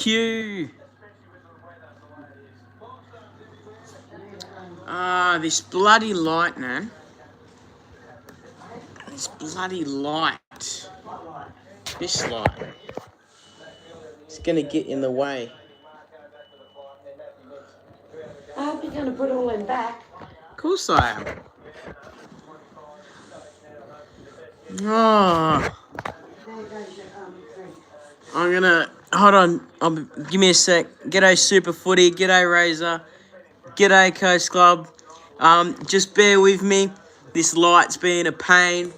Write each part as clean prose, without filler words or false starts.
you. Ah, this bloody light, man. This bloody light. This light. It's gonna get in the way. I hope you're going to put all them back. Of course I am. Oh. I'm gonna hold on. Give me a sec. G'day Super Footy. G'day Razor. G'day Coast Club. Just bear with me. This light's being a pain,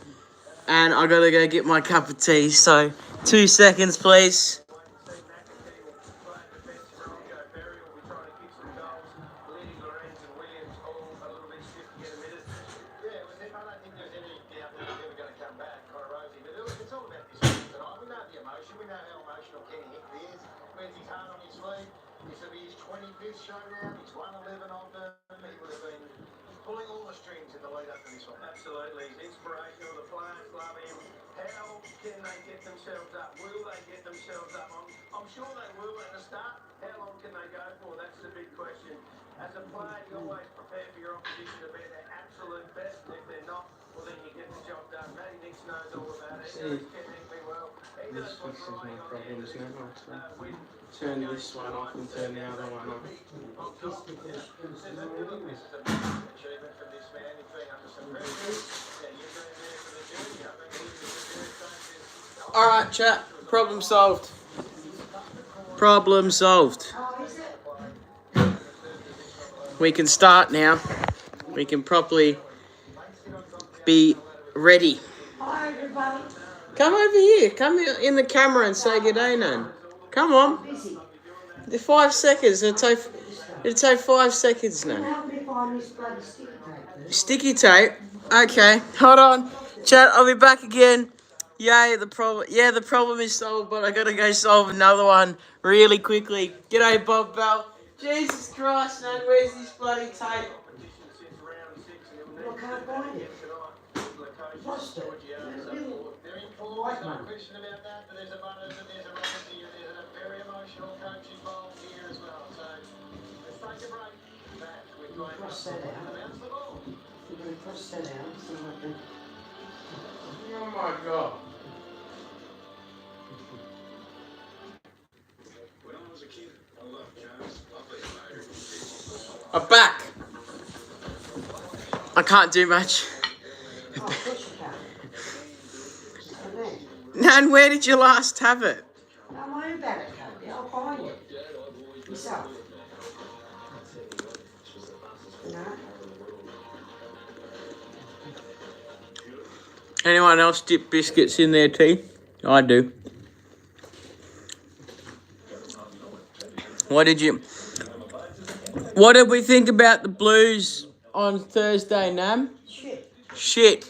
and I gotta go get my cup of tea. So 2 seconds, please. This fixes my problems now, so turn this one off and turn the other one off. Alright, chat. Problem solved. Problem solved. We can start now. We can properly be ready. Hi, everybody. Come over here. Come in the camera and say good day, Nan. Come on. Busy. 5 seconds. It'll take 5 seconds, Nan. Help me find this bloody sticky tape. Sticky tape. Okay. Hold on. Chat, I'll be back again. Yay, the problem is solved, but I gotta go solve another one really quickly. G'day, Bob Bell. Jesus Christ, Nan, where's this bloody tape? I can't find it. Lost it. White one. Cross that out. We're going to cross that out so I can... Oh my God. I'm back. I can't do much. Oh, of course you can't. Nan, where did you last have it? Don't worry about it, Kobe. I'll find it. Yourself. No? Anyone else dip biscuits in their tea? I do. What did we think about the Blues on Thursday, Nam? Shit.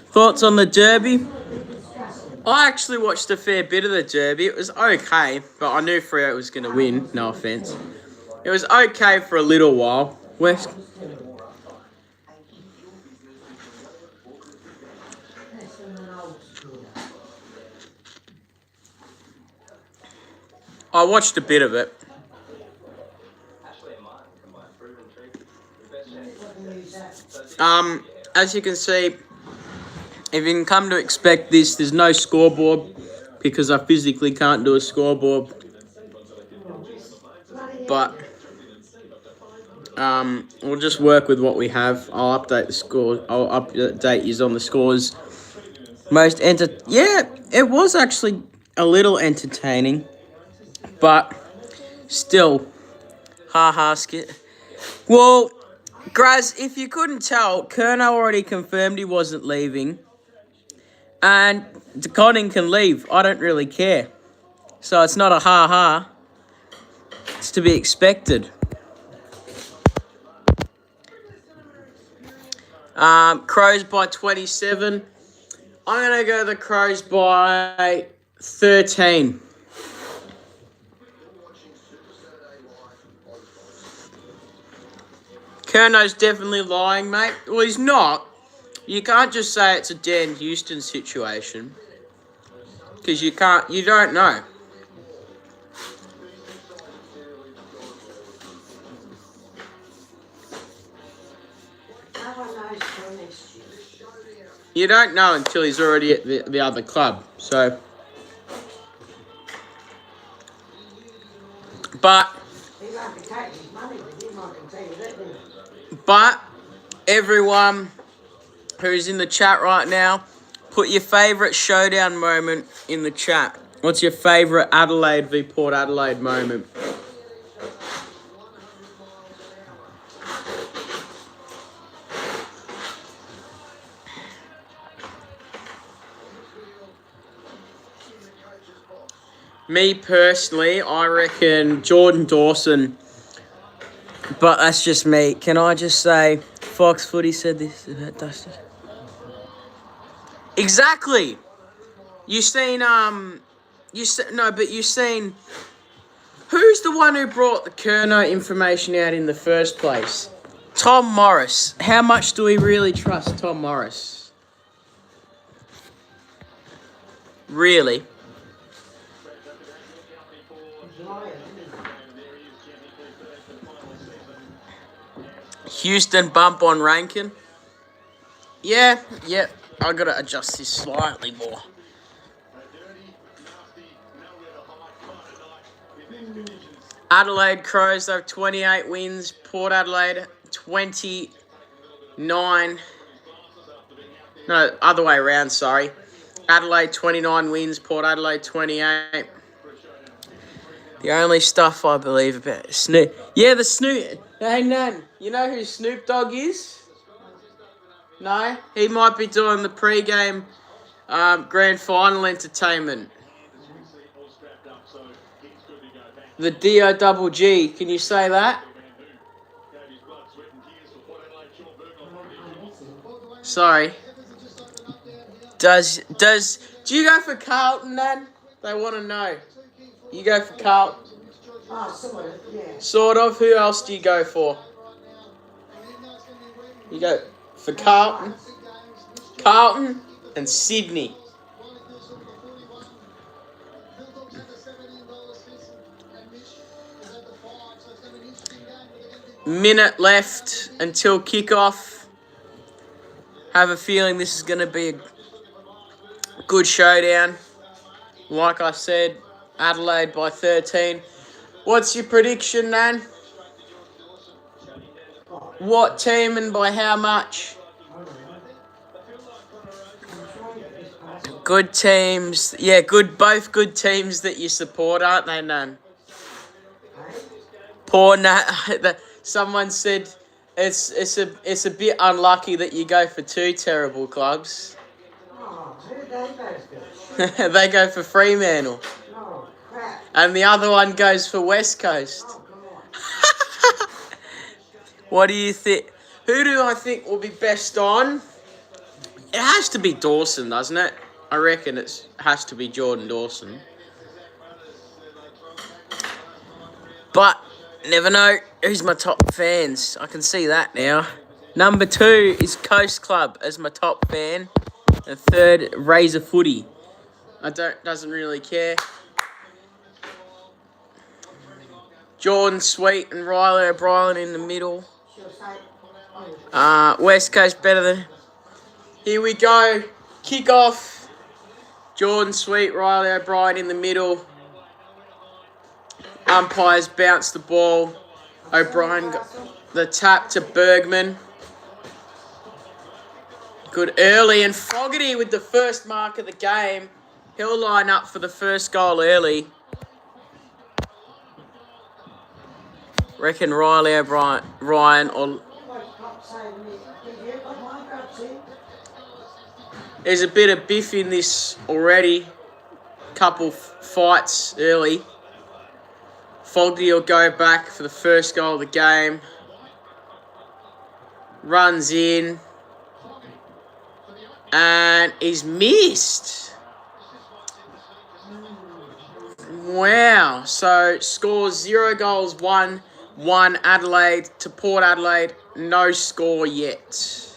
Thoughts on the Derby? I actually watched a fair bit of the Derby. It was okay, but I knew Freo was going to win. No offence. It was okay for a little while. West. I watched a bit of it. As you can see, if you can come to expect this, there's no scoreboard because I physically can't do a scoreboard. But we'll just work with what we have. I'll update the score. I'll update you on the scores. Yeah, it was actually a little entertaining, but still, skit. Well, Graz, if you couldn't tell, Kerno already confirmed he wasn't leaving, and DeConning can leave. I don't really care. So it's not a It's to be expected. Crows by 27. I'm going to go the Crows by 13. Kerno's definitely lying, mate. Well, he's not. You can't just say it's a Dan Houston situation. Because you don't know. missed you. You don't know until he's already at the other club. So, but He won't be taking his money with him, I can tell you that, didn't he? But everyone who's in the chat right now, put your favourite showdown moment in the chat. What's your favourite Adelaide v Port Adelaide moment? Me personally, I reckon Jordan Dawson. But that's just me. Can I just say, Fox Footy said this about Dustin? Exactly. You seen you seen who's the one who brought the Kerno information out in the first place? Tom Morris. How much do we really trust Tom Morris? Really? He's lying, isn't Houston bump on Rankin? Yeah. I gotta adjust this slightly more. Adelaide Crows, they have 28 wins. Port Adelaide, 29. No, other way around, sorry. Adelaide, 29 wins. Port Adelaide, 28. The only stuff I believe about Snoop... Yeah, the Snoop... Hey, Nan, you know who Snoop Dogg is? No? He might be doing the pre-game grand final entertainment. The D-O-double-G. Can you say that? Sorry. Do you go for Carlton, Nan? They want to know. You go for Carlton? Oh, sort of, yeah. Sort of. Who else do you go for? You go for Carlton. Carlton and Sydney. Minute left until kickoff. Have a feeling this is going to be a good showdown. Like I said, Adelaide by 13. What's your prediction, Nan? What team and by how much? Good teams. Yeah, both good teams that you support, aren't they, Nan? Poor Nat. Someone said it's a bit unlucky that you go for two terrible clubs. Oh, who did they both go? They go for Fremantle. Oh, crap. And the other one goes for West Coast. Oh, God. What do you think? Who do I think will be best on? It has to be Dawson, doesn't it? I reckon it has to be Jordan Dawson. But never know who's my top fans. I can see that now. Number 2 is Coast Club as my top fan. And 3rd, Razor Footy. Doesn't really care. Jordan Sweet and Riley O'Brien in the middle. West Coast better than... Here we go. Kick off. Jordan Sweet, Riley O'Brien in the middle. Umpires bounce the ball. O'Brien got the tap to Bergman. Good early. And Fogarty with the first mark of the game. He'll line up for the first goal early. Reckon Riley O'Brien or... There's a bit of biff in this already. Couple fights early. Fogarty will go back for the first goal of the game. Runs in. And he's missed. Wow. So scores 0 goals, 1 Adelaide to Port Adelaide. No score yet.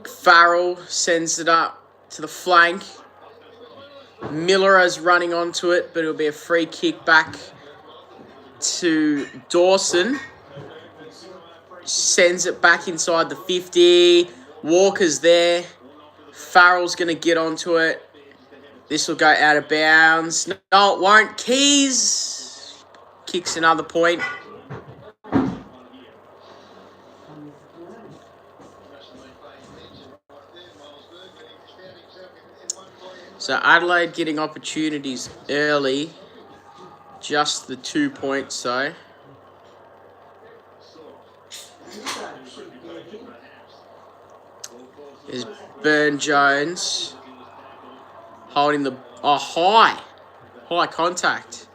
Farrell sends it up to the flank. Miller is running onto it, but it'll be a free kick back to Dawson. sends it back inside the 50. Walker's there. Farrell's going to get onto it. This will go out of bounds. No, it won't. Keys kicks another point. So Adelaide getting opportunities early. Just the 2 points, though. There's Burn Jones holding the high contact.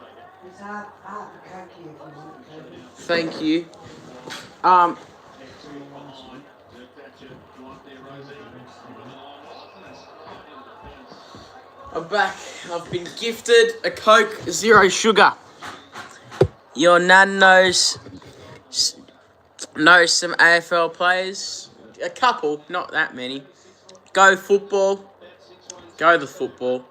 Thank you. I'm back. I've been gifted a Coke Zero Sugar. Your nan knows some AFL players. A couple, not that many. Go football. Go the football.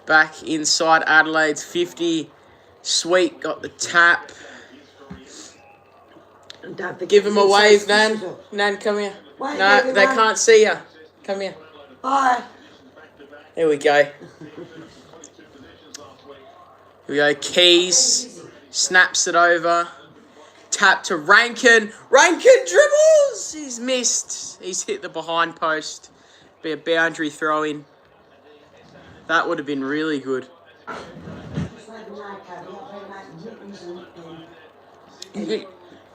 Back inside Adelaide's 50. Sweet got the tap. Give him a wave, Nan. Nan, come here. No, they can't see you. Come here. Bye. There we go. Here we go. Keys. Snaps it over. Tap to Rankin. Rankin dribbles. He's missed. He's hit the behind post. Be a boundary throw in. That would have been really good.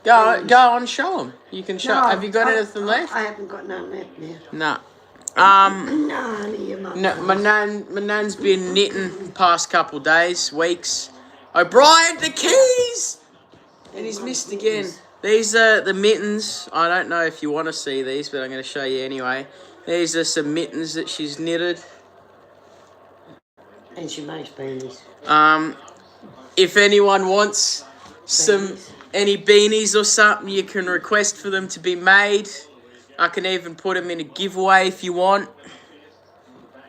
Go on, show them. You can show. Have you got anything left? I haven't got none left No. now. My nan's been knitting past couple days, weeks. O'Brien, the keys! And he's missed again. These are the mittens. I don't know if you want to see these, but I'm going to show you anyway. These are some mittens that she's knitted. And she makes beanies. If anyone wants any beanies or something, you can request for them to be made. I can even put them in a giveaway if you want.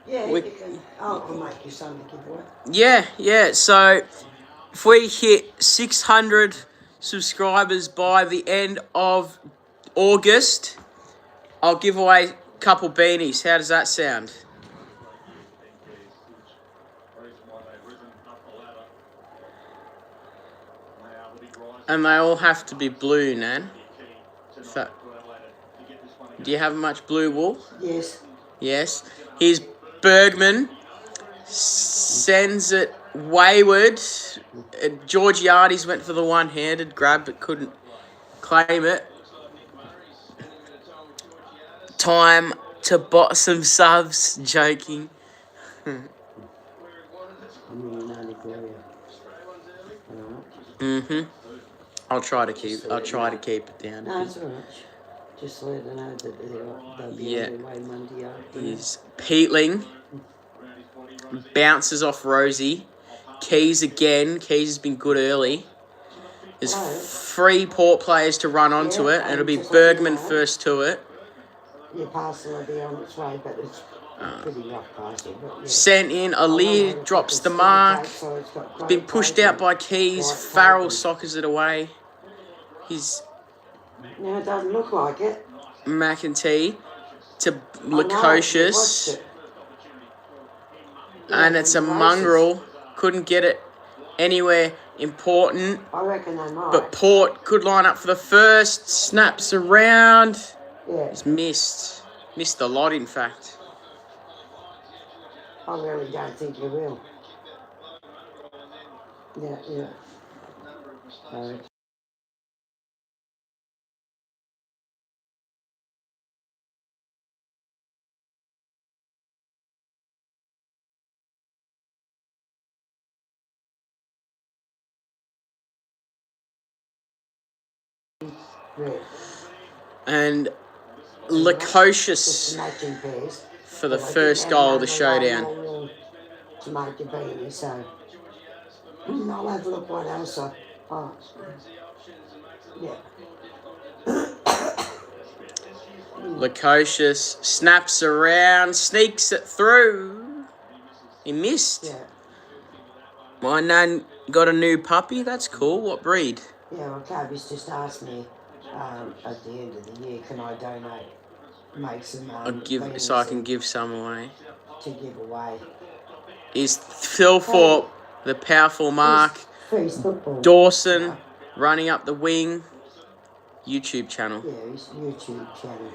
Yeah, you can. I'll make you some to give away. Yeah. So if we hit 600 subscribers by the end of August, I'll give away a couple beanies. How does that sound? And they all have to be blue, Nan. Do you have much blue wool? Yes. Yes. Here's Bergman. Sends it wayward. Georgiades went for the one-handed grab but couldn't claim it. Time to bot some subs. Joking. I'll try to keep it down. No, it's all right. Just let her know that they'll be on their way Monday afternoon. He's Peatling. Bounces off Rosie. Keys again. Keys has been good early. There's 3 Port players to run onto it, and it'll be Bergman first to it. Your parcel will be on its way, but it's pretty rough parcel. But Sent in. Alir drops the mark. Been pushed out by Keys. Farrell soccers it away. No, it doesn't look like it. McEntee to Lukosius. And it's a mongrel. Couldn't get it anywhere important. I reckon they might. But Port could line up for the first. Snaps around. Yeah. He's missed. Missed a lot, in fact. I really don't think you will. Yeah. Sorry. Red. And Lukosius for the first goal of the showdown. To make your beanie, so I'll have a look what else Lukosius snaps around, sneaks it through. He missed. Yeah. My nan got a new puppy. That's cool. What breed? Yeah, well, Kobe's just asked me at the end of the year, can I donate, make some So I can beanies give some away. to give away. Is Phil Thorpe, the powerful mark. Freeze football. Dawson, Yeah. running up the wing. YouTube channel. Yeah, his YouTube channel.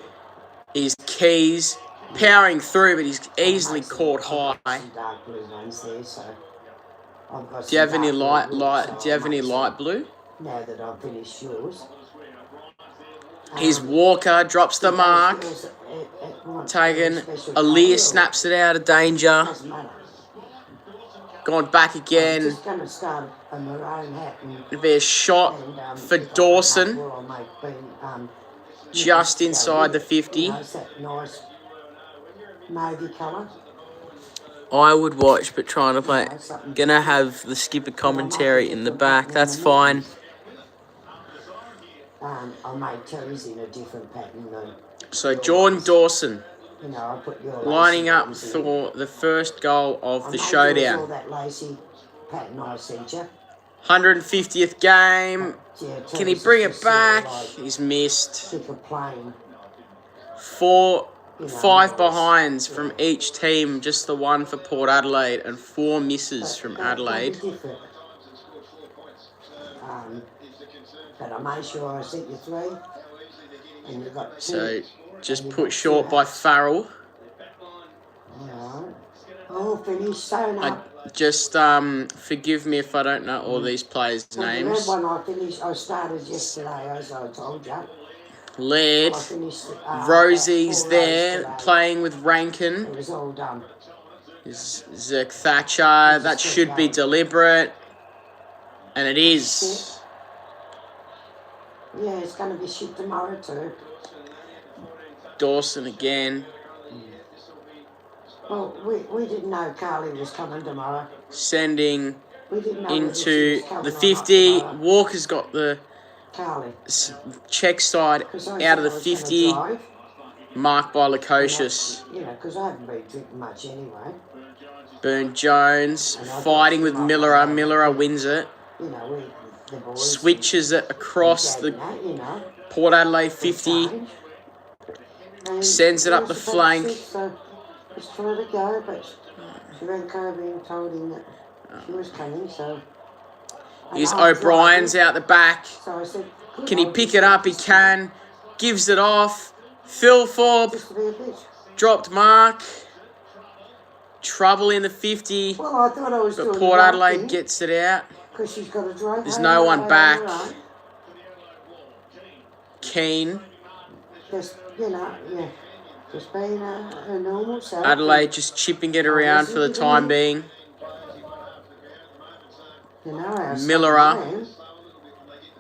Is Keys, powering through, but he's easily caught high. I've got some dark blue ones there, so I've got Do you have any light? Do you have any light blue? Now that I've finished yours. Here's Walker, drops the mark. Taken. Aaliyah snaps it out of danger. Doesn't matter. Gone back I'm again. just going to start a maroon hat and There's shot for Dawson. Just inside the 50. You know, it's that nice navy colour. I would watch, but trying to play. Gonna have the skipper commentary in the back. That's fine. I made Terry's in a different pattern than. So Jordan Dawson, you know, I put your lining up for the first goal of the showdown. All that lacy pattern I sent you. 150th game. Yeah, Can he bring it back? He's missed. Pick a plane. 5 behinds from each team, just the one for Port Adelaide, and 4 misses from Adelaide. But I made sure I sent you 3. And you got 2. So, just put short by Farrell. Alright. Oh, finished, sewn up. Just forgive me if I don't know all these players' names. The red one I finished, I started yesterday, as I told you. Led. Rosie's there, playing with Rankin. It was all done. Zach Thatcher, that should be deliberate. And it is. Yeah, it's going to be shit tomorrow too. Dawson again. Well, we didn't know Carly was coming tomorrow. Sending into the 50. Walker's got the check side out of the 50. Marked by Lukosius. You know, because I haven't been drinking much anyway. Burn Jones fighting with Millerer. Millerer wins it. You know, switches it across the Port Adelaide 50. Sends it up the flank. It's trying to go, but she ran Kobe and told him that she was coming, so. Here's O'Brien's out the back. So I said, can he pick it up? He can. Gives it off. Phil Thorpe. Dropped mark. Trouble in the 50. Well, I thought I was but Port Adelaide gets it out. Because she's got a drive. There's no one back. Keane. Just, you know, yeah. Just being a normal self. Adelaide just chipping it around for the time being. You know how Millerer.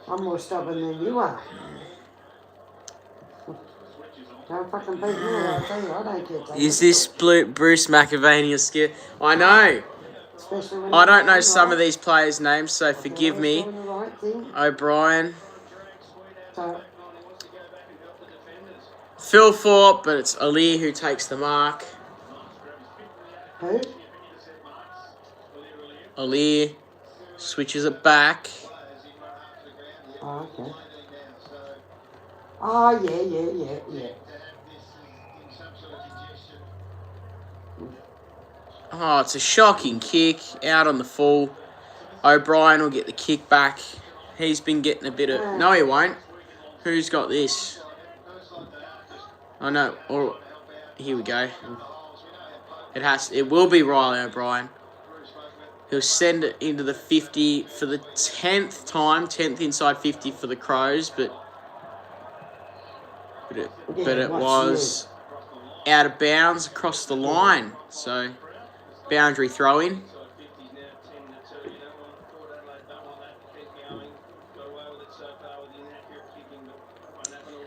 I'm more stubborn than you are. Don't fucking beat me, I tell you, I don't get that. Is this Bruce McAvaney skit? I know. I don't know some of these players' names, so forgive me. O'Brien. Phil Thorpe, but it's Ali who takes the mark. Who? Ali switches it back. Oh, okay. Oh, yeah. Oh, it's a shocking kick out on the full. O'Brien will get the kick back. He's been getting a bit of... No, he won't. Who's got this? Oh, no. Or here we go. It will be Riley O'Brien. He'll send it into the 50 for the 10th time. 10th inside 50 for the Crows, but it was out of bounds across the line. So, boundary throw-in.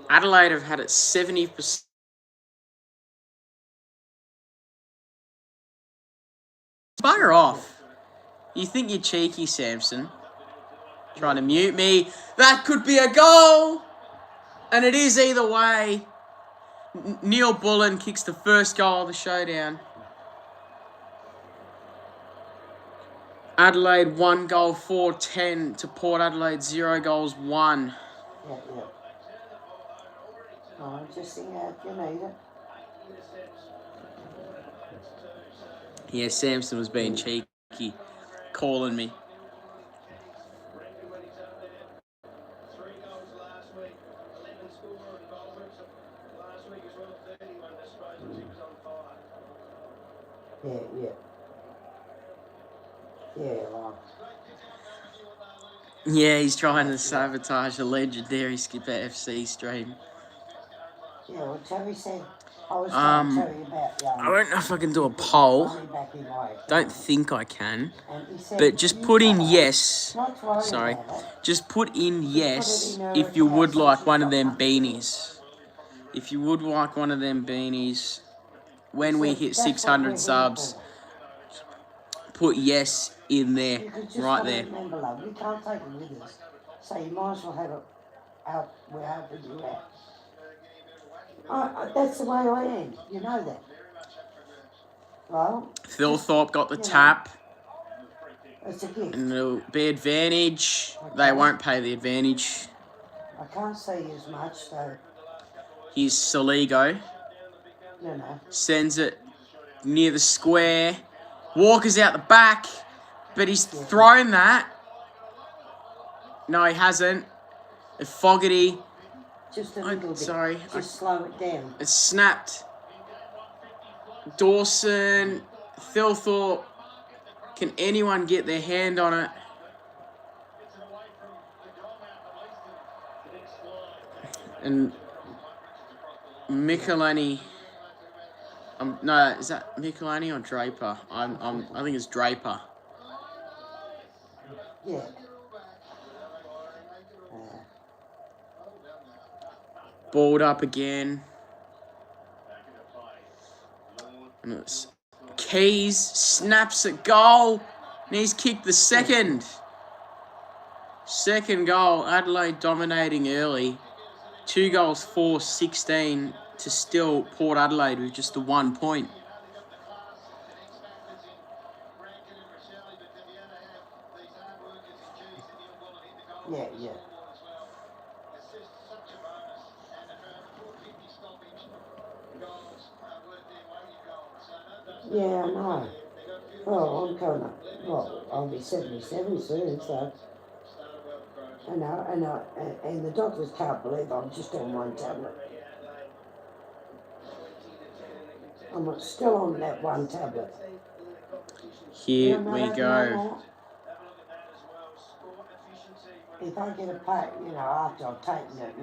Adelaide have had it 70%. Bugger off. You think you're cheeky, Samson. Trying to mute me. That could be a goal. And it is either way. Neil Bullen kicks the first goal of the showdown. Adelaide 1 goal 4-10 to Port Adelaide 0 goals 1. Yeah. Oh, just think out if you need it. Yeah, Samson was being cheeky, calling me. Yeah, well. Yeah, he's trying to sabotage the legendary Skipper FC stream. Yeah, well, Terry said, I was telling Terry about I don't know if I can do a poll. money back in my account. Don't think I can. And he said, But just put in yes. not to worry Sorry. about it. Just put in yes put it in if you would account, like so one of she's them got money. beanies. If you would like one of them beanies, when we said, hit "That's what 600 we're here subs, for." put yes in there, You just right gotta there. remember, love, we can't take it with us. So you might as well have it out where helping you out. That's the way I am. You know that. Well, Phil Thorpe got the you tap. It's a gift. And it'll be advantage. Okay. They won't pay the advantage. I can't see as much, so Here's Saligo. no. Sends it near the square. Walker's out the back, but he's thrown that. No, he hasn't. Fogarty. Just a little bit. Sorry. Just slow it down. It's snapped. Dawson. Thilthorpe. Can anyone get their hand on it? And Michelini. No, is that Michelini or Draper? I think it's Draper. Yeah. Balled up again. And it's Keys snaps at goal. And he's kicked the second. Second goal. Adelaide dominating early. 2 goals, 4-16 to still Port Adelaide with just the 1 point. Yeah. Yeah, I know. Well, I'm coming up. Well, I'll be 77 soon, so. I know, and the doctors can't believe I'm just on one tablet. I'm still on that one tablet. Here we go. If I get a pack, after I've taken it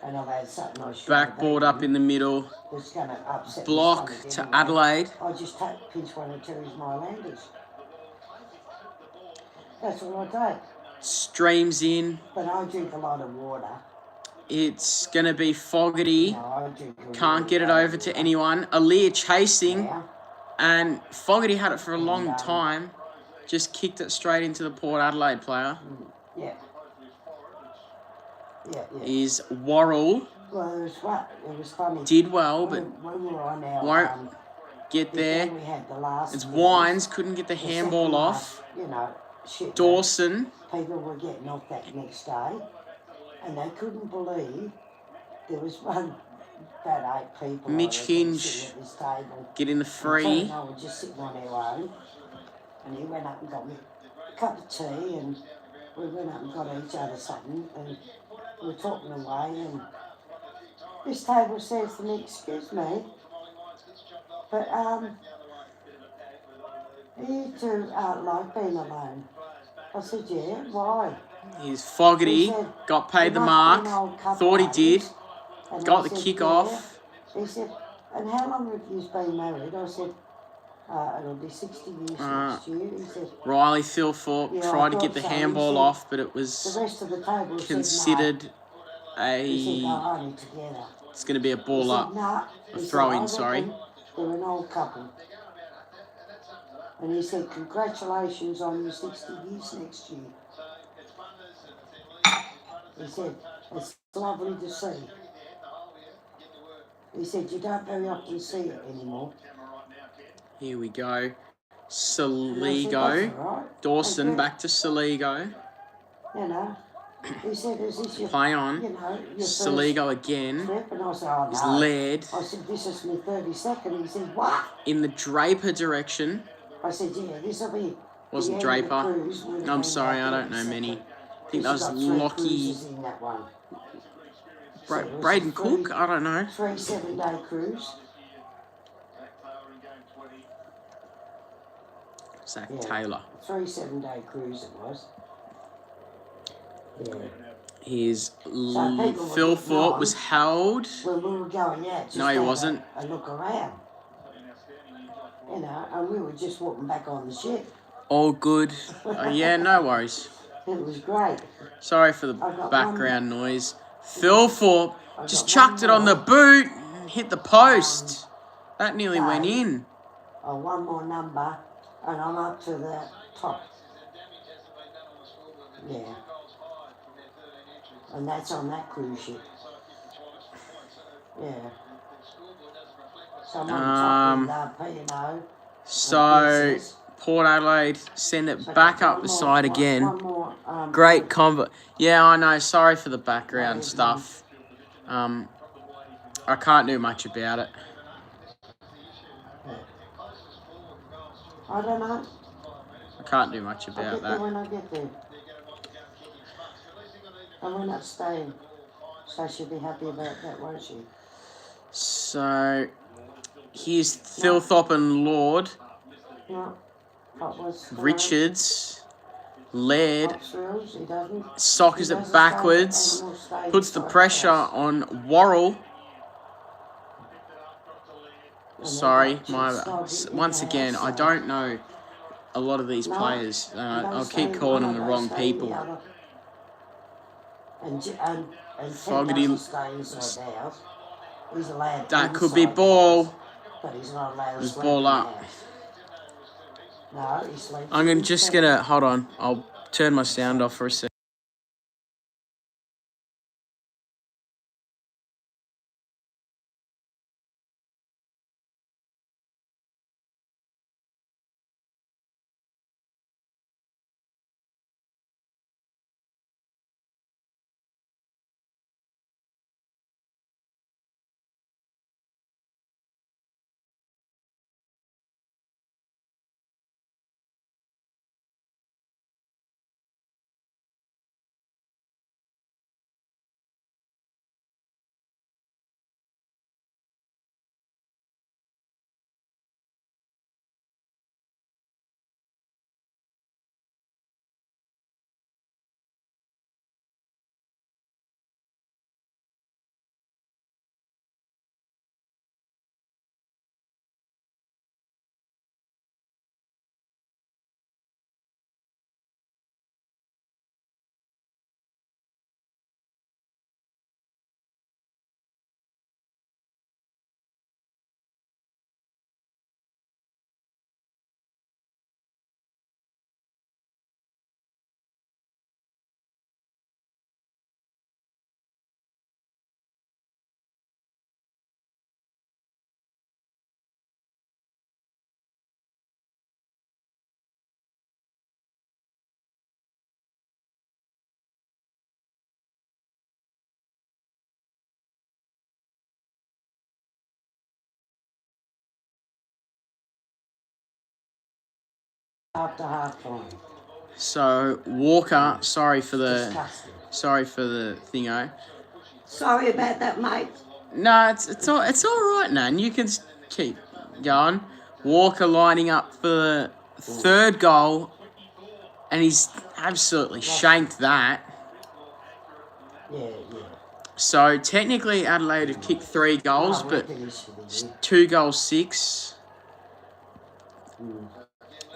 and I've had something I should Backboard up in the middle. It's going to upset Block to Adelaide. I just pinch one of Terry's Mylanders. That's all I take. Streams in. But I drink a lot of water. It's going to be Fogarty. No, Can't get it over to anyone. Aaliyah chasing. Yeah. And Fogarty had it for a long time. Just kicked it straight into the Port Adelaide player. Yeah. Is Worrell. Well, it was funny. Did well, but when we were on our, won't get there. We had the last it's Wines, couldn't get the handball off. Dawson. People were getting off that next day, and they couldn't believe there was about 8 people. Mitch Hinge at this table. Getting the free. And I was just sitting on our own, and he went up and got me a cup of tea, and we went up and got each other something, and we were talking away, and this table says to me, "Excuse me, but you two like being alone." I said, "Yeah, why?" He's Fogarty, got paid the mark, thought he did, got the kick off. He said, "And how long have you been married?" I said, "It'll be 60 years next year." He said, Riley Thilthorpe tried to get the handball off, but it was the rest of the table considered said, no. He said, "No, only together." It's going to be a ball up. A throw in, sorry. They're an old couple. And he said, "Congratulations on your 60 years next year." He said, "It's lovely to see." He said, "You don't very often see it anymore." Here we go. Saligo. That's all right. Dawson Okay. back to Saligo. You know, he said, is this your, Play on. you know, your first Saligo again. trip? And I said, oh, Is no. led I said, this is my 32nd. He said, what? in the Draper direction. I said, yeah, this will be Wasn't the end of the Draper. cruise. When I'm we sorry, came I back don't know 32nd. many. I think that was Because you got 3 Lockie. cruises in that one. So it was Braden a Cook? I don't know. 3 7-day cruise. Zach Yeah. Taylor. 3 7-day cruise it was. Yeah. Here's people were Phil getting Thorpe on was held. when we were going out, just No, he to have wasn't. a look around. You know, and we were just walking back on the ship. All good. Yeah, no worries. It was great. Sorry for the got background noise. Phil Thorpe just got chucked one it on the more. boot and hit the post. That nearly went Dave. in. One more number, and I'm up to the top. Yeah. And that's on that cruise ship. Yeah. So I'm on top with P&O. So Port Adelaide send it back up the side again. One more, Great convo. Yeah, I know. Sorry for the background stuff. I can't do much about it. I don't know. I can't do much I'll about get there that. when I get there. And we're not staying. So she'll be happy about that, won't she? So here's Phil Thorpe and Lord. No. Richards. Led. Thrills, he doesn't. Sockers He it doesn't backwards. stay, and we'll stay Puts the inside pressure house. on Worrell. And Sorry, then once again, I don't know a lot of these players. I'll keep calling them the wrong people. And Fogarty. Ted doesn't stay inside the house. He's allowed That could be inside the ball. house, but he's not allowed to There's sleep ball in the up. house. No, he sleeps I'm in just the gonna hold on. I'll turn my sound off for a second. after half time. So Walker, sorry for the Disgusting. thingo. Sorry about that, mate. No, it's all right, Nan. You can keep going. Walker lining up for the third goal, and he's absolutely shanked that. Yeah. So technically Adelaide have kicked 3 goals, but 2 goals 6.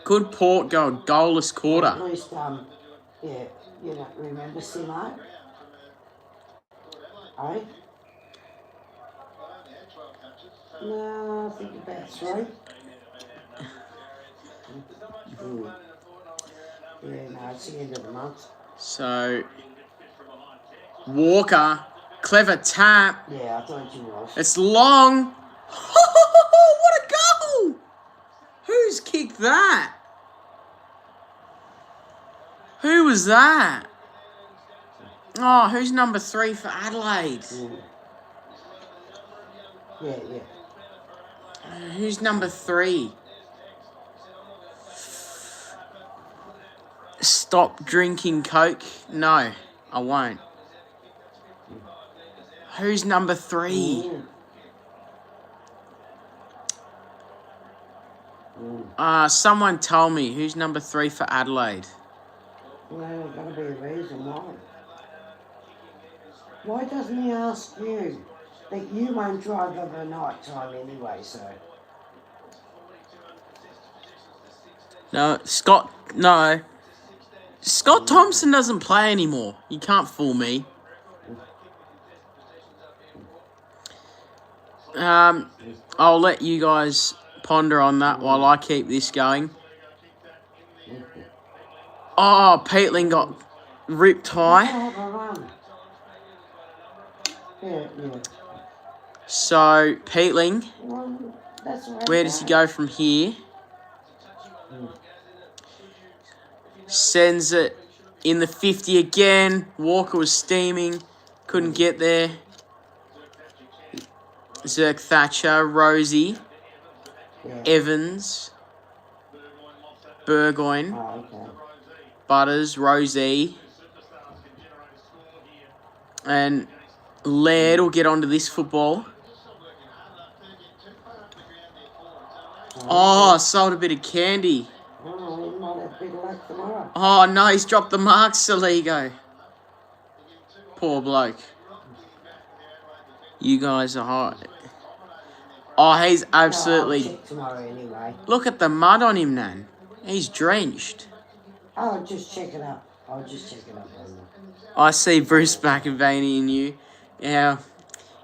Could Port go a goalless quarter? At least, yeah, you don't remember Simo? Eh? No, I think about 3. Yeah, no, it's the end of the month. So Walker, clever tap. Yeah, I thought you was. It's long. What a goal! Who's kicked kicked that? Who was that? Oh, who's number 3 for Adelaide? Yeah. Who's number 3? Stop drinking Coke? No, I won't. Who's number 3? Someone tell me who's number 3 for Adelaide. Well, there's got to be a reason why. Why doesn't he ask you? But you won't drive over night time anyway, so. No, Scott Thompson doesn't play anymore. You can't fool me. I'll let you guys ponder on that while I keep this going. Oh, Peatling got ripped high. Yeah. So, Peatling, where does he go from here? Sends it in the 50 again. Walker was steaming. Couldn't get there. Zerk Thatcher, Rosie, Evans, Burgoyne, Butters, Rosie, and Laird will get onto this football. Oh, sold a bit of candy. Oh, no, he's dropped the mark, Saligo. Poor bloke. You guys are hot. Oh, he's absolutely... Look at the mud on him, Nan. He's drenched. I'll just check it up. I see Bruce McAvaney in you. Yeah.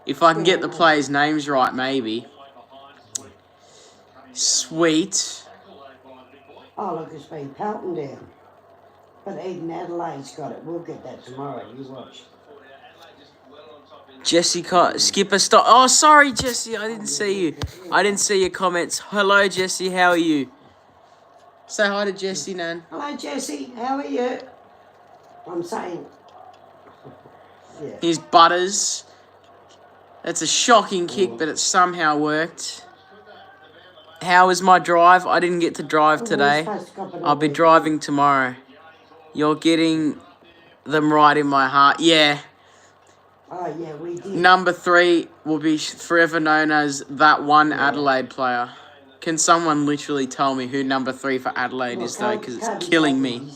If I can get the players' names right, maybe. Sweet. Oh, look, it's been pelting down. But even Adelaide's got it. We'll get that tomorrow. You watch. Jesse, skipper, stop. Oh, sorry, Jesse. I didn't see you. I didn't see your comments. Hello, Jesse. How are you? Say hi to Jesse, Nan. Hello, Jesse. How are you? I'm saying... Yeah. Here's Butters. That's a shocking kick, but it somehow worked. How was my drive? I didn't get to drive today. I'll be driving tomorrow. You're getting them right in my heart. Yeah. Oh, yeah, we did. Number 3 will be forever known as that one Adelaide player. Can someone literally tell me who number 3 for Adelaide is, though? Because it's killing me.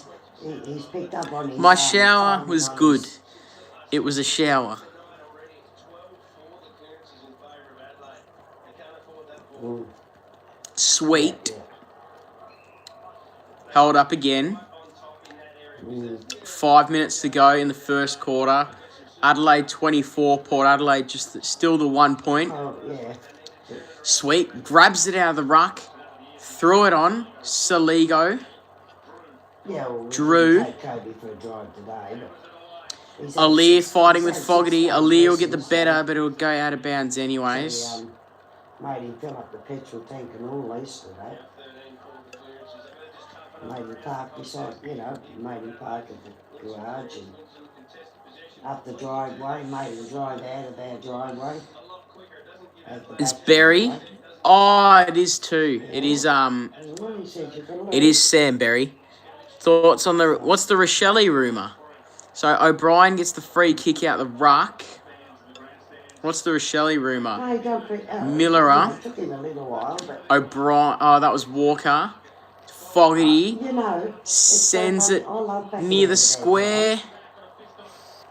He's picked up on his My shower was good. It was a shower. Sweet. Held up again. 5 minutes to go in the first quarter. Adelaide 24, Port Adelaide just still the 1 point. Oh, yeah. Sweet. Grabs it out of the ruck. Threw it on. Saligo. Yeah, well, Drew. take Kobe for a drive today, but Aaliyah fighting with Fogarty. Aaliyah will get the better, but it will go out of bounds anyways. So, made him fill up the petrol tank and all yesterday. Made him park beside, made him park at the garage and up the driveway, made him drive out of our driveway. It's Berry. Oh, it is too. It is Sam Berry. Thoughts on what's the Rochelle rumour? So O'Brien gets the free kick out the ruck. What's the Rochelle rumour? Millerer. Took him a little while, but O'Brien. Oh, that was Walker. Fogarty sends it near the square.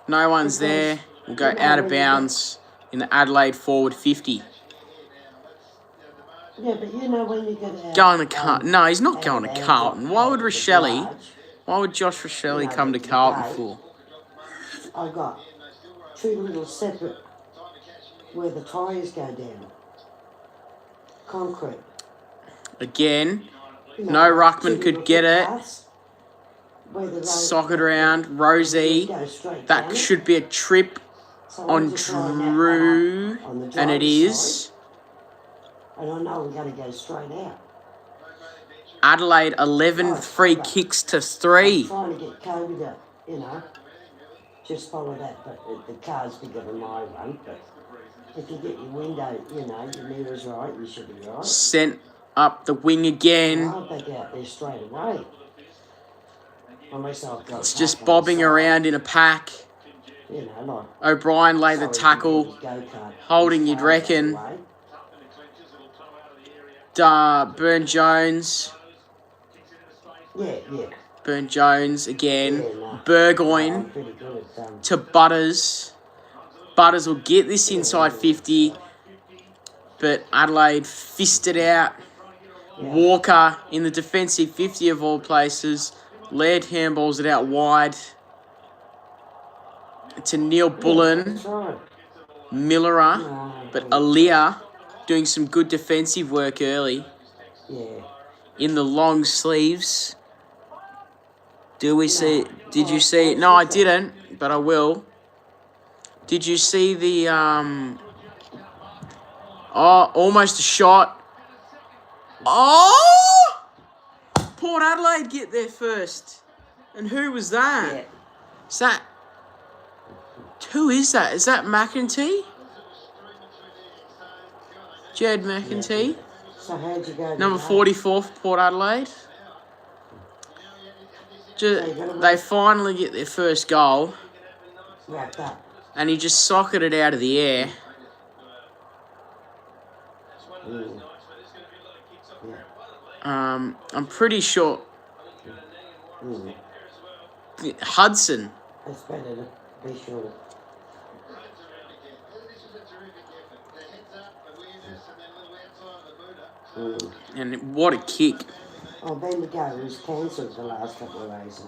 No one's there. We'll go out of bounds in the Adelaide forward 50. Yeah, but when you get out... Going to Carlton. No, he's not going to Carlton. Why would Josh Rochelle come to Carlton for? I got 2 little separate where the tyres go down. Concrete. Again, no ruckman could get it. Sock it around. Rosie. That should be a trip on Drew. And it is. And I know we're going to go straight out. Adelaide 11 free kicks to 3. Trying to get Kobe to, just follow that, but the car's bigger than my one. But if you get your window, your mirror's right, you should be right. Sent up the wing again. I'll back out there straight away. Unless I've got It's just bobbing around in a pack. Like O'Brien laid the tackle. Holding, you'd reckon. Burn Jones. Yeah. Burn Jones again. Burgoyne to Butters. Butters will get this inside 50. But Adelaide fisted out. Walker in the defensive 50 of all places. Laird handballs it out wide. To Neil Bullen. Millerer. But Aaliyah doing some good defensive work early. In the long sleeves. Did you see it? No, I didn't, but I will. Did you see the almost a shot. Oh! Port Adelaide get there first. And who was that? Who is that? Is that McEntee? Jed McEntee. So how'd you go? Number 44 for Port Adelaide. They finally get their first goal. Wrapped up. And he just socketed it out of the air. I'm pretty sure. Hudson. It's better to be sure. And what a kick. Oh, Ben McGo was cancelled the last couple of races.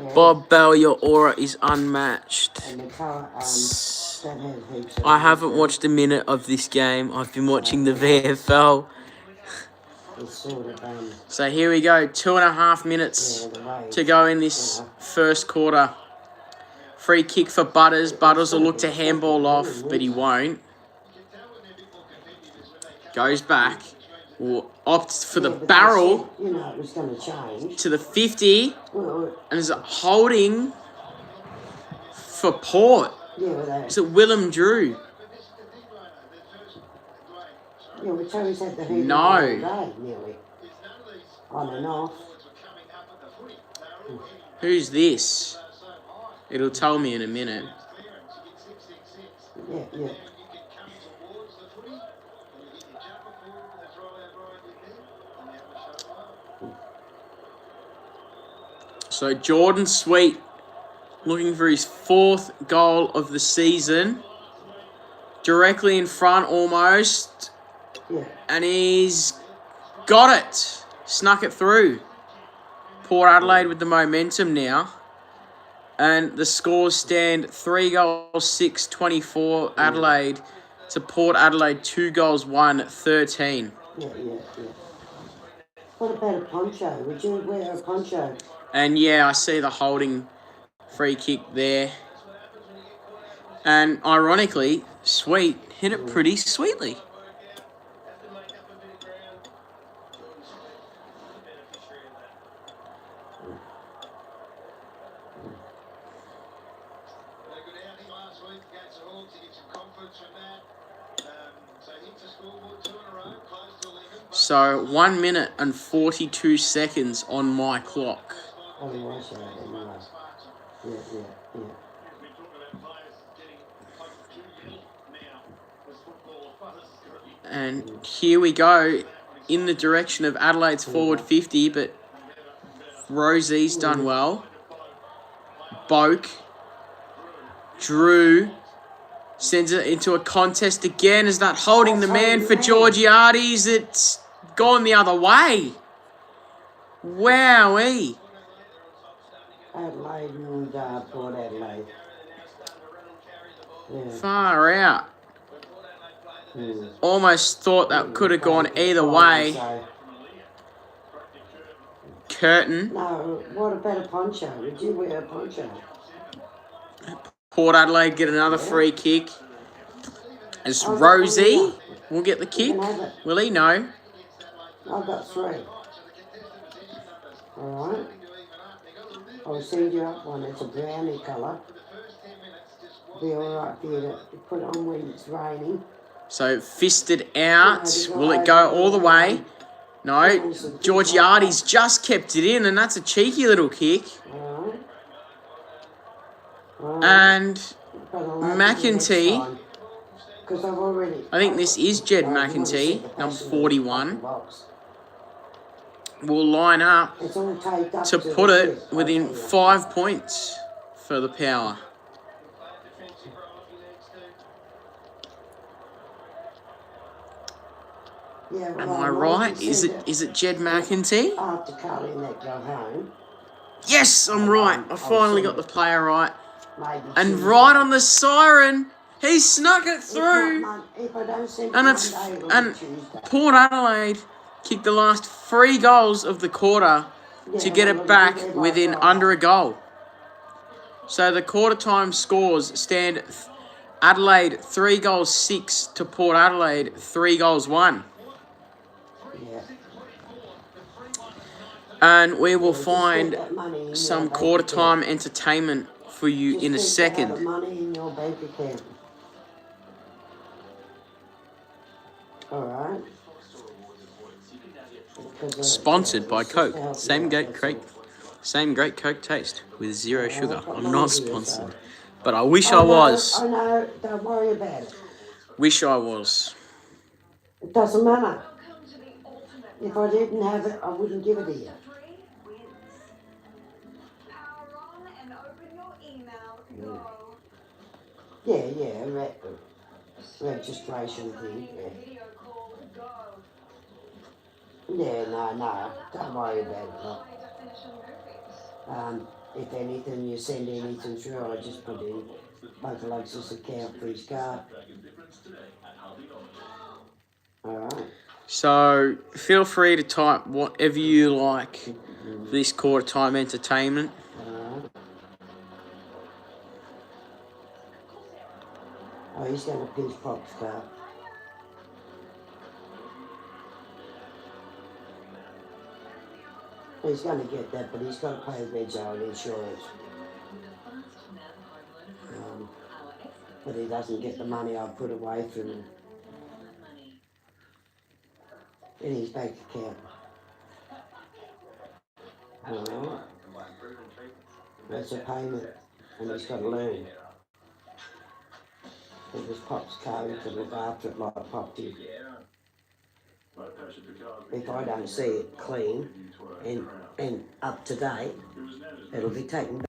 Yeah. Bob Bell, your aura is unmatched. And the car, that had heaps of I haven't watched a minute of this game. I've been watching the VFL. So here we go. 2.5 minutes to go in this first quarter. Free kick for Butters. Butters will look to handball off, but he won't. Goes back. Will opt for the barrel. It was going to change. To the 50. And is holding for Port. Is it Willem Drew? Yeah, we always had the heat no. Day, nearly. On and off. Who's this? It'll tell me in a minute. Yeah. So Jordan Sweet looking for his 4th goal of the season. Directly in front almost. Yeah. And he's got it. Snuck it through. Port Adelaide with the momentum now. And the scores stand 3 goals, 6-24 Adelaide to Port Adelaide 2 goals, 1-13. Yeah. What about a poncho? Would you wear a poncho? And yeah, I see the holding free kick there. And ironically, Sweet hit it pretty sweetly. So 1 minute and 42 seconds on my clock. Yeah. And here we go in the direction of Adelaide's forward 50, but Rosie's done well. Boak. Drew sends it into a contest again. Is that holding the man for Georgiades? It's gone the other way. Wowee. Adelaide and Port Adelaide. Yeah. Far out. Almost thought that could have gone either way. Curtin. No, what about a poncho? Would you wear a poncho? Port Adelaide get another free kick. As Rosie will get the kick. Will he? No. I've got 3. Alright. I'll send you up one. It's a brownie colour. Be alright for you to put on when it's raining. So, fisted out. Will it go all the way? No. Georgiades just kept it in, and that's a cheeky little kick. Alright. And McEntee, Because I've already... I think this is Jed McEntee, number 41, will line up to put it within 5 points for the Power. Yeah, well, Am I right? Is it Jed McEntee? After Carly let go home. Yes, I'm right. I finally got the player right. And right on the siren, he snuck it through. And Port Adelaide kicked the last 3 goals of the quarter to get it back within under a goal. So the quarter time scores stand Adelaide 3 goals 6 to Port Adelaide 3 goals 1. Yeah. And we will find some quarter time entertainment for you in a second. Money in your bank account. Alright. Sponsored by Coke. Same great Coke taste with 0 sugar. I'm not sponsored, but I wish I was. I know, don't worry about it. Wish I was. It doesn't matter. If I didn't have it, I wouldn't give it to you. Yeah, registration thing, yeah. Yeah, no, don't worry about it. If anything, you send anything through, I just put in Uncle Alex's account for his card. Alright. So, feel free to type whatever you like for this quarter time entertainment. Oh, he's going to pinch Pop's card. He's going to get that, but he's got to pay Red's own insurance. But he doesn't get the money I've put away from him in his bank account. Alright. That's a payment, and he's got to learn. It was Pop's code to look after it like Pop did. If I don't see it clean and up to date, it'll be taken back.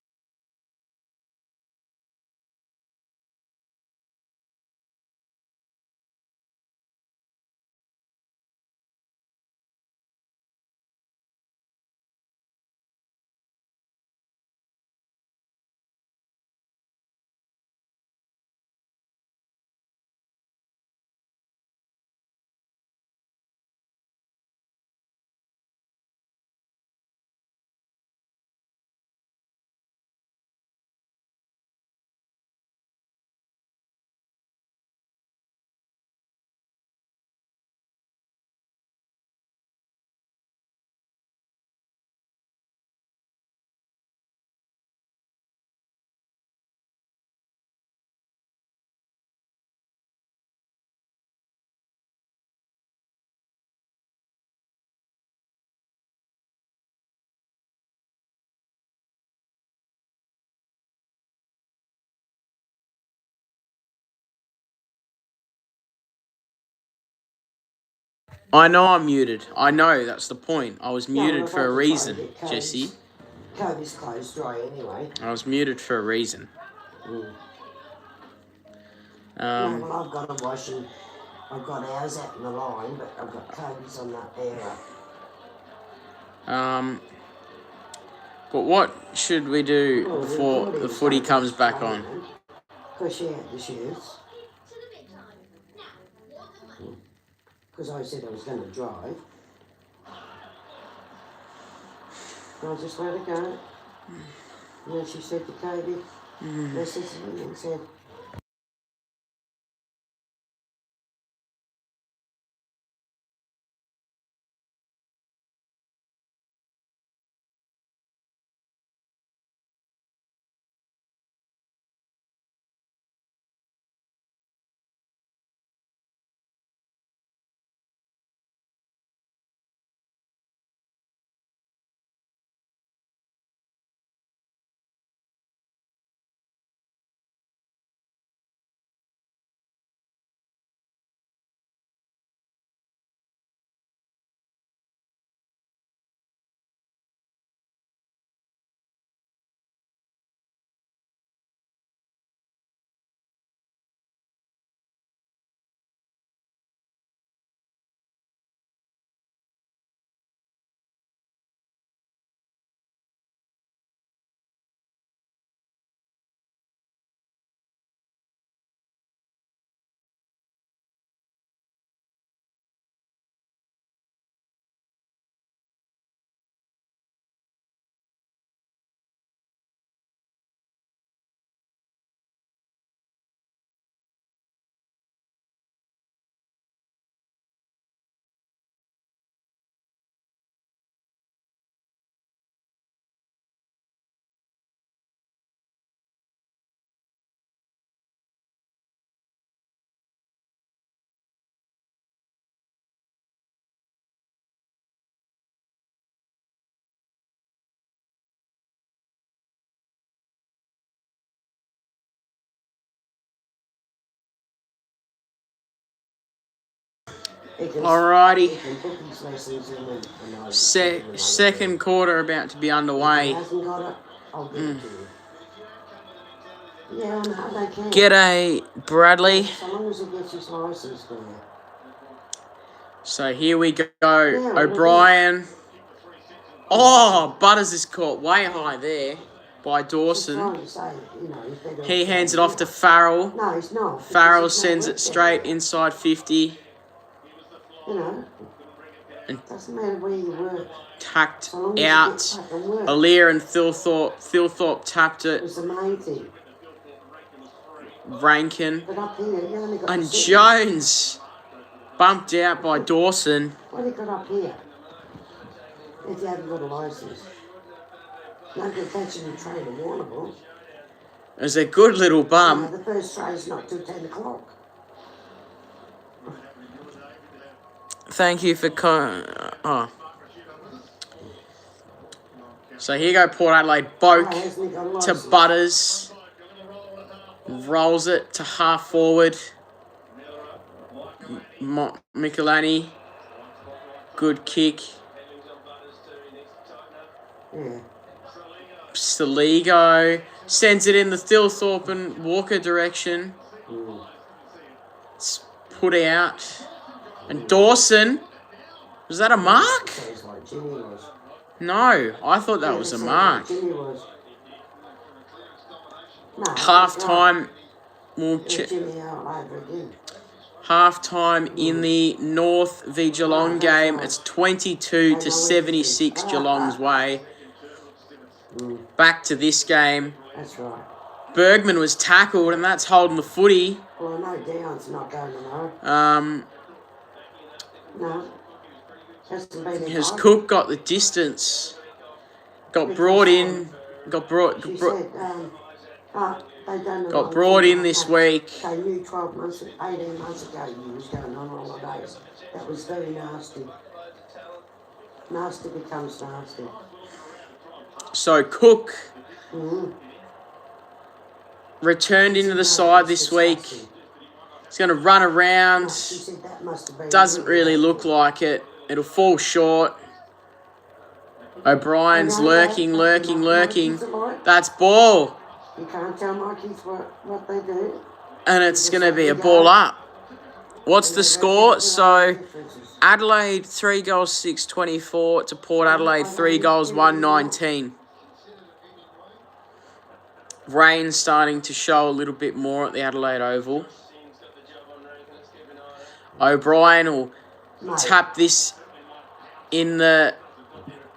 I know I'm muted. I know, that's the point. I was muted for a reason, Jesse. Kobe's closed dry anyway. I was muted for a reason. No, well, I've got to wash and I've got ours out in the line, but I've got Kobe's on that area. But what should we do before the footy comes back on? Because she had the shoes. Because I said I was going to drive. And I just let her go. And then she said to Kobe, messaged me and said, Alrighty. He can book his lessons in and I Second quarter about to be If he underway. hasn't got it, I'll give it to you. Yeah, I know, they can. G'day, Bradley. So long as he gets his licence there. So here we go. Yeah, O'Brien. Oh, Butters is caught way high there by Dawson. Say, He hands it off to Farrell. No, he's not. Farrell sends it straight inside 50. It doesn't matter where you work. Tacked out. Aaliyah and Thilthorpe tapped it. It's the main thing. Rankin. But up here, you only got And Jones bumped out by Dawson. What have you got up here? If you haven't got a licence. No good catching and trade a Warrnambool. It was a good little bump. The first trade's not till 10 o'clock. Thank you for So here go Port Adelaide. Boak to Butters. Rolls it to half forward. Michelani. Good kick. Yeah. Saligo sends it in the Thilthorpe and Walker direction. It's put out. And Dawson. Was that a mark? No, I thought that was a mark. Half time. Half time in the North v Geelong game. It's 22-76 Geelong's way. Back to this game. That's right. Bergman was tackled, and that's holding the footy. Well, I know Downs not going to know. No. Has Cook got the distance? Got brought in. Got brought in this week. They knew 12 months, 18 months ago you was going on holidays. That was very nasty. Nasty becomes nasty. So Cook returned into the side this week. He's going to run around. Doesn't really look like it. It'll fall short. O'Brien's lurking. That's ball. You can't tell my kids what they do. And it's going to be a ball up. What's the score? So Adelaide 3 goals 6-24 to Port Adelaide 3 goals 1-19. Rain starting to show a little bit more at the Adelaide Oval. O'Brien will tap this in the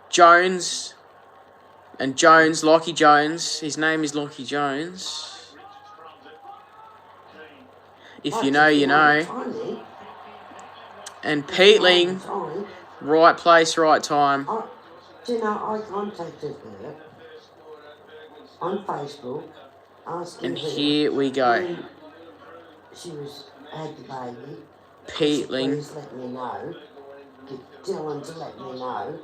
Jones. And Jones, Lockie Jones. His name is Lockie Jones. If you know, you know. And Peatling, right place, right time. Do you know, I contacted her on Facebook, asking and her here we go. when she had the baby. Peatling. Please let me know. Get Dylan to let me know.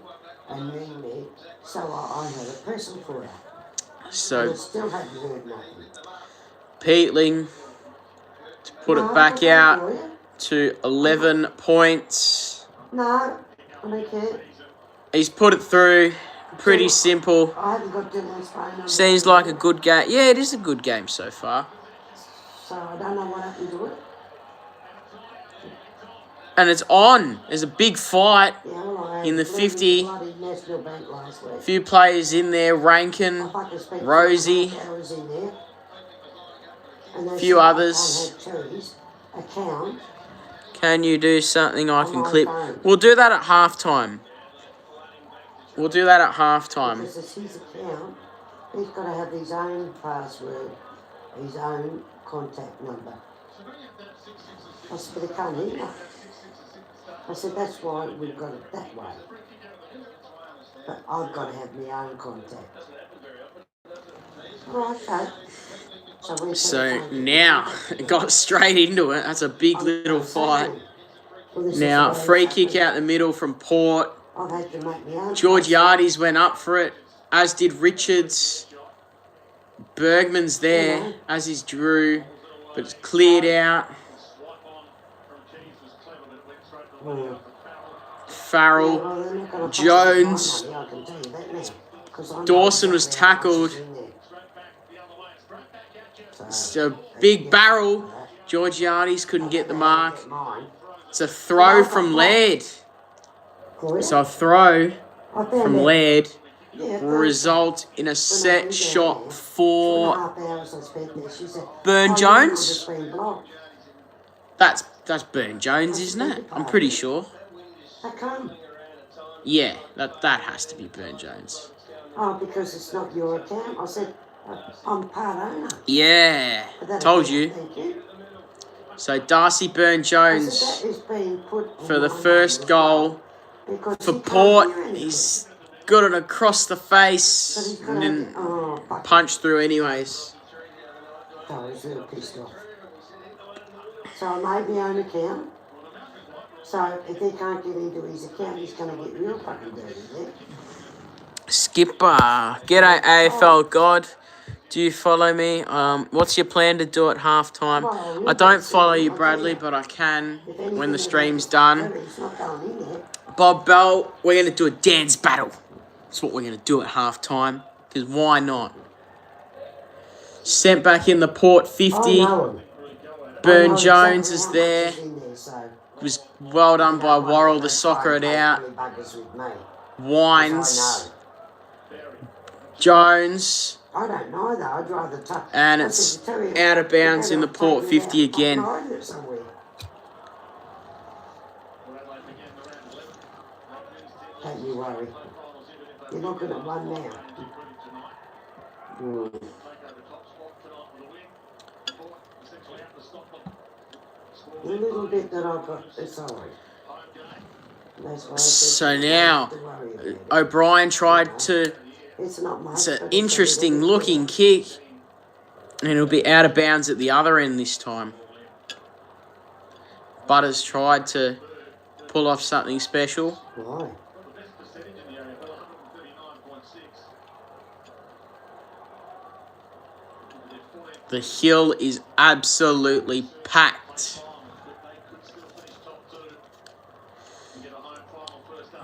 And ring me. So I had a present for her. So and I still haven't heard nothing. Peatling to put it back out to 11 points. No, I don't care. He's put it through. Pretty simple. I haven't got Dylan's phone number. Seems like a good game. Yeah, it is a good game so far. So I don't know what happened to it. And it's on. There's a big fight in the 50. A few players in there. Rankin, Rosie, a few others. Can you do something I can clip? We'll do that at halftime. Because it's his account. He's got to have his own password, his own contact number. I said, but he can't either. I said, that's why we've got it that way. But I've got to have my own contact. All right, okay. So now, got straight into it. That's a big little fight. Now, free kick out the middle from Port. George Yardies went up for it, as did Richards. Bergman's there, as is Drew, but it's cleared out. Mm. Farrell, Yeah, well, they're not gonna Jones. find my money, I can tell you that now. 'Cause I know Dawson was exactly how much tackled. is in there. It's a big barrel. Georgiades couldn't get the mark. It's a throw from Laird. So a throw from Laird will result in a set shot for 2.5 hours I spent there. She said, Burn "Oh, Jones. been blocked." That's Burn Jones, isn't it? I'm pretty sure. How come? Yeah, that has to be Burn Jones. Oh, because it's not your account. I said, I'm part owner. Yeah, told you. Thank you. So Darcy Burn Jones for the first goal for Port. He's got it across the face and didn't punch through anyways. So he's a little pissed off. So I made my own account. So if he can't get into his account, he's going to get real fucking dirty there. Skipper, g'day AFL God. Do you follow me? What's your plan to do at halftime? I don't follow you, Bradley, but I can when the stream's done. Bob Bell, we're going to do a dance battle. That's what we're going to do at halftime. Because why not? Sent back in the Port 50. Burn Jones is there. It was well done by Worrell to soccer it out. Wines. Jones. I don't know though, I'd rather touch. And it's out of bounds in the Port 50 again. Don't you worry. You're not going to win now. The little bit that I've got, it's alright. So now, O'Brien tried to... It's an interesting looking kick. And it'll be out of bounds at the other end this time. Butters tried to pull off something special. Why? The hill is absolutely packed.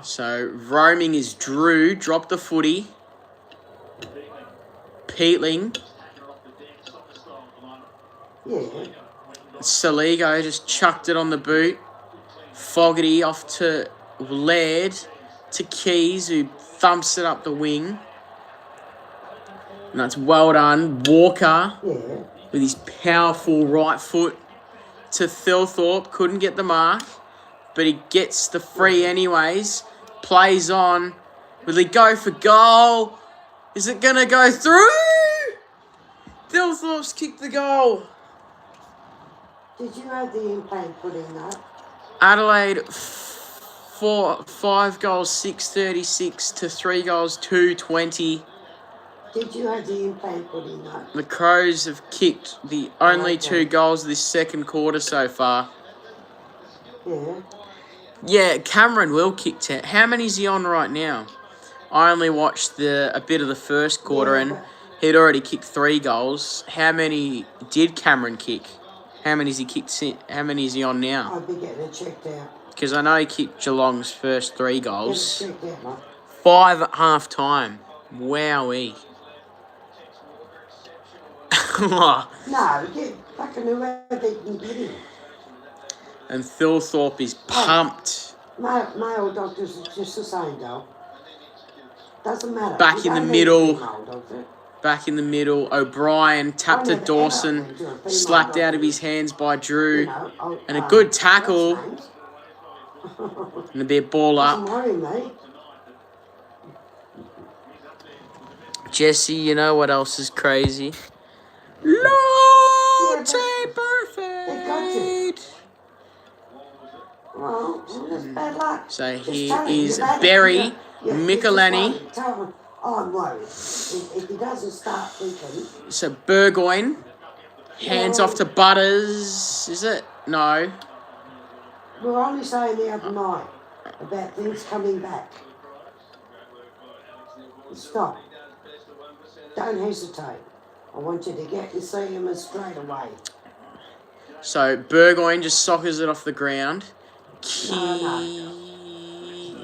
So roaming is Drew, dropped the footy. Peatling. Yeah. Saligo just chucked it on the boot. Fogarty off to Laird, to Keys, who thumps it up the wing. And that's well done. Walker, with his powerful right foot to Thilthorpe. Couldn't get the mark, but he gets the free anyways. Plays on. Will he go for goal? Is it going to go through? Thilthorpe's kicked the goal. Did you have the implant put in that? Adelaide, 5 goals, 636 to 3 goals, 220. Did you have the implant put in that? The Crows have kicked the only 2 goals this second quarter so far. Yeah. Yeah, Cameron Will kicked it. How many is he on right now? I only watched a bit of the first quarter and he'd already kicked 3 goals. How many did Cameron kick? How many has he kicked? How many is he on now? I'd be getting it checked out. Because I know he kicked Geelong's first 3 goals. Get it checked out, mate. 5 at half time. Wowee. No, get fucking whoever they can get him. And Thilthorpe is pumped. Male doctors are just the same, though. Doesn't matter. Back in the middle. O'Brien tapped to Dawson. Slapped out of his hands by Drew. And a good tackle. And a bit ball up. Jesse, you know what else is crazy? Latte Perfect. So here is Berry, Michelini. I'm worried. If he doesn't start thinking... So Burgoyne. Hands off to Butters. Is it? No. We were only saying the other night about things coming back. Stop. Don't hesitate. I want you to get and see him straight away. So Burgoyne just soccers it off the ground.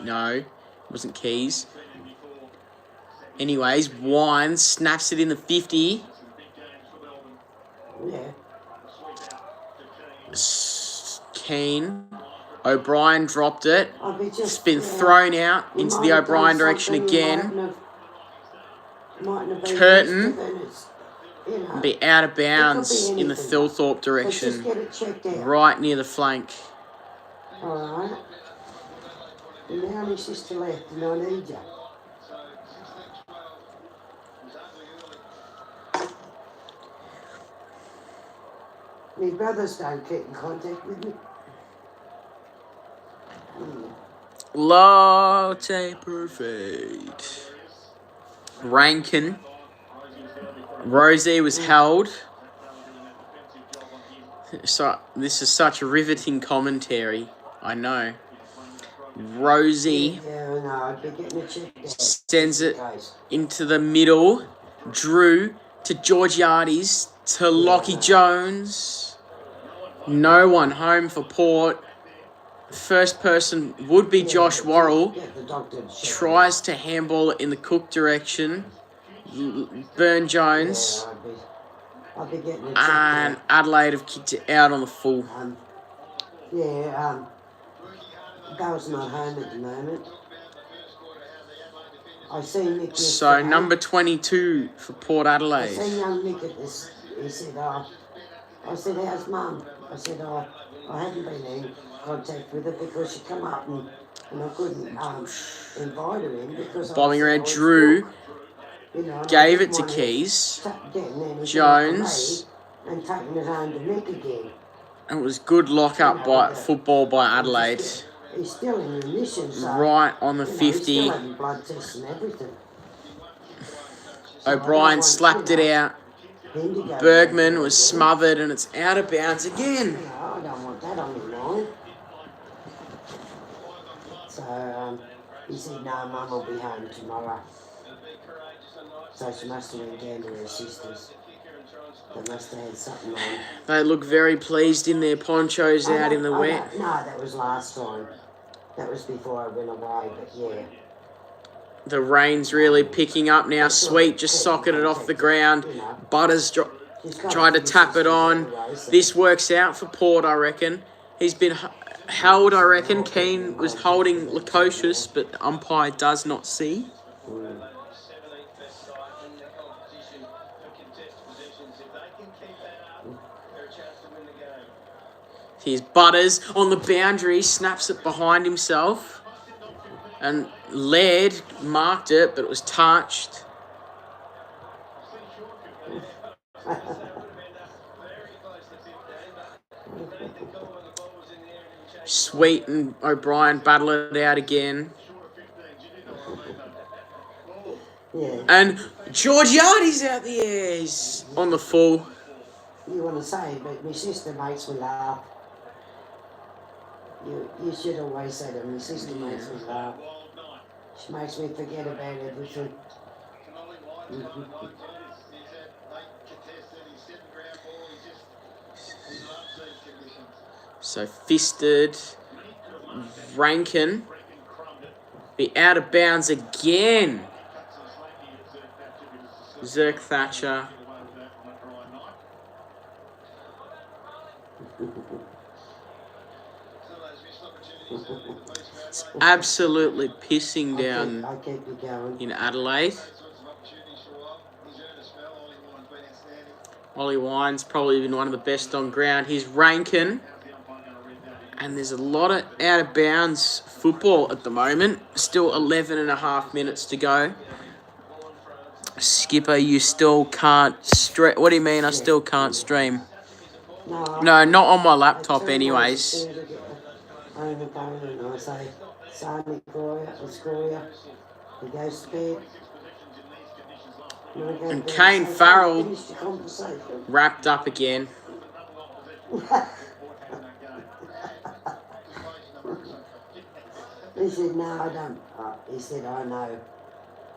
No, it wasn't Keys. Anyways, Wines snaps it in the 50. Yeah. Keane. O'Brien dropped it. It's been yeah, thrown out he into might the have O'Brien done direction something, he again. mightn't have been Curtin used to it, it's, you know, be out of it could be bounds in the anything. Thilthorpe But direction. just get it checked out. Right near the flank. Alright. And now my sister left and I need you. My brothers don't keep in contact with me. Latte perfect. Rankin. Rosie was held. So this is such riveting commentary. I know. Rosie Yeah, I know, I'd be getting it checked out. sends it into the middle. Drew to Georgiades to Lockie Jones. No one home for Port. First person would be Josh Worrell. Tries to handball it in the Cook direction. Burn Jones. I'd be getting it checked And out. Adelaide have kicked it out on the full. Dale's not home at the moment. I seen Nick yesterday. So number 22 for Port Adelaide. I seen young Nick at this. He said, I said, how's Mum? I said, I haven't been in contact with her because she come up and I couldn't invite her in because bombing around Drew. Gave it to Keys. Jones. And taking it home to Nick again. And it was good lock-up by football by Adelaide. He's still in remission, so, right on the 50. He's still having blood tests and everything. O'Brien slapped it out. Bergman was smothered and it's out of bounds again. I don't want that on my mind. So he said, no, Mum will be home tomorrow. So she must have went down to her sister's. They must have had something on. They look very pleased in their ponchos out in the wet. No, that was last time. That was before I went away, but yeah. The rain's really picking up now. Sweet just socketed off the ground. Butters tried to tap it on. This works out for Port, I reckon. He's been held, I reckon. Keane was holding Lukosius, but the umpire does not see. Here's Butters on the boundary, snaps it behind himself. And Laird marked it, but it was touched. Sweet and O'Brien battle it out again. Yeah. And Georgiades out the air. He's on the full. You want to say, but my sister makes me laugh. You should always say that my sister makes me laugh. She makes me forget about everything. So fisted. Rankin. Be out of bounds again. Zerk Thatcher. It's absolutely pissing down in Adelaide. Ollie Wine's probably been one of the best on ground. Here's Rankin. And there's a lot of out of bounds football at the moment. Still 11 and a half minutes to go. Skipper, you still can't stream. What do you mean I still can't stream? No, not on my laptop anyways. And Kane Farrell wrapped up again. He said, no, I don't. He said, I know.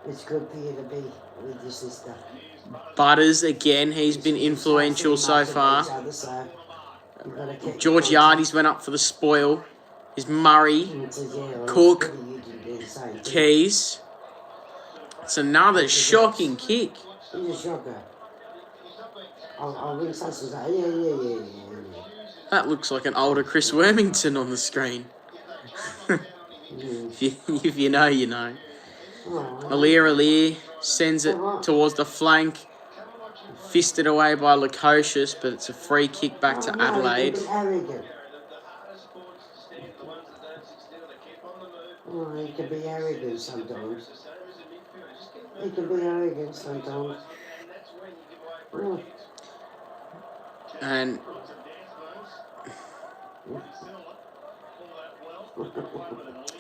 It's good for you to be with your sister. Butters, again, he's been influential so far. Georgiades went up for the spoil. is Murray, Cook, Keys. It's another shocking kick. He's a shocker. I'll ring Sass and say, yeah. That looks like an older Chris Wormington on the screen. If you know, you know. Alir sends it towards the flank. Fisted away by Lukosius, but it's a free kick back to Adelaide. He can be arrogant sometimes. And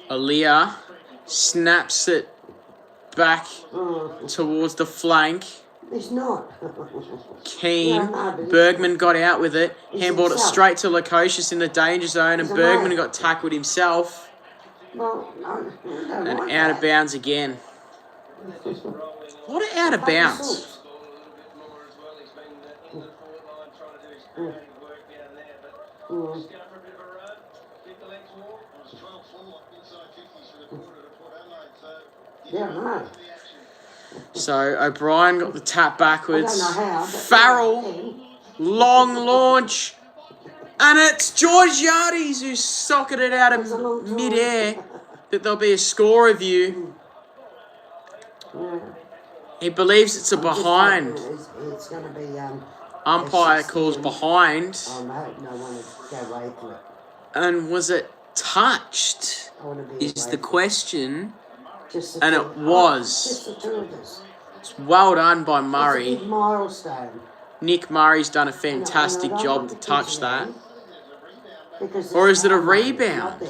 Alir snaps it back towards the flank. It's not. Keane, Bergman got out with it, handballed it straight to Lukosius in the danger zone, and Bergman got tackled himself. And out of bounds again. What an out of bounds. So O'Brien got the tap backwards. Farrell, long launch. And it's Georgiades who socketed it out of mid-air. That there'll be a score review. He believes it's a behind. It's going to be... Umpire calls behind. I hope no one will go away for it. And was it touched? Is the question. And it was. Just the two of us. It's well done by Murray. It's a big milestone. Nick Murray's done a fantastic job to touch that. Or is it a rebound?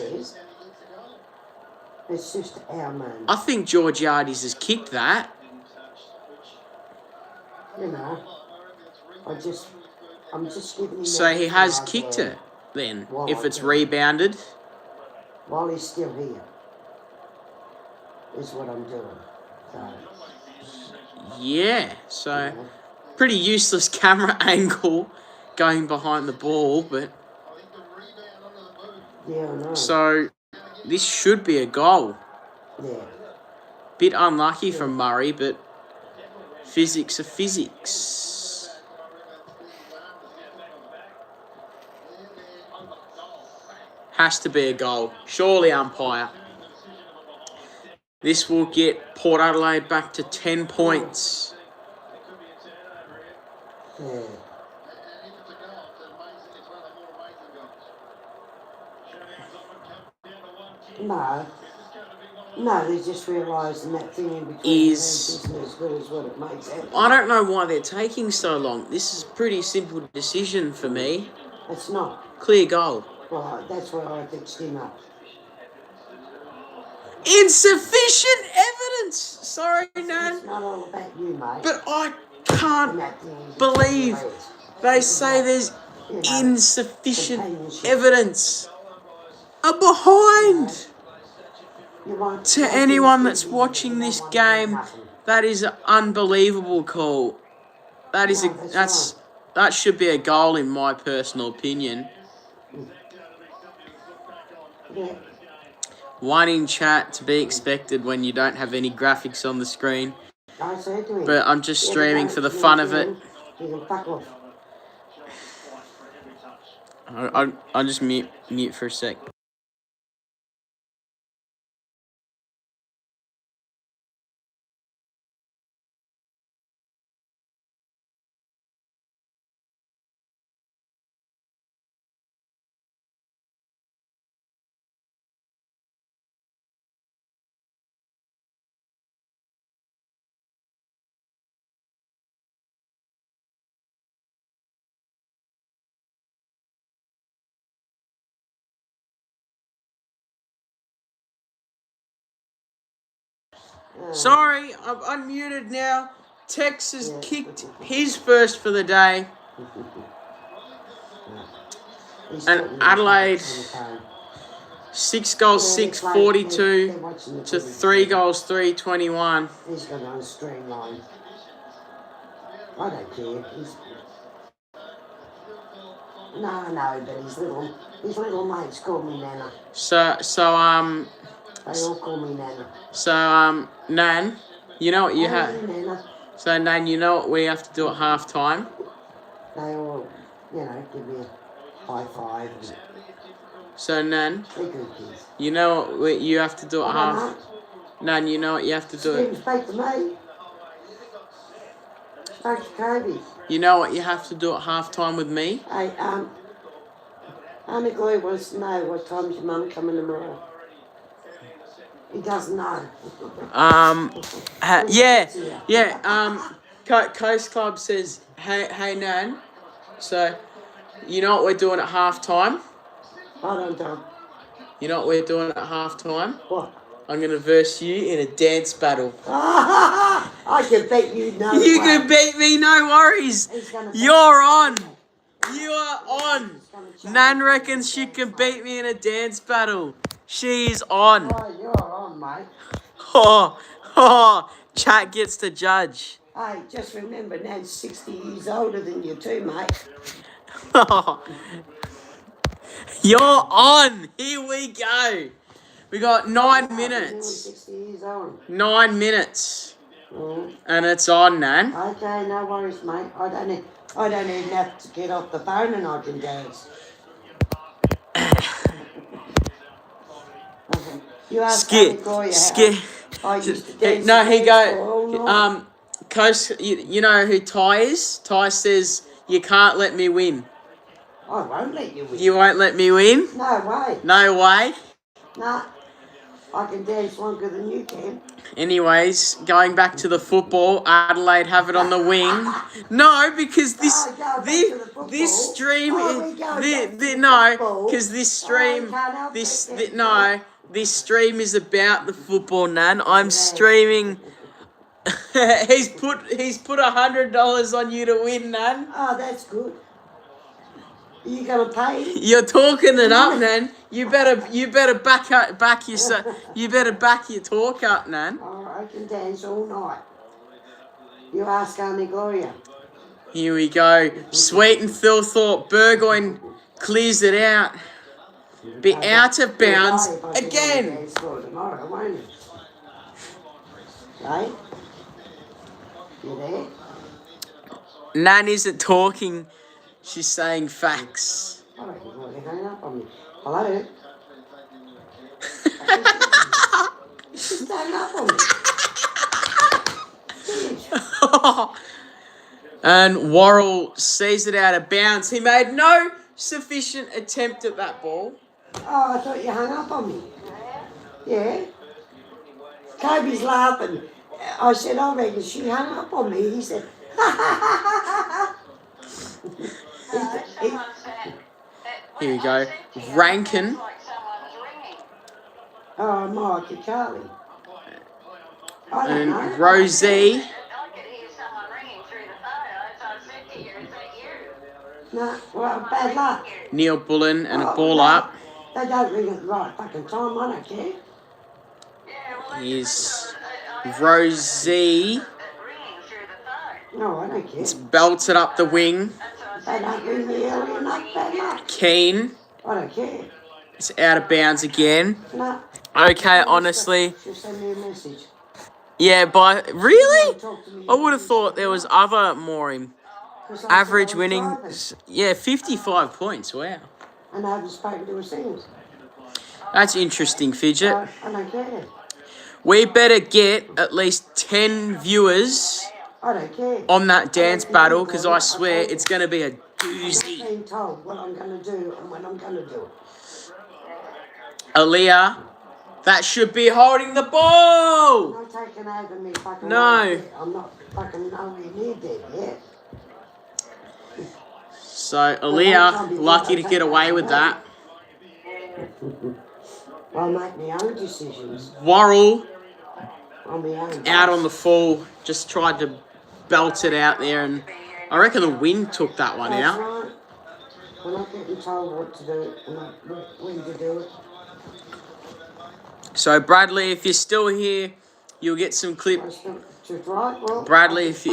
It's just our man. I think Georgiades has kicked that. You know, I'm just giving him... So he has kicked it, then, if it's rebounded. While he's still here, is what I'm doing. Yeah, so pretty useless camera angle going behind the ball, but... Yeah, I know. So this should be a goal. Yeah. Bit unlucky from Murray, but physics are physics. Has to be a goal. Surely, umpire. This will get Port Adelaide back to 10 points. Yeah. No, they just realising that thing in between isn't as good as what it makes out. I don't know why they're taking so long. This is a pretty simple decision for me. It's not. Clear goal. Well, that's why I fixed him up. Insufficient evidence. Sorry, Nan. It's not all about you, mate. But I can't believe they say there's insufficient evidence. A behind. To anyone that's watching this game, that is an unbelievable call. That should be a goal in my personal opinion. Yeah. One in chat to be expected when you don't have any graphics on the screen. But I'm just streaming for the fun of it. I'll just mute for a sec. Sorry, I'm unmuted now. Tex has kicked his first for the day. And Adelaide, 6 goals, 642 to 3 goals, 321. He's got on streamline. I don't care. No, but his little mates call me Nana. So They all call me Nana. Nan, you know what you Hello, have. Nana. So Nan, you know what we have to do at half time. They all, give me a high five. And So Nan, they're good kids. you know what you have to do at I half. don't know. Nan, you know what you have to do. Didn't speak to me. Spoke to Kobe. You know what you have to do at half time with me. Hey, Auntie Glory wants to know what time's your mum coming tomorrow. He doesn't know. Coast Club says, hey Nan. So, you know what we're doing at half time? I don't know. You know what we're doing at half time? What? I'm gonna verse you in a dance battle. I can beat you no You way. can beat me, no worries. You're on. You are on. Nan reckons she can beat me in a dance battle. She's on. Oh, you're on, mate. Chat gets to judge. Hey, just remember, Nan's 60 years older than you too, mate. You're on. Here we go. We got 9 minutes. 60 years old. 9 minutes. Mm. And it's on, Nan. Okay, no worries, mate. I don't even have to get off the phone and I can dance. You ask Skip. I used to dance. No, he go. Coast. You know who Ty is? Ty says you can't let me win. I won't let you win. You won't let me win? No way. No way. Nah, I can dance longer than you can. Anyways, going back to the football, Adelaide have it on the wing. No, because this stream this stream is about the football, Nan. I'm streaming. he's put $100 on you to win, Nan. Oh, that's good. Are you gonna pay? You're talking it up, Nan. You better back your talk up, Nan. Oh, I can dance all night. You ask Auntie Gloria. Here we go. Sweet and Thilthorpe. Burgoyne clears it out. Be out of bounds again. Tomorrow, won't it? Right? You there? Nan isn't talking. She's saying facts. I reckon you're going to hang up on me. Hello? Just hang up on me. And Worrell sees it out of bounds. He made no sufficient attempt at that ball. Oh, I thought you hung up on me. Yeah? Kobe's laughing. I said, I reckon she hung up on me. He said, Here we go. Rankin. Oh, Mike, Charlie. I don't And know. Rosie. No, well, bad luck. Neil Bullen and a ball up. They don't ring at the right fucking time, I don't care. Here's Rosie. No, I don't care. It's belted up the wing. They don't ring me early enough, bad luck. Keen. I don't care. It's out of bounds again. No. Okay, honestly. She'll send me a message. Yeah, but really? I would have thought there was other more average winning. Yeah, 55 points. Wow. And I haven't spoken to her since. That's interesting, Fidget. I don't care. We better get at least 10 viewers I don't care. on that dance battle, because I swear it's going to be a doozy. I'm being told what I'm going to do and when I'm going to do it. Aaliyah, that should be holding the ball. I'm not taking over me fucking No. I'm not fucking nowhere near dead yet. So Aaliyah, lucky to get away with that. I'll make my own decisions. Worrell On my own. out on the full, just tried to belt it out there, and I reckon the wind took that one That's out. right. We're not getting told what to do and when to do it. So Bradley, if you're still here, you'll get some clip. Just right. Well, Bradley, if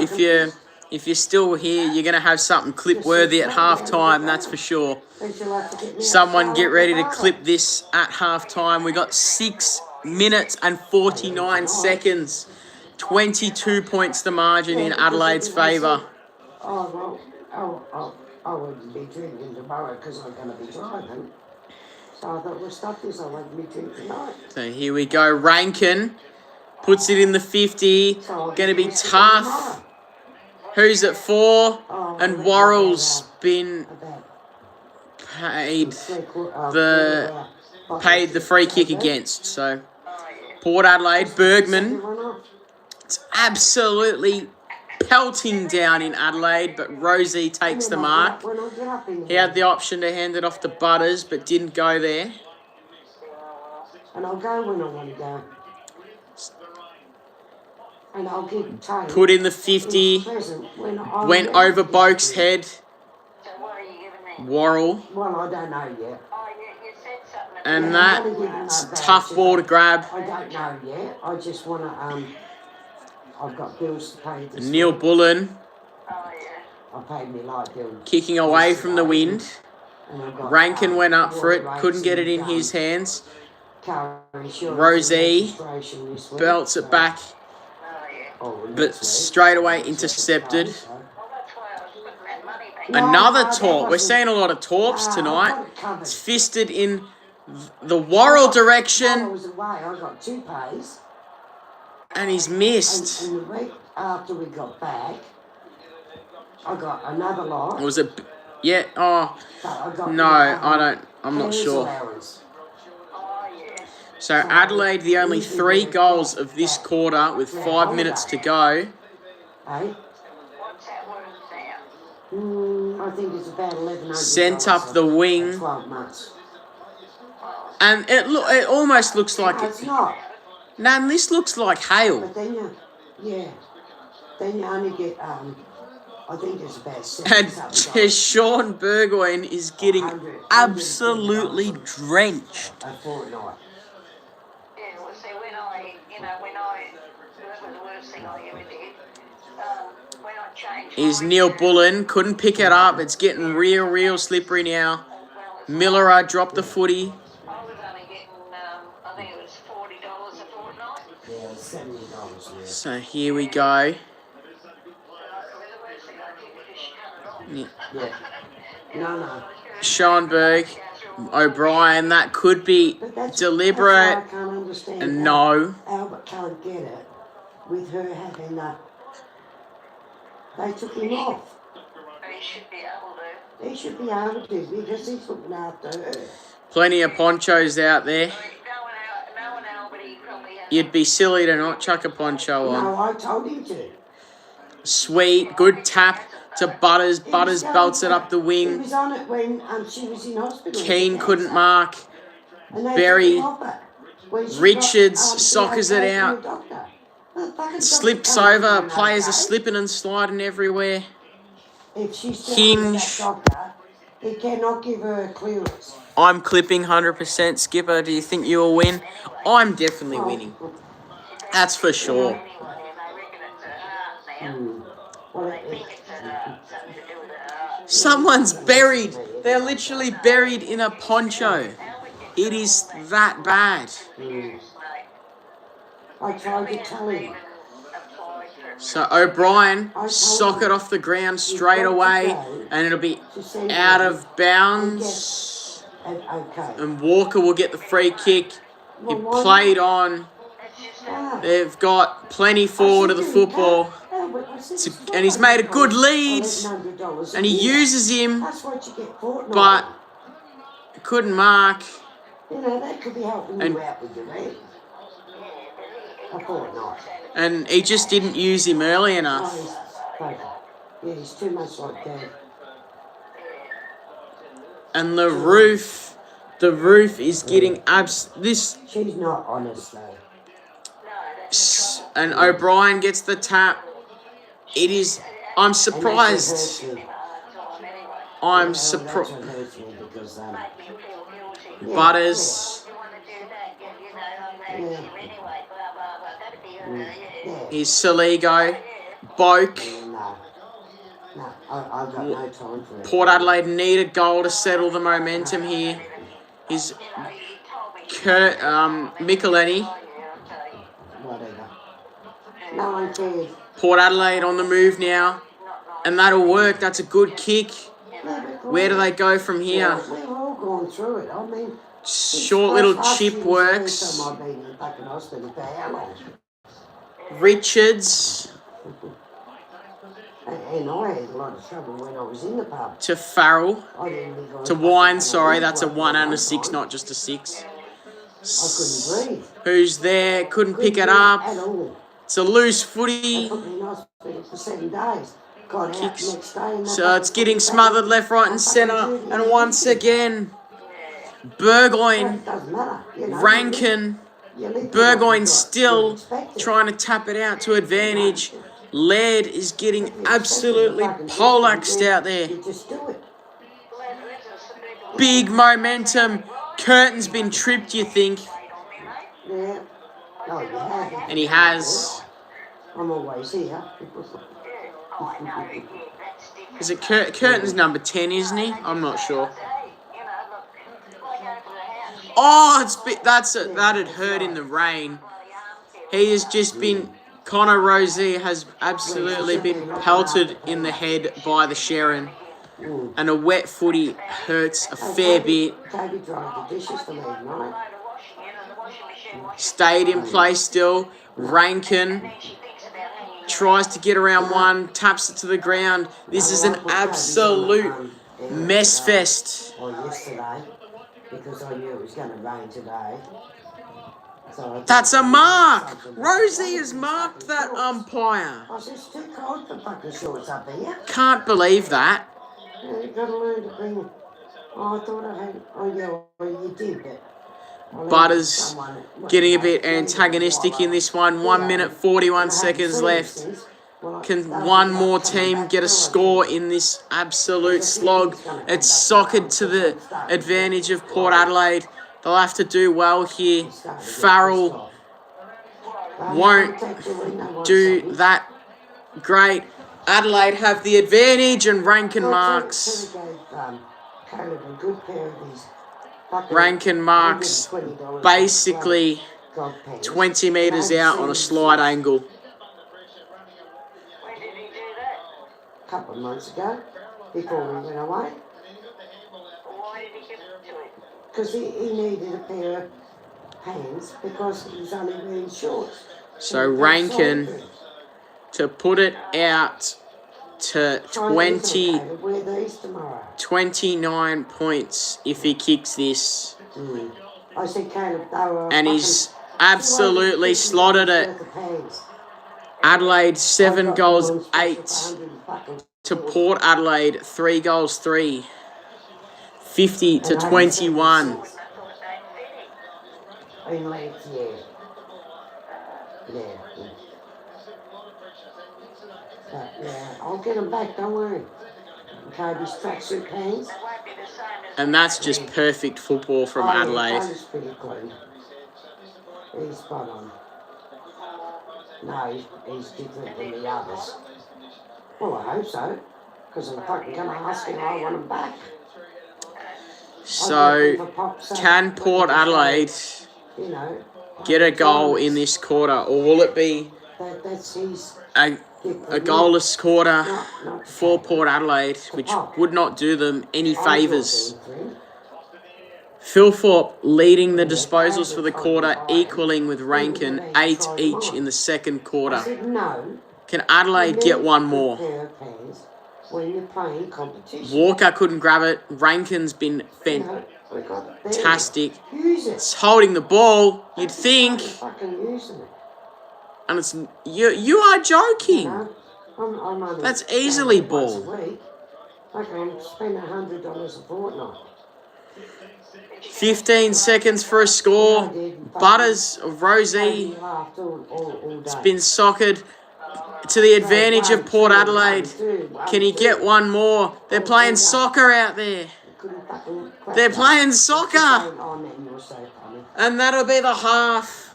If you're still here, you're going to have something clip-worthy at halftime, that's for sure. Then she'll have to get me Someone up get to ready to the clip this at halftime. We got 6 minutes and 49 seconds. 22 points the margin in Adelaide's favour. Oh, well, I wouldn't be drinking tomorrow because I'm going to be driving. So I thought, we'll stop this. I won't be drinking tonight. So here we go. Rankin puts it in the 50. So Going to be tough. Who's at 4? And Worrell's been paid the free kick against. So Port Adelaide, Bergman. It's absolutely pelting down in Adelaide, but Rosie takes the mark. He had the option to hand it off to Butters, but didn't go there. And I'll go when I want to go. And I'll give Tony. Put in the 50. Went over Boak's head. Worrell. Well, I don't know yet. And that's a tough ball to grab. I don't know yet. I just want to, I've got bills to pay. Neil Bullen. I paid me light bill. Kicking away from the wind. Rankin went up for it. Couldn't get it in his hands. Rosie belts it back. But straight away intercepted. Another talk. We're seeing a lot of talks tonight. It's fisted in the Worrell direction. I was away. I got 2 pays. And he's missed. And the week after we got back, I got another lot. It was a... Yeah, oh... No, I don't... I'm not sure. So Adelaide, the only 3 goals of this quarter with 5 minutes to go. I think it's about 1100. Sent up the wing. 12 months. And it almost looks like... No, it's not. No, this looks like hail. But then you only get, I think it's about 7 And Sean Burgoyne is getting absolutely drenched. A fortnight. Is Neil Bullen. Couldn't pick it up. It's getting real slippery now. Miller dropped the footy. I was only getting, I think it was $40 a fortnight. Yeah, $70. So here we go. Yeah. No. Schoenberg, O'Brien, that could be deliberate. I can't understand. And no. Albert can't get it with her having that. They took him off. He should be able to. He should be able to because he's looking after her. Plenty of ponchos out there. Knowing Albert, he probably has. You'd be silly to not chuck a poncho on. No, I told him to. Sweet, good tap to Butters. Butters belts it up the He wing. was on it when she was in hospital. Keane couldn't mark. And they Berry. took him off it when she Richards got, soccers it out. Slips over. Players are slipping and sliding everywhere. If she's Hinge. doctor, he cannot give her a clearance. I'm clipping 100%. Skipper, do you think you'll win? I'm definitely winning. That's for sure. Anyway, they reckon it's a heart now. Well, They think it's something to do with the heart. Someone's buried. They're literally buried in a poncho. It is that bad. I tried to tell him. So O'Brien sock it off the ground straight away, and it'll be out of bounds. Okay. And Walker will get the free kick. He played on. They've got plenty forward of the football. And he's made a good lead. And he uses him, but couldn't mark. You know, that could be helping you out with your leg. A fortnight. And he just didn't use him early enough. Yeah, he's too much like that. And the roof is getting this. She's not honest though. And O'Brien gets the tap. It is. I'm surprised. I'm surprised. Butters. Here's Saligo. Boak. No, I've got no time for it. Port Adelaide need a goal to settle the momentum here. He's Michelini. Whatever. No one cares. Port Adelaide on the move now. And that'll work. That's a good kick. Where do they go from here? We've all gone through it. I mean, short little chip works. Richards. And I had a lot of trouble when I was in the pub. To Farrell. To Wine, sorry. That's a 1 and a 6, not just a 6. I couldn't breathe. Who's there? Couldn't pick it up. At all. It's a loose footy. They put me in hospital for 7 days. Got out Kicks. next day. So it's getting smothered left, right and centre. And once again, Burgoyne, Doesn't matter. You know, Rankin, Burgoyne still trying to tap it out to advantage. Laird is getting absolutely poleaxed out there. You just do it. Big momentum. Curtin's been tripped, you think. Yeah. Oh, you have. And he has. I'm always here. Is it Curtin's number 10, isn't he? I'm not sure. Oh, that had hurt in the rain. He has just been... Connor Rosie has absolutely been pelted in the head by the Sharon. And a wet footy hurts a fair bit. Toby dried the dishes for me tonight. Stayed in place still. Rankin tries to get around one, taps it to the ground. This is an absolute mess fest. Or yesterday, because I knew it was going to rain today. So that's a mark. Rosie has marked that umpire. I said, it's too cold for fucking shorts up here. Can't believe that. Yeah, you've got to learn to bring... Oh, I thought I had... Oh, yeah, well, you did, but... Butters getting a bit antagonistic in this one. 1 minute 41 seconds left. Can one more team get a score in this absolute slog? It's soccered to the advantage of Port Adelaide. They'll have to do well here. Farrell won't do that great. Adelaide have the advantage and Rankin marks. Rankin marks basically 20 metres out on a slide angle. When did he do that? A couple of months ago, before we went away. Why did he give it to him? Because he needed a pair of hands because he was only wearing shorts. So Rankin to put it out to 29 points if he kicks this. I said, Caleb, they were and he's absolutely slotted it. Adelaide 7 goals 8 to Port Adelaide 3 goals 3. 50 to 21. In length, yeah. But, yeah, I'll get them back, don't worry. Kobe's tracksuit pants. And that's just perfect football from Adelaide. He's pretty clean. He's spot on. No, he's different than the others. Well, I hope so. Because I'm fucking going to ask him, I want him back. So, can Port Adelaide get a goal in this quarter? Or will it be a goalless quarter for Port Adelaide, which would not do them any favours? Philthorpe leading the disposals for the quarter, equaling with Rankin, 8 each in the second quarter. Can Adelaide get one more? Walker couldn't grab it. Rankin's been fantastic. It's holding the ball, you'd think. And it's you are joking. That's easily ball. I can spend $100 a fortnight. 15 seconds for a score. Butters of Rosie. It's been soccered to the advantage of Port Adelaide. Can he get one more? They're playing soccer out there. They're playing soccer. And that'll be the half.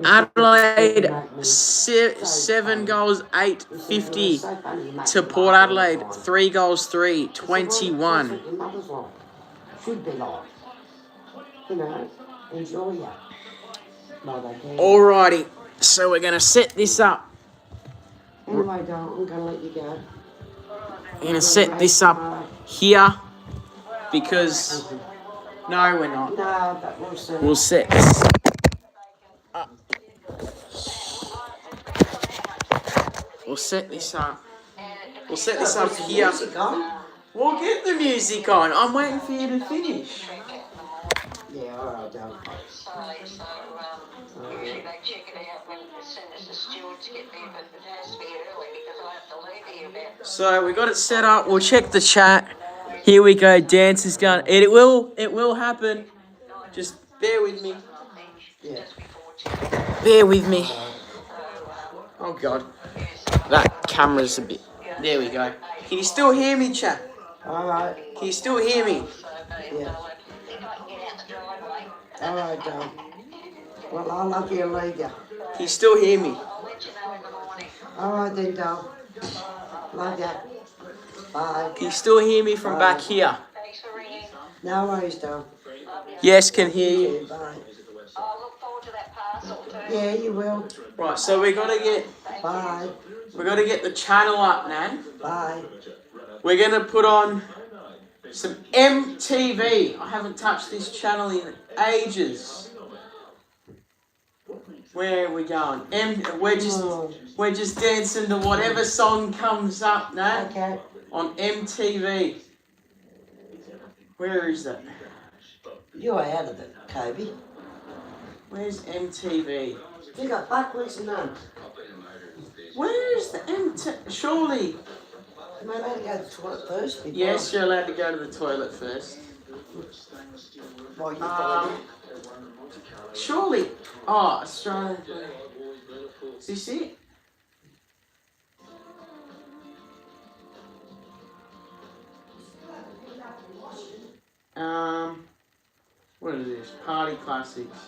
Adelaide 7 goals 850 to Port Adelaide 3 goals 3-21. Should be like, enjoy ya. Alrighty, so we're gonna set this up. Anyway, darling, I'm gonna let you go. We're gonna set this up here because no, we're not. No, but we'll see. We'll set this up. We'll set this up. We'll set this up here. We'll get the music on. I'm waiting for you to finish. Yeah, alright, darling. Usually they check it out when as soon as the stewards get there, but it has to be early because I have to leave here about. So we got it set up. We'll check the chat. Here we go. Dance is going. It will happen. Just bear with me. Yeah. Bear with me. Oh God, that camera's a bit. There we go. Can you still hear me, chat? Alright. Can you still hear me? Yeah. Alright, darling. Well, I love you and leave you. Can you still hear me? Alright then, darling. Love ya. Bye. Can you still hear me from back here? No worries, darling. Yes, can hear you. Bye. I'll look forward to that parcel too. Yeah, you will. Right, so we gotta get Bye. the channel up, Nan. Bye. We're gonna put on some MTV. I haven't touched this channel in ages. Where are we going? We're just dancing to whatever song comes up, Nan. Okay. On MTV. Where is that? You're out of it, Kobe. Where's MTV? You got backwards and none. Where is the MTV? Surely. Am I allowed to go to the toilet first? Before Yes, you're allowed to go to the toilet first. While you're finding Surely. Oh, Australia. Is this it? What is this? Party Classics.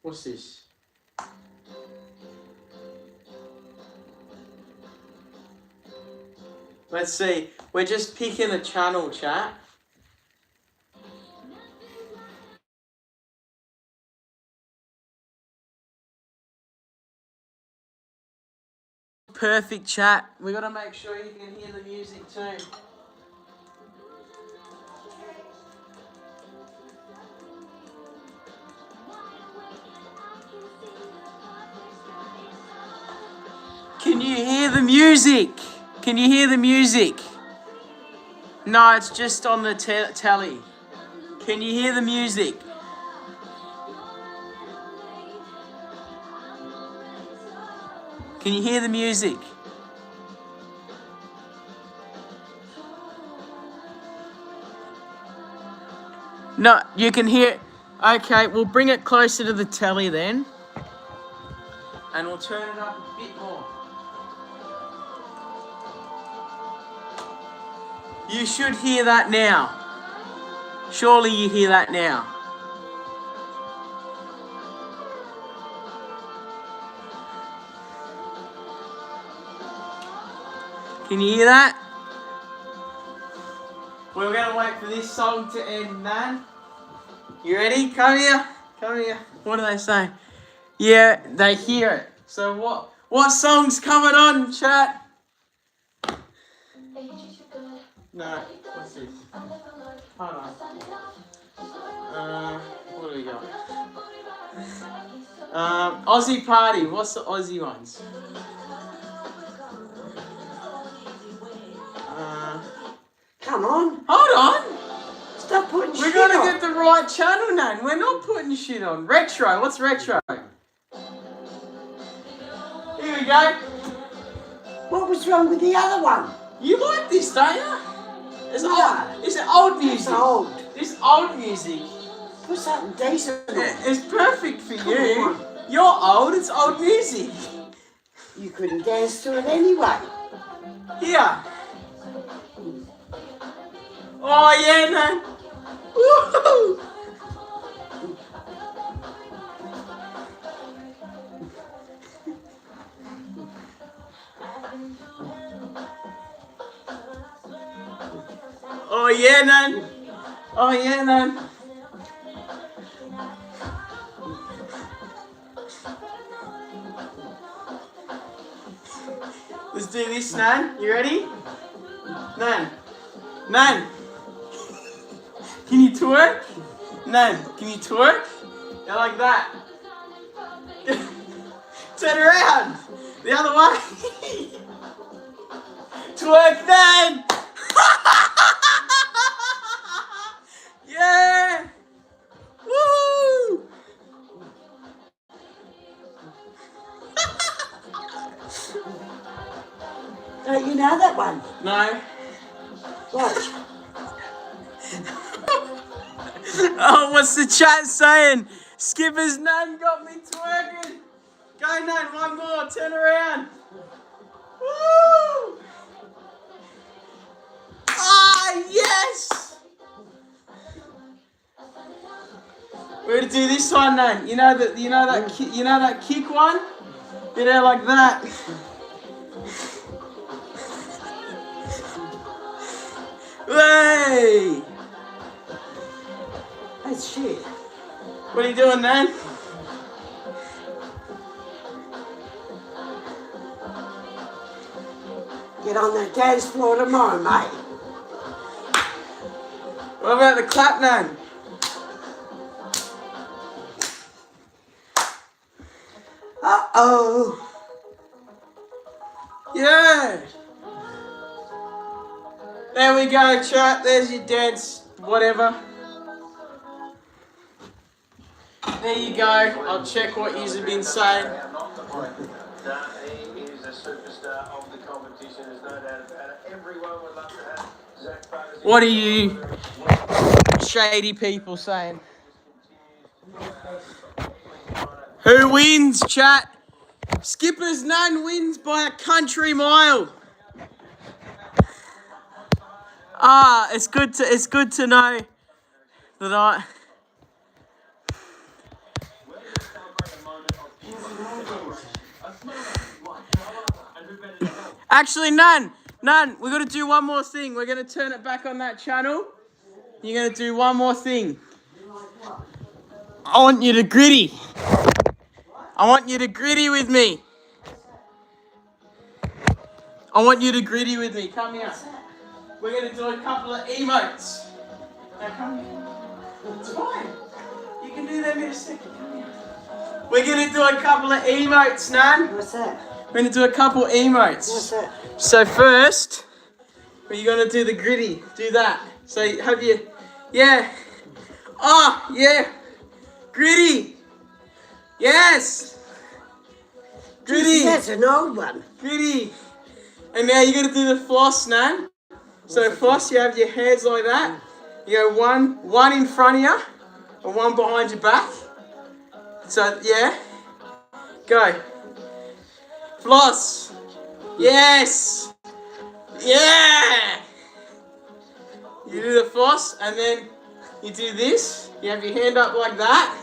What's this? Let's see. We're just picking a channel, chat. Perfect, chat. We gotta make sure you can hear the music too. Can you hear the music? Can you hear the music? No, it's just on the telly. Can you hear the music? Can you hear the music? No, you can hear it. Okay, we'll bring it closer to the telly then. And we'll turn it up a bit more. You should hear that now. Surely you hear that now. Can you hear that? We're going to wait for this song to end, Nan. You ready? Come here. Come here. What are they saying? Yeah, they hear it. So what song's coming on, chat? No, what's this? Hold on. What do we got? Aussie Party. What's the Aussie ones? Come on. Hold on. Stop putting shit on. We gotta get the right channel, Nan. We're not putting shit on. Retro. What's retro? Here we go. What was wrong with the other one? You like this, don't you? It's No. old music. It's old. It's old music. Put something decent on. It's perfect for Come you. on. You're old. It's old music. You couldn't dance to it anyway. Here. Oh yeah, man. Woohoo! Oh yeah, Nan. Oh yeah, Nan. Let's do this, Nan. You ready? Nan. Nan. Can you twerk? Nan, can you twerk? Yeah, like that. Turn around. The other way. Twerk, Nan. Yeah. Woo. Don't you know that one? No. Watch. Oh, what's the chat saying? Skipper's Nan got me twerking. Go, Nan, one more. Turn around. Woo! Ah, yes! We're gonna do this one, Nan. You know that kick one? Get out like that. Hey! That's shit. What are you doing, Nan? Get on that dance floor tomorrow, mate. What about the clap, Nan? Uh-oh. Yeah! There we go, chat. There's your dance, whatever. There you go. I'll check what you've been saying. He is a superstar of the competition, there's no doubt about it. Everyone would love to have Zach Butters. What are you shady people saying? Who wins, chat? Skipper's Nan wins by a country mile. Ah, it's good to know that I. Actually, Nan, we're gonna do one more thing. We're gonna turn it back on that channel. You're gonna do one more thing. I want you to gritty. I want you to gritty with me. I want you to gritty with me. Come here. We're gonna do a couple of emotes. Now come here. It's fine. You can do them in a second. Come here. We're gonna do a couple of emotes, Nan. What's that? We're gonna do a couple of emotes. What's that? So first, you're gonna do the gritty. Do that. So have you, yeah. Oh, yeah. Gritty. Yes. Gritty. That's an old one. Gritty. And now you're gonna do the floss, Nan. So floss, you have your hands like that. You go one in front of you, and one behind your back. So yeah. Go. Floss. Yes. Yeah. You do the floss, and then you do this. You have your hand up like that,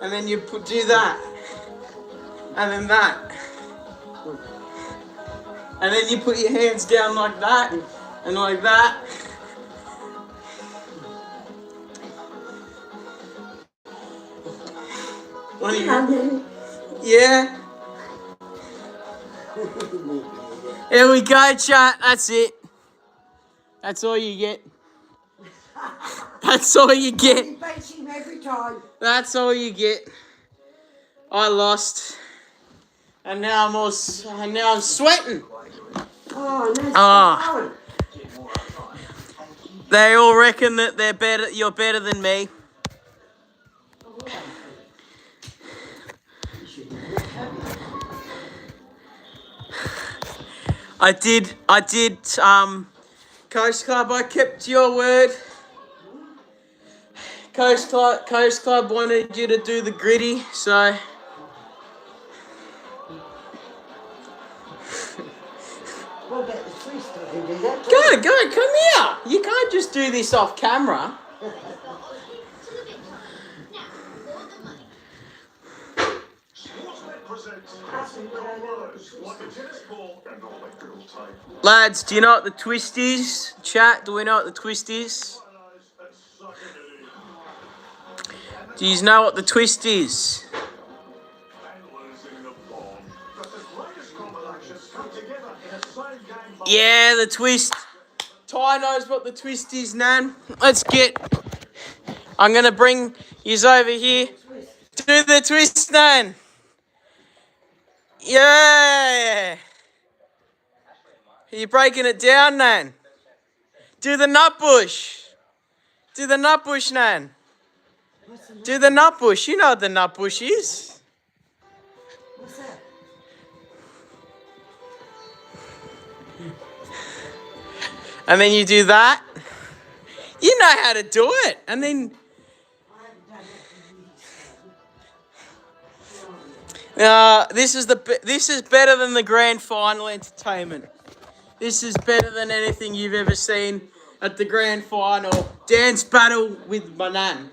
and then you do that, and then that, and then you put your hands down like that, and like that. What do you? Yeah. Here we go, chat. That's it. That's all you get. That's all you get. He beats him every time. That's all you get. I lost, and now I'm sweating. Oh, that's Ah. They all reckon that they're better. You're better than me. I did. Coast Club, I kept your word. Coast Club wanted you to do the gritty, so. What about the freestyle? You do that? Go, come here. You can't just do this off camera. Lads, do you know what the twist is? Chat, do we know what the twist is? Do you know what the twist is? Yeah, the twist. Ty knows what the twist is, Nan. Let's get... I'm going to bring yous over here. Do the twist, Nan. Yeah. Are you breaking it down, Nan? Do the nut bush. Do the nut bush, Nan. Do the nut bush. You know what the nut bush is. What's that? And then you do that. You know how to do it. And then... this is better than the grand final entertainment. This is better than anything you've ever seen at the grand final. Dance battle with my nan.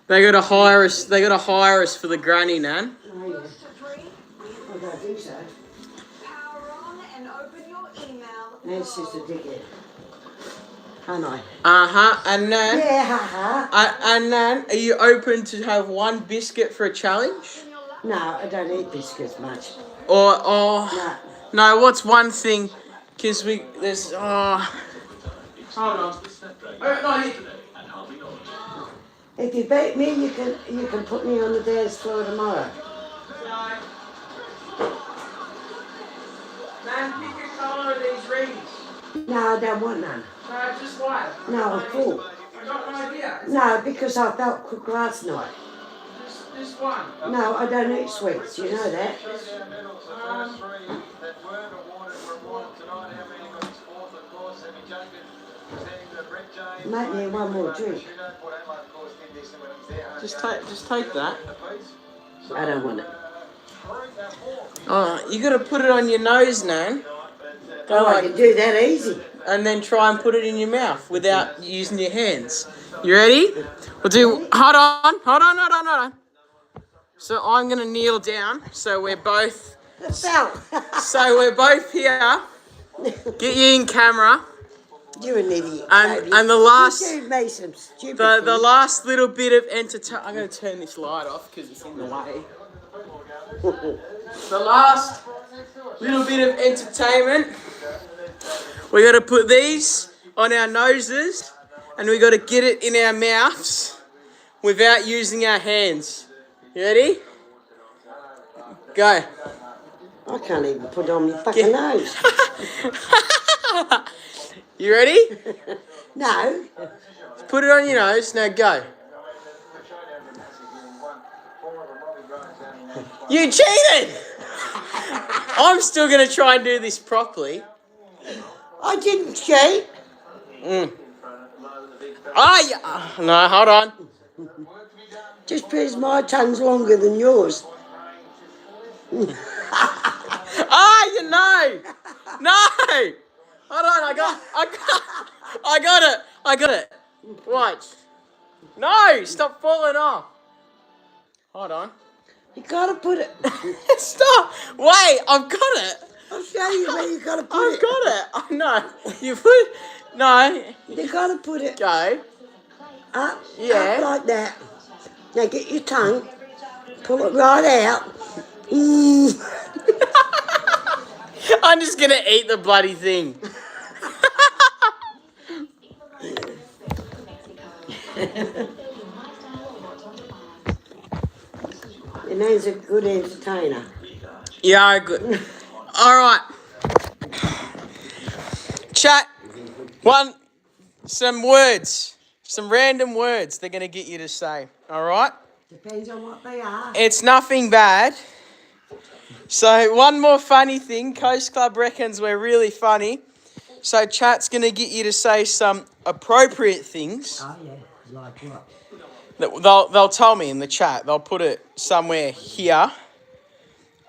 They gotta hire us. They gotta hire us for the granny, Nan. Oh, yeah. I don't think so. Power on and open your email. Nan's just a dickhead. Aren't I? And Nan. Yeah, haha. And Nan, are you open to have one biscuit for a challenge? No, I don't eat biscuits much. Or No. no? What's one thing? Cause there's hold on. If you beat me, you can put me on the dance floor tomorrow. Nan, pick a colour of these rings. No, I don't want none. No, just one. No, I'm full. I got an idea. No, because I felt cooked last night. Just one. No, I don't eat sweets, you know that. Make me one more drink. Just take that. I don't want it. Oh, you gotta put it on your nose, Nan. Go Oh, I like, can do that easy. and then try and put it in your mouth without using your hands. You ready? We'll do. Hold on. So I'm gonna kneel down. So we're both. Fell. So we're both here. Get you in camera. You're an idiot. And the last. You made some stupid The things. last little bit of entertainment. I'm going to turn this light off because it's in the way. The last little bit of entertainment. We got to put these on our noses and we got to get it in our mouths without using our hands. You ready? Go. I can't even put it on my fucking nose. You ready? No. Put it on your nose. Now go. You cheated! I'm still going to try and do this properly. I didn't cheat. No, hold on. Just because my tongue's longer than yours. You know. No. Hold on, I got it. Watch. No, stop falling off. Hold on. You gotta put it. Stop. Wait, I've got it. I'll show you where you gotta put I've it. got it. I know. You put. No. You gotta put it Go. up, Yeah. up like that. Now get your tongue, pull it right out. I'm just gonna eat the bloody thing. Your name's a good entertainer. Yeah, good. All right. Chat. Some words. Some random words they're going to get you to say. All right? Depends on what they are. It's nothing bad. So, one more funny thing. Coast Club reckons we're really funny. So, chat's going to get you to say some appropriate things. Oh, yeah. Like what? They'll tell me in the chat. They'll put it somewhere here.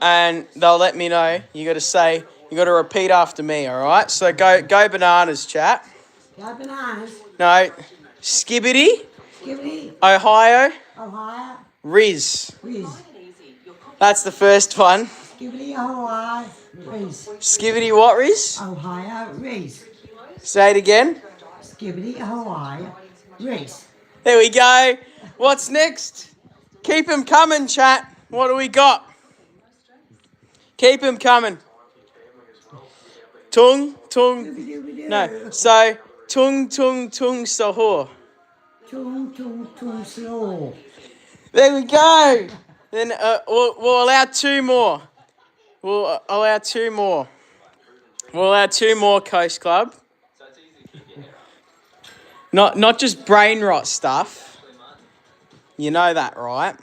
And they'll let me know. You got to repeat after me, all right? So go bananas, chat. Go bananas. No, Skibbity, Skibbity. Ohio, Ohio. Riz. Riz. That's the first one. Skibbity Ohio, Riz. Skibbity what, Riz? Ohio, Riz. Say it again. Skibbity Ohio, Riz. There we go. What's next? Keep 'em coming, chat. What do we got? Keep 'em coming. Tung. No. So, tung sahur. Tung, slow. There we go. Then we'll allow two more. We'll allow two more. We'll allow two more, Coast Club. Not just brain rot stuff. You know that, right?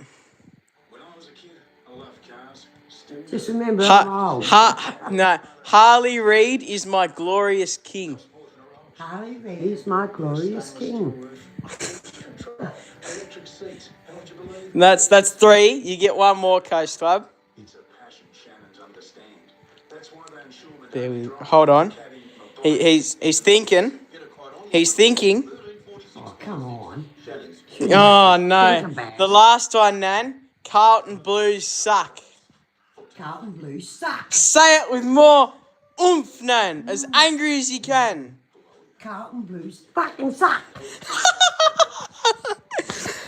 Just remember, I'm old. Harley Reid is my glorious king. Harley Reid is my glorious king. That's three. You get one more, Coast Club. Hold on. He's thinking. He's thinking. Oh, come on. Oh no. The last one, Nan. Carlton Blues suck. Carlton Blues suck. Say it with more oomph, Nan. As angry as you can. Carlton Blues fucking suck.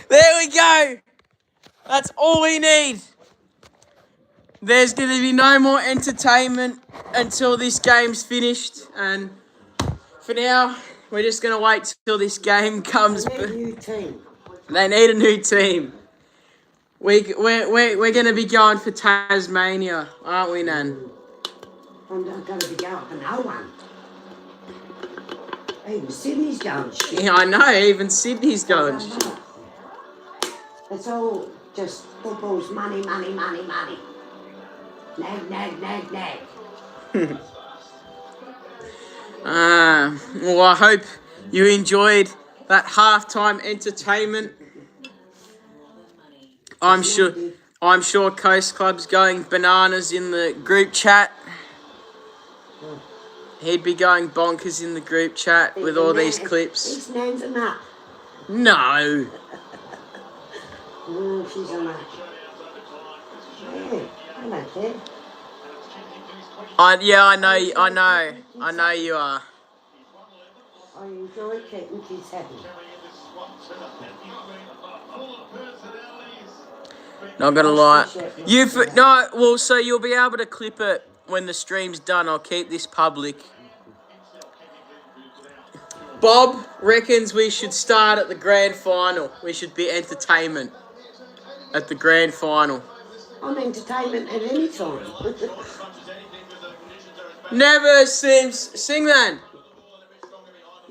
There we go. That's all we need. There's going to be no more entertainment until this game's finished. And for now, we're just going to wait till this game comes. They need a new team. They need a new team. We're going to be going for Tasmania, aren't we, Nan? I'm not going to be going for no one. Even Sydney's going shit. Yeah, I know. Even Sydney's going shit. It's all just football's money. Nag. Well, I hope you enjoyed that halftime entertainment. I'm sure Coast Club's going bananas in the group chat. He'd be going bonkers in the group chat with all these clips. His name's a nut. No. She's a nut. Yeah, I don't care. I know you are. I enjoy keeping kids happy. Not gonna lie. So you'll be able to clip it when the stream's done. I'll keep this public. Bob reckons we should start at the grand final. We should be entertainment at the grand final. I'm entertainment at any time. Never seems... Sing then.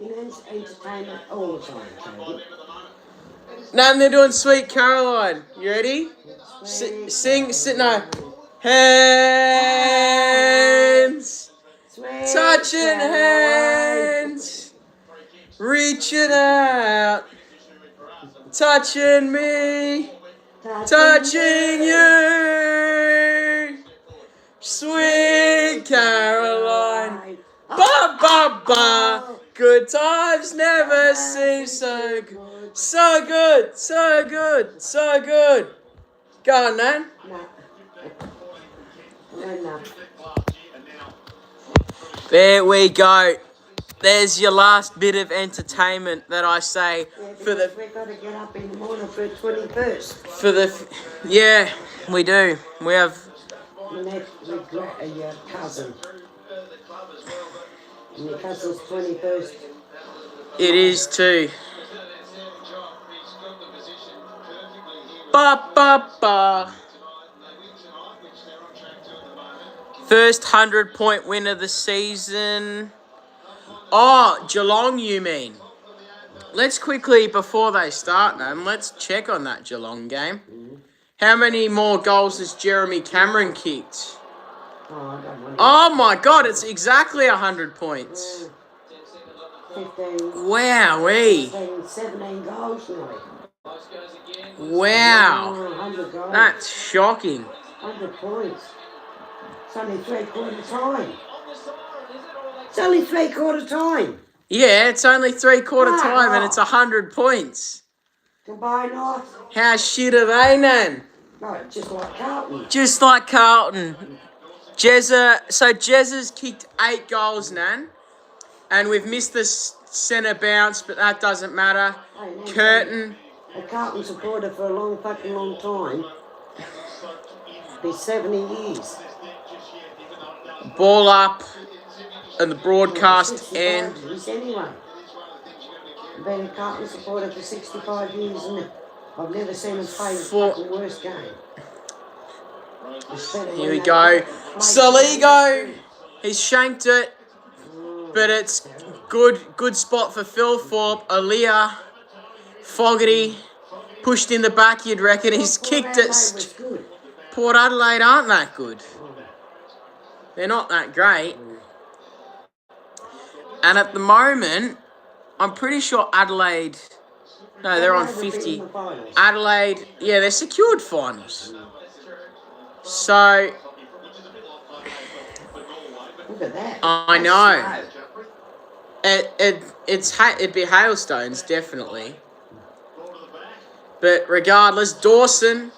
It's entertainment all the time, Toby. Nan, they're doing Sweet Caroline. You ready? Sing, no. Hands. Sweet Touching Caroline. hands. Reaching out. Touching me. Touching you. Sweet Caroline. Ba ba ba. Good times never seem so good. So good. Go on, Nan. No. There we go. There's your last bit of entertainment that I say for the. We've got to get up in the morning for the 21st. Yeah, we do. We have. With your cousin. And your cousin's 21st. It is too. Ba. First 100-point win of the season. Oh, Geelong, you mean? Let's quickly, before they start, man, let's check on that Geelong game. How many more goals has Jeremy Cameron kicked? Oh my God, it's exactly 100 points. 15. Wowee. 17 goals now. Wow. 100 goals. That's shocking. 100 points. It's only three-quarter time. It's only three-quarter time. Yeah, it's only three-quarter time and it's 100 points. Goodbye, North. How shit are they, Nan? No, just like Carlton. Just like Carlton. Jezza's kicked 8 goals, Nan. And we've missed the centre bounce, but that doesn't matter. Hey, Nan, Curtin. a Carlton supporter for a long fucking long time. Be 70 years. Ball up. And the broadcast 65 end. years anyway. I've been a Carlton supporter for 65 years and I've never seen them play the fucking worst game. Here we go. Soligo. He's shanked it. But it's good spot for Phil Thorpe. Aaliyah. Fogarty. Pushed in the back, you'd reckon. He's kicked it. Port Adelaide aren't that good. They're not that great. And at the moment, I'm pretty sure Adelaide... No, they're on 50. Adelaide, yeah, they're secured finals. So... Look at that. I know. It'd be hailstones, definitely. But regardless, Dawson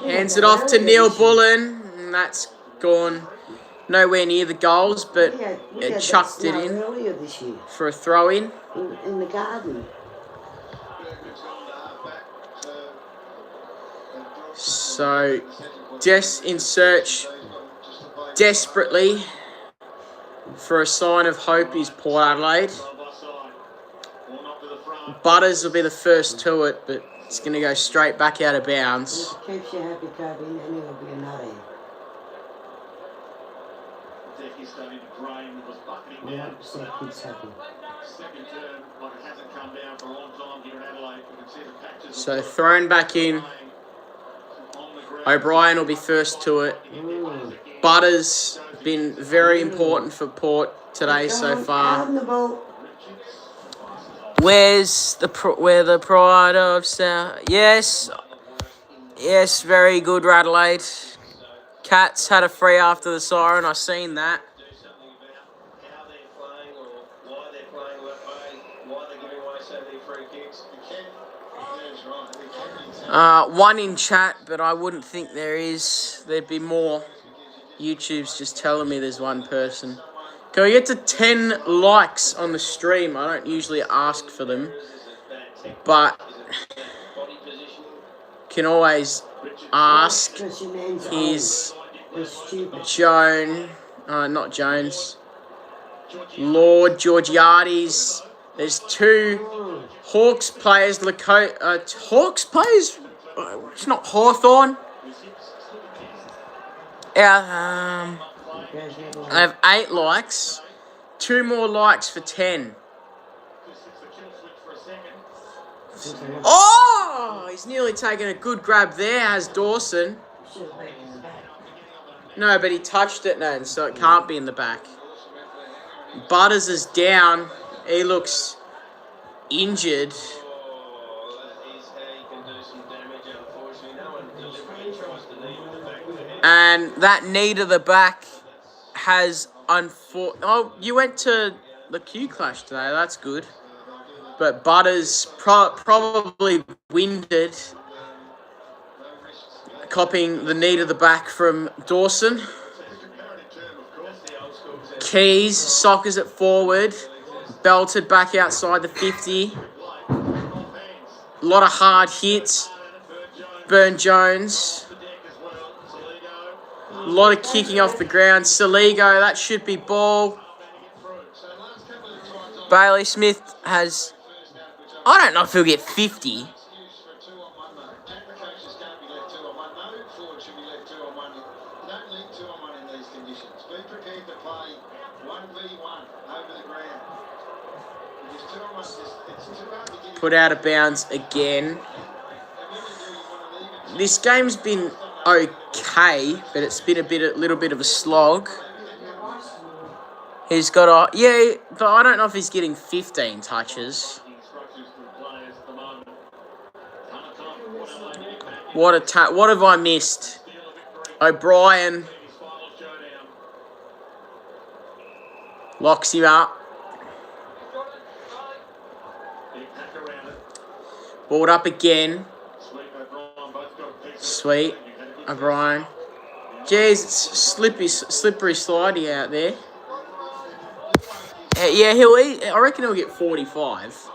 hands it off to Neil Bullen. And that's gone nowhere near the goals, but it chucked it in earlier this year for a throw-in. in the garden. So, in search desperately for a sign of hope is Port Adelaide. Butters will be the first to it, but it's going to go straight back out of bounds. Keeps you happy, Kobe, and he'll be another. Yeah, kids happy. So thrown back in. O'Brien will be first to it. Butters been very important for Port today so far. Where's the pride of South? Yes, very good, Adelaide. Cats had a free after the siren. I seen that. One in chat, but I wouldn't think there is. There'd be more. YouTube's just telling me there's one person. Can we get to 10 likes on the stream? I don't usually ask for them, but can always ask. Here's not Jones. Lord Georgiades. There's 2 Hawks players. Hawks players? It's not Hawthorn. Yeah, I have 8 likes. 2 more likes for 10. Oh! He's nearly taken a good grab there, has Dawson. No, but he touched it, no, so it can't be in the back. Butters is down. He looks injured. And that knee to the back has Oh, you went to the Q Clash today. That's good. But Butters probably winded, copying the knee to the back from Dawson. Keys soccers it forward, belted back outside the 50. A lot of hard hits. Burn Jones. A lot of kicking off the ground. Soligo, that should be ball. Bailey Smith has... I don't know if he'll get 50. Put out of bounds again. This game's been okay, but it's been a little bit of a slog. He's got but I don't know if he's getting 15 touches. What have I missed? O'Brien locks him up. Balled up again. Sweet. O'Brien. Jeez, it's slippery slidey out there. Yeah, I reckon he'll get 45.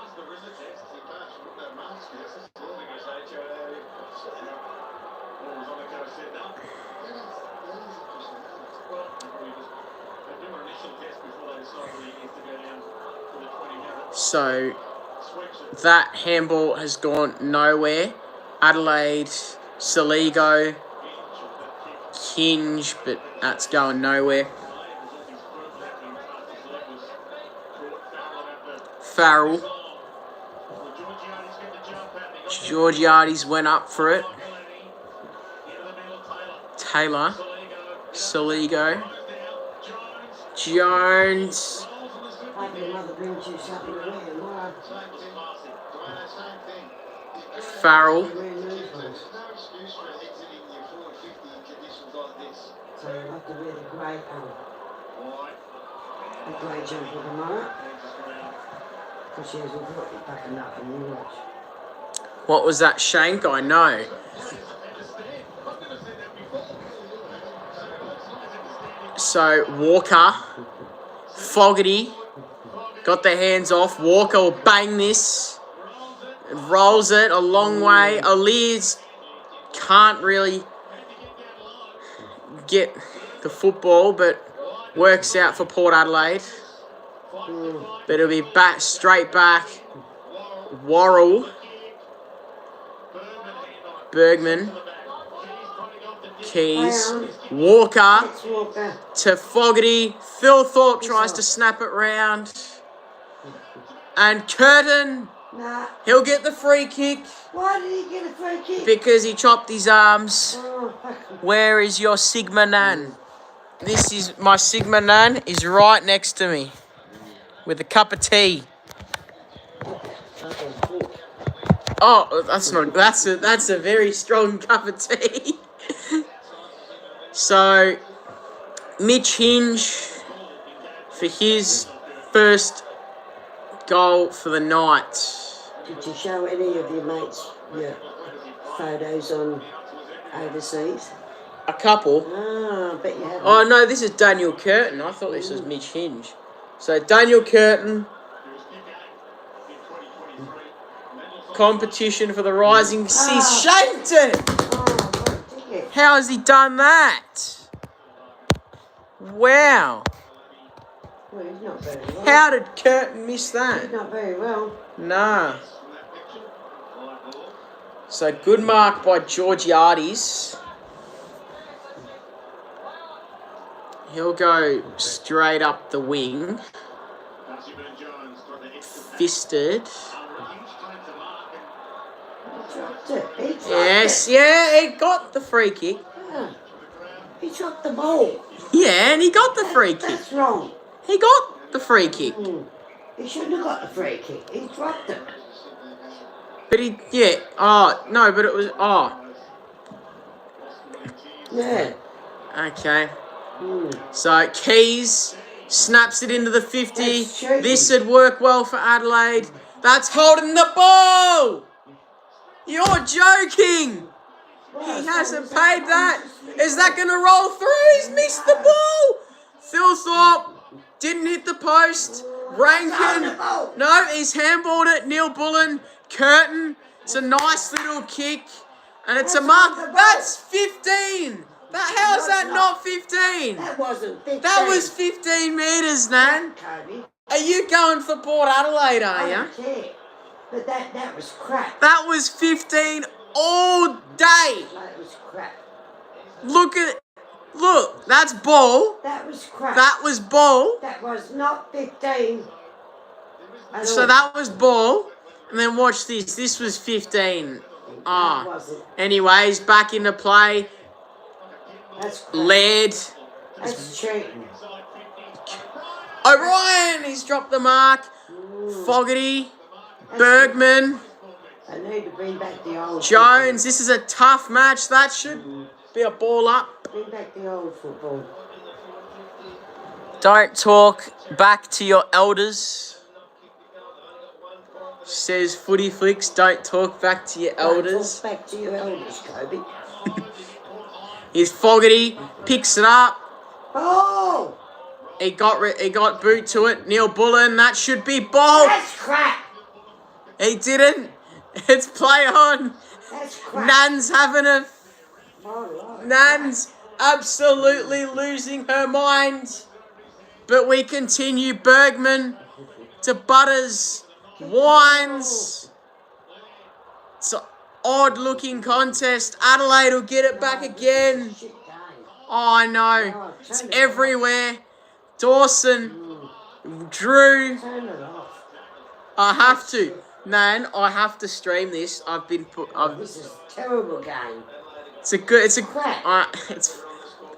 So that handball has gone nowhere. Adelaide, Saligo, Hinge, but that's going nowhere. Farrell. Georgiades went up for it. Taylor. Saligo. Jones. Farrell. So you have to wear the grey jumper tomorrow. Because she hasn't got it back enough in the watch. What was that shank? I know. So Walker, Fogarty, got their hands off. Walker will bang this. It rolls it a long way. Alias can't really get the football, but works out for Port Adelaide. But it'll be straight back. Worrell. Bergman. Keys. Walker to Fogarty. Phil Thorpe tries to snap it round. And Curtin, he'll get the free kick. Why did he get a free kick? Because he chopped his arms. Oh, Where is your Sigma Nan? This is my Sigma Nan is right next to me with a cup of tea. Oh, that's a very strong cup of tea. So, Mitch Hinge for his first goal for the night. Did you show any of your mates your photos on overseas? A couple. Ah, I bet you haven't. Oh no, this is Daniel Curtin. I thought this was Mitch Hinge. So Daniel Curtin. Competition for the Rising Seas. Shanked it! How has he done that? Wow. Well, he's not very well. How did Curtin miss that? He's not very well. Nah. So good mark by Georgiades. He'll go straight up the wing. Fisted. Yes, yeah, he got the free kick. Yeah. He dropped the ball. Yeah, and he got the free kick. That's wrong. He got the free kick. He shouldn't have got the free kick. He dropped it. But he, yeah, no, but it was, Yeah. Okay. So Keys snaps it into the 50. This would work well for Adelaide. That's holding the ball. You're joking. He hasn't paid that. Is that going to roll through? He's missed the ball. Phil Thorpe didn't hit the post. Rankin, no, he's handballed it. Neil Bullen, Curtin. It's a nice little kick. And it's a mark. That's 15. How is that not 15? That wasn't 15. That was 15 metres, Nan. Are you going for Port Adelaide, are I you? don't care. But that was crap. That was 15 all day. That was crap. Look, that's ball. That was crap. That was ball. That was not 15. So that was ball. And then watch this. This was 15. Anyways, back into play. That's crap. Laird. That's cheating. O'Brien, he's dropped the mark. Fogarty. Bergman. I need to bring back the old Jones. This is a tough match. That should be a ball up. Bring back the old football. Don't talk back to your elders. Says Footy Flicks, don't talk back to your elders. Talk back to your elders, Kobe. Here's Fogarty, picks it up. Oh! He got boot to it. Neil Bullen, that should be ball. That's crap! He didn't. It's play on. That's crap. Nan's having a... Oh, right. Nan's absolutely losing her mind. But we continue. Bergman to Butters. Wines. It's an odd-looking contest. Adelaide will get it back again. Shit game. Oh, I know. It's everywhere. Dawson. Drew. Turn it off. I have to. Nan, I have to stream this. I've been put... This is a terrible game. It's it's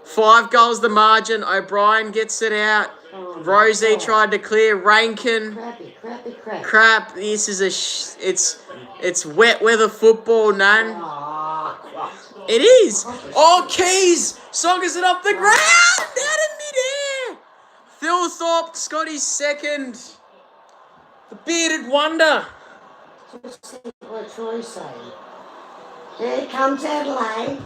5 goals the margin. O'Brien gets it out. Oh, Rosie God. tried to clear. Rankin. Crappy. Crap. This is it's wet weather football, Nan. Oh, crap. It is. Oh, Keys. Soggers it off the ground. Out of midair. Phil Thorpe's got his second. The bearded wonder. Just think what Troy's saying. Here comes Adelaide.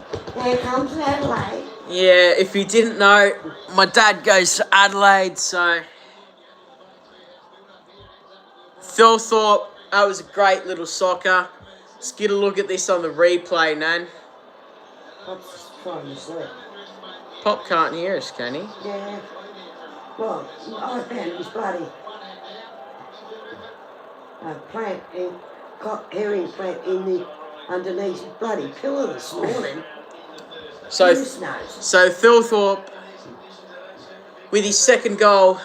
Here comes Adelaide. Yeah, if you didn't know, my dad goes to Adelaide, so... Phil Thorpe, that was a great little soccer. Let's get a look at this on the replay, Nan. What's trying to say? Pop can't hear us, can he? Yeah. Well, I found his bloody plant hearing plant in the underneath his bloody pillar this morning. So Goose knows. Phil Thorpe, with his second goal,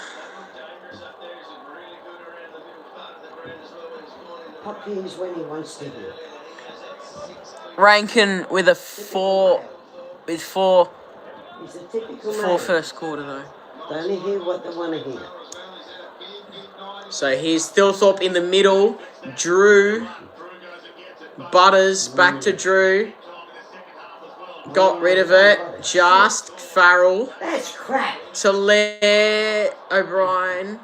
Pop hears when he wants to hear. Rankin with a 4, with 4 He's a typical for man. first quarter though. They only hear what they want to hear. So here's Thilthorpe in the middle. Drew. Butters back to Drew. Got rid of it. Just Farrell. That's crap. To Lair O'Brien.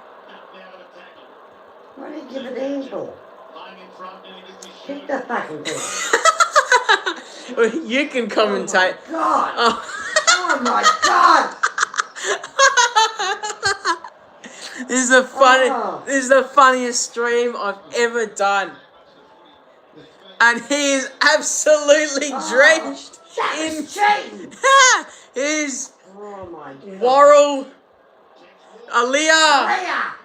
Why do you give it handball? Kick the fucking thing. You can commentate. Oh my God. Oh. Oh my God. This is the funniest stream I've ever done. And he is absolutely drenched in cheating. Here's Oh my God. Worrell. Aaliyah. Leah.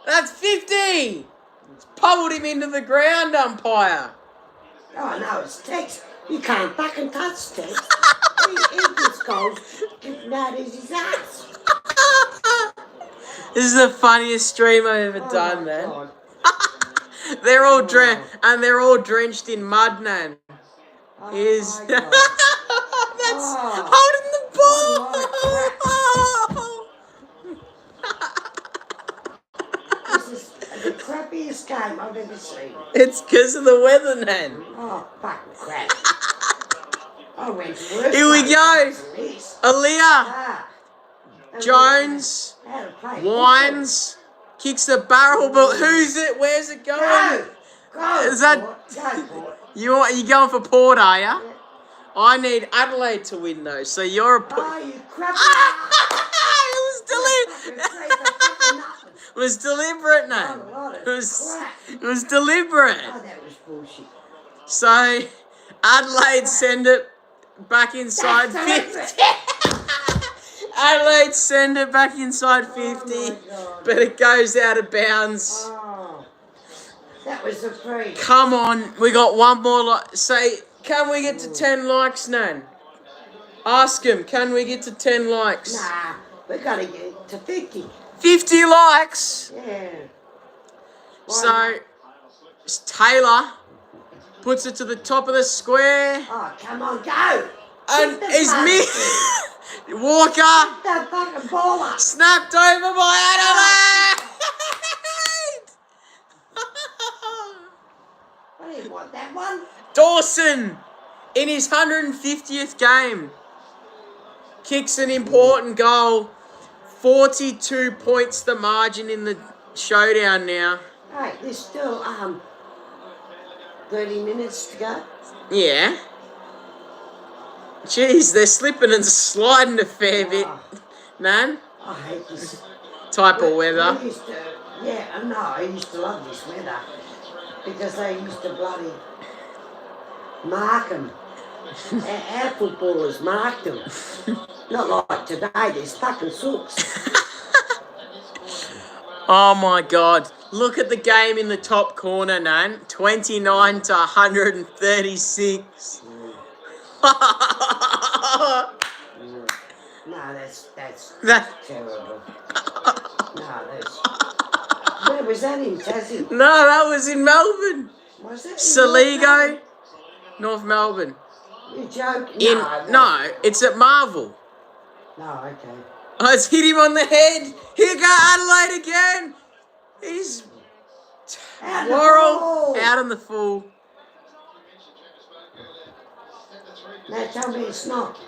That's 50. It's pummeled him into the ground, umpire. Oh no, it's Tex. You can't fucking touch Tex. he just goes kicking out his ass. This is the funniest stream I've ever done, my man. God. They're all they're all drenched in mud, man. Oh Here's my God. that's Oh. holding the ball. This is the crappiest game I've ever seen. It's because of the weather, man. Oh, fucking crap. I went to work. Here we go. This. Aaliyah, Jones, How to play Wines, kicks the barrel, but who's it? Where's it football. going? Go. Is that- Go for it. You going for Port, are ya? I need Adelaide to win though, so you're a. Oh, you crap. It was deliberate, man. It was deliberate. Oh, that was bullshit. So Adelaide send it back inside That's 50. Adelaide send it back inside 50, Oh my God. but it goes out of bounds. Oh, that was a free. Come on, we got one more. Say, can we get to 10 likes, Nan? Ask him, can we get to 10 likes? Nah, we gotta get to 50. 50 likes. Yeah. So Taylor puts it to the top of the square, Oh, come on, go. and Get the is fucking me Walker The fucking ball up. snapped over by Adelaide. I didn't want that one. Dawson, in his 150th game, kicks an important goal. 42 points the margin in the showdown now. Hey, there's still 30 minutes to go. Yeah. Jeez, they're slipping and sliding a fair bit, Ah, man. I hate this. Type of weather. We used to, yeah, no, I used to love this weather because they used to bloody mark them. Our footballers marked them. Not like today, there's fucking sooks. Oh my God. Look at the game in the top corner, Nan. 29 to 136. No, that's That- terrible. No, that's... Where was that in Tassie? No, that was in Melbourne. Was it? Saligo, North Melbourne. You're joking? No, it's at Marvel. No, okay. Oh, it's hit him on the head. Here go Adelaide again. He's Out out on the full. Now tell me it's not.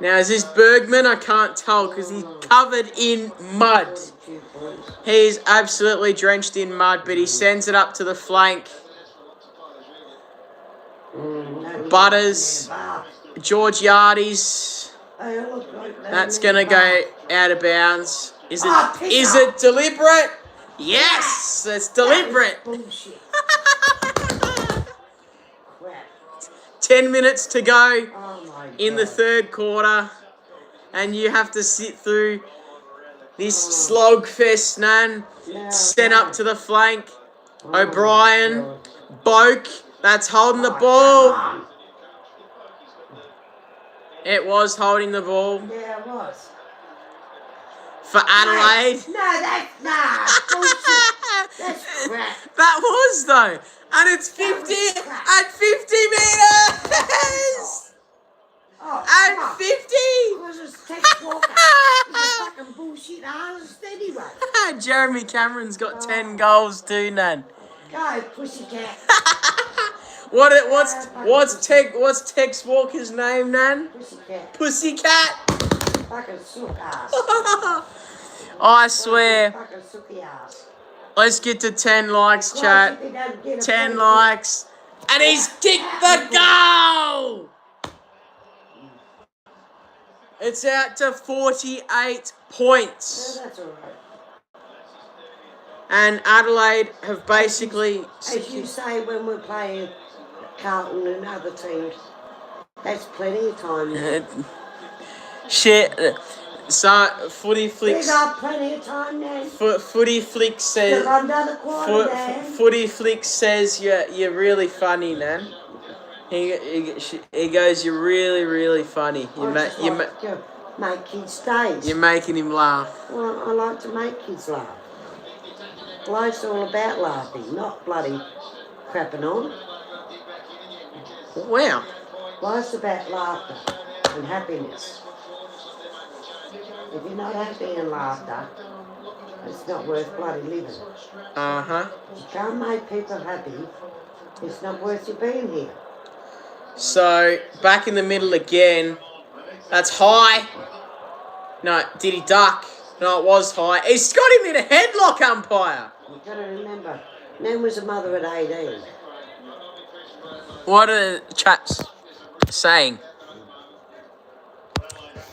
Now, is this Bergman? I can't tell because he's covered in mud. He's absolutely drenched in mud, but he sends it up to the flank. Butters, Georgiades. That's going to go out of bounds. Is it deliberate? Yes, it's deliberate. Bullshit. Crap. 10 minutes to go Oh my in the God. third quarter, and you have to sit through this slogfest, Nan. Sent up to the flank. O'Brien, Boak, that's holding the ball. Come on. It was holding the ball Yeah, it was. for Adelaide. No, that's bullshit. That's crap. That was though, and it's 50 at 50 meters. Oh, At come on. 50. Because it's Tex Walker. He's a fucking bullshit artist anyway. Jeremy Cameron's got 10 goals too, Nan. Go, pussycat. What's Tex Walker's name, Nan? Pussycat. Pussycat. Fucking sook ass. I swear. Fucking sooky ass. Let's get to 10 likes, chat. 10 likes. And he's kicked the goal! It's out to 48 points. Yeah, that's all right. And Adelaide have basically... As you say, when we're playing Carlton and other teams, that's plenty of time. Shit. So, Footy We Flicks... got plenty of time now. Footy Flicks says... Because I've done a quarter now. Footy Flicks says you're really funny, Nan. He goes, you're really, really funny. I just like to make kids' days. You're making him laugh. Well, I like to make kids laugh. Life's all about laughing, not bloody crapping on. Wow. Life's about laughter and happiness. If you're not happy and laughter, it's not worth bloody living. Uh-huh. If you can't make people happy, it's not worth you being here. So, back in the middle again. That's high. No, did he duck? No, it was high. He's got him in a headlock, umpire. You've got to remember, Nan was a mother at 18. What are the chaps saying?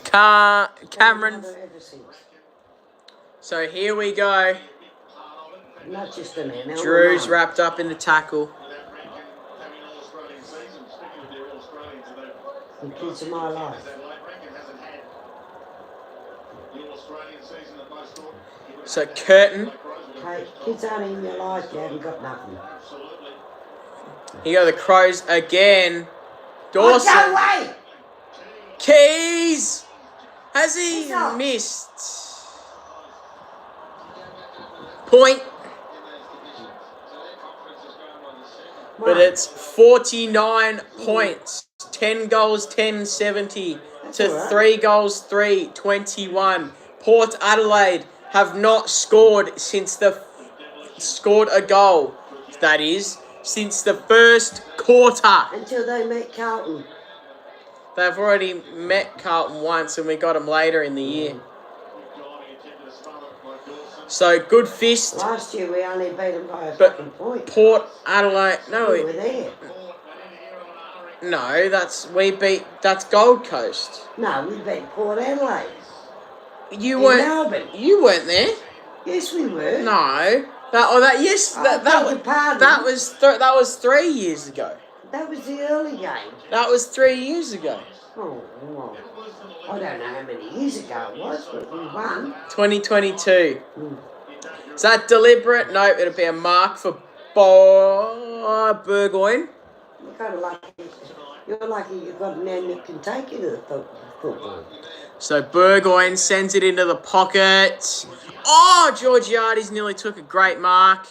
Cameron. Mother ever since. So here we go. Not just a man. Drew's wrapped up in the tackle. The kids are my life. So Curtin. Hey, kids aren't in your life, you haven't got nothing. Here go the Crows again. Dawson. Oh, go away! Keys! Has he He's off. missed? Point. But it's 49 points. 10 goals, 10-70 to all right. 3 goals, 3-21. Port Adelaide have not scored scored a goal. That is, since the first quarter. Until they meet Carlton. They've already met Carlton once and we got them later in the year. So good fist. Last year we only beat them by a But fucking point. Port Adelaide. No, We were there. no, that's Gold Coast. No, we beat Port Adelaide. You In weren't. Melbourne. You weren't there. Yes, we were. No. Yes. I That beg your pardon. that was 3 years ago. That was the early game. That was 3 years ago. Oh, well, I don't know how many years ago it was, but we won. 2022. Mm. Is that deliberate? No, it'll be a mark for Burgoyne. You're lucky you've got a man that can take you to the football. So Burgoyne sends it into the pocket. Oh, Georgiades nearly took a great mark.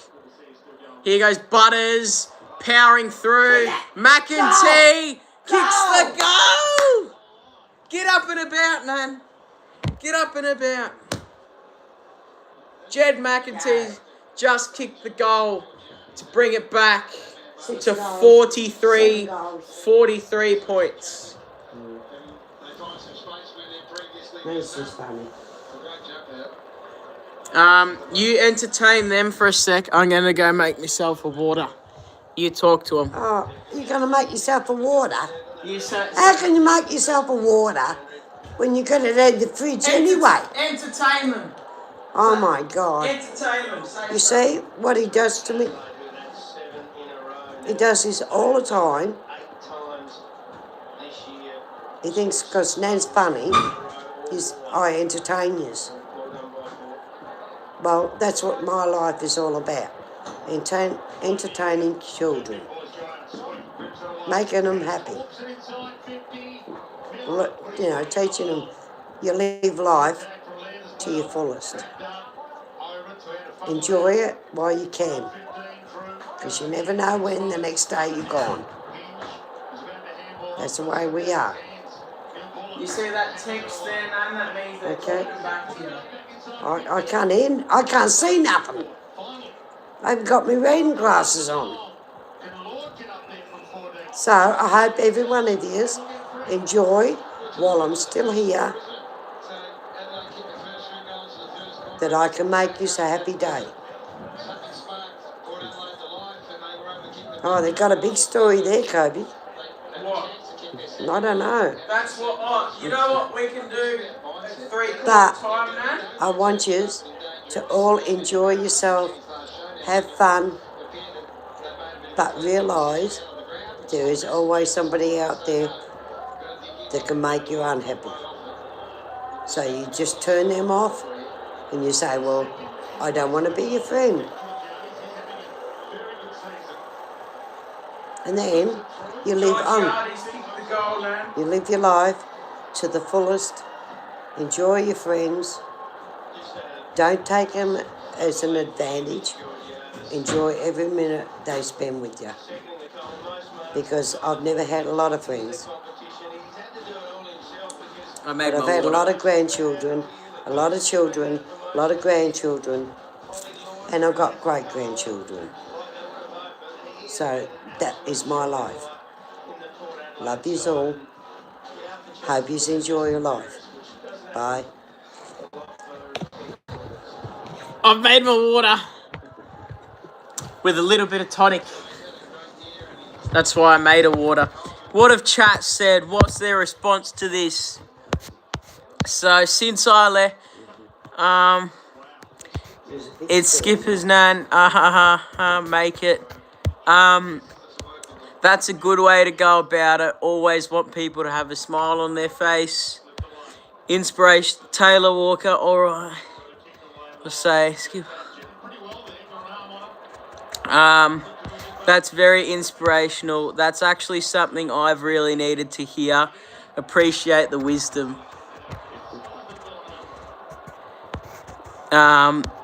Here goes Butters, powering through. McEntee kicks the goal. Get up and about, man. Get up and about. Jed McEntee just kicked the goal to bring it back to 43 points. That's just funny. You entertain them for a sec. I'm going to go make myself a water. You talk to them. Oh, you're going to make yourself a water? You say, How can you make yourself a water when you're going to leave the fridge anyway? Entertain them. Oh, my God. Entertain them. You see what he does to me? He does this all the time. He thinks because Nan's funny, I entertain you. Well, that's what my life is all about. Entertaining children. Making them happy. You know, teaching them you live life to your fullest. Enjoy it while you can. Because you never know when the next day you're gone. That's the way we are. You see that text there, Nan? That means they're talking back to you. I can't see nothing. I've got my reading glasses on. So I hope every one of you enjoy while I'm still here, that I can make you a happy day. Oh, they've got a big story there, Kobe. What? I don't know. That's what. Oh, you know what we can do at 3 But time, Nan? I want you to all enjoy yourself, have fun, but realise there is always somebody out there that can make you unhappy. So you just turn them off and you say, well, I don't want to be your friend. And then you live on. You live your life to the fullest. Enjoy your friends. Don't take them as an advantage. Enjoy every minute they spend with you. Because I've never had a lot of friends. But I've had a lot of grandchildren, a lot of children, a lot of grandchildren, and I've got great-grandchildren. So that is my life. Love yous all. Hope yous enjoy your life. Bye. I've made my water with a little bit of tonic. That's why I made a water. What have chat said? What's their response to this? So since I left, it's Skipper's Nan. Make it. That's a good way to go about it. Always want people to have a smile on their face. Inspiration, Taylor Walker. All right. Let's say Skipper. That's very inspirational. That's actually something I've really needed to hear. Appreciate the wisdom.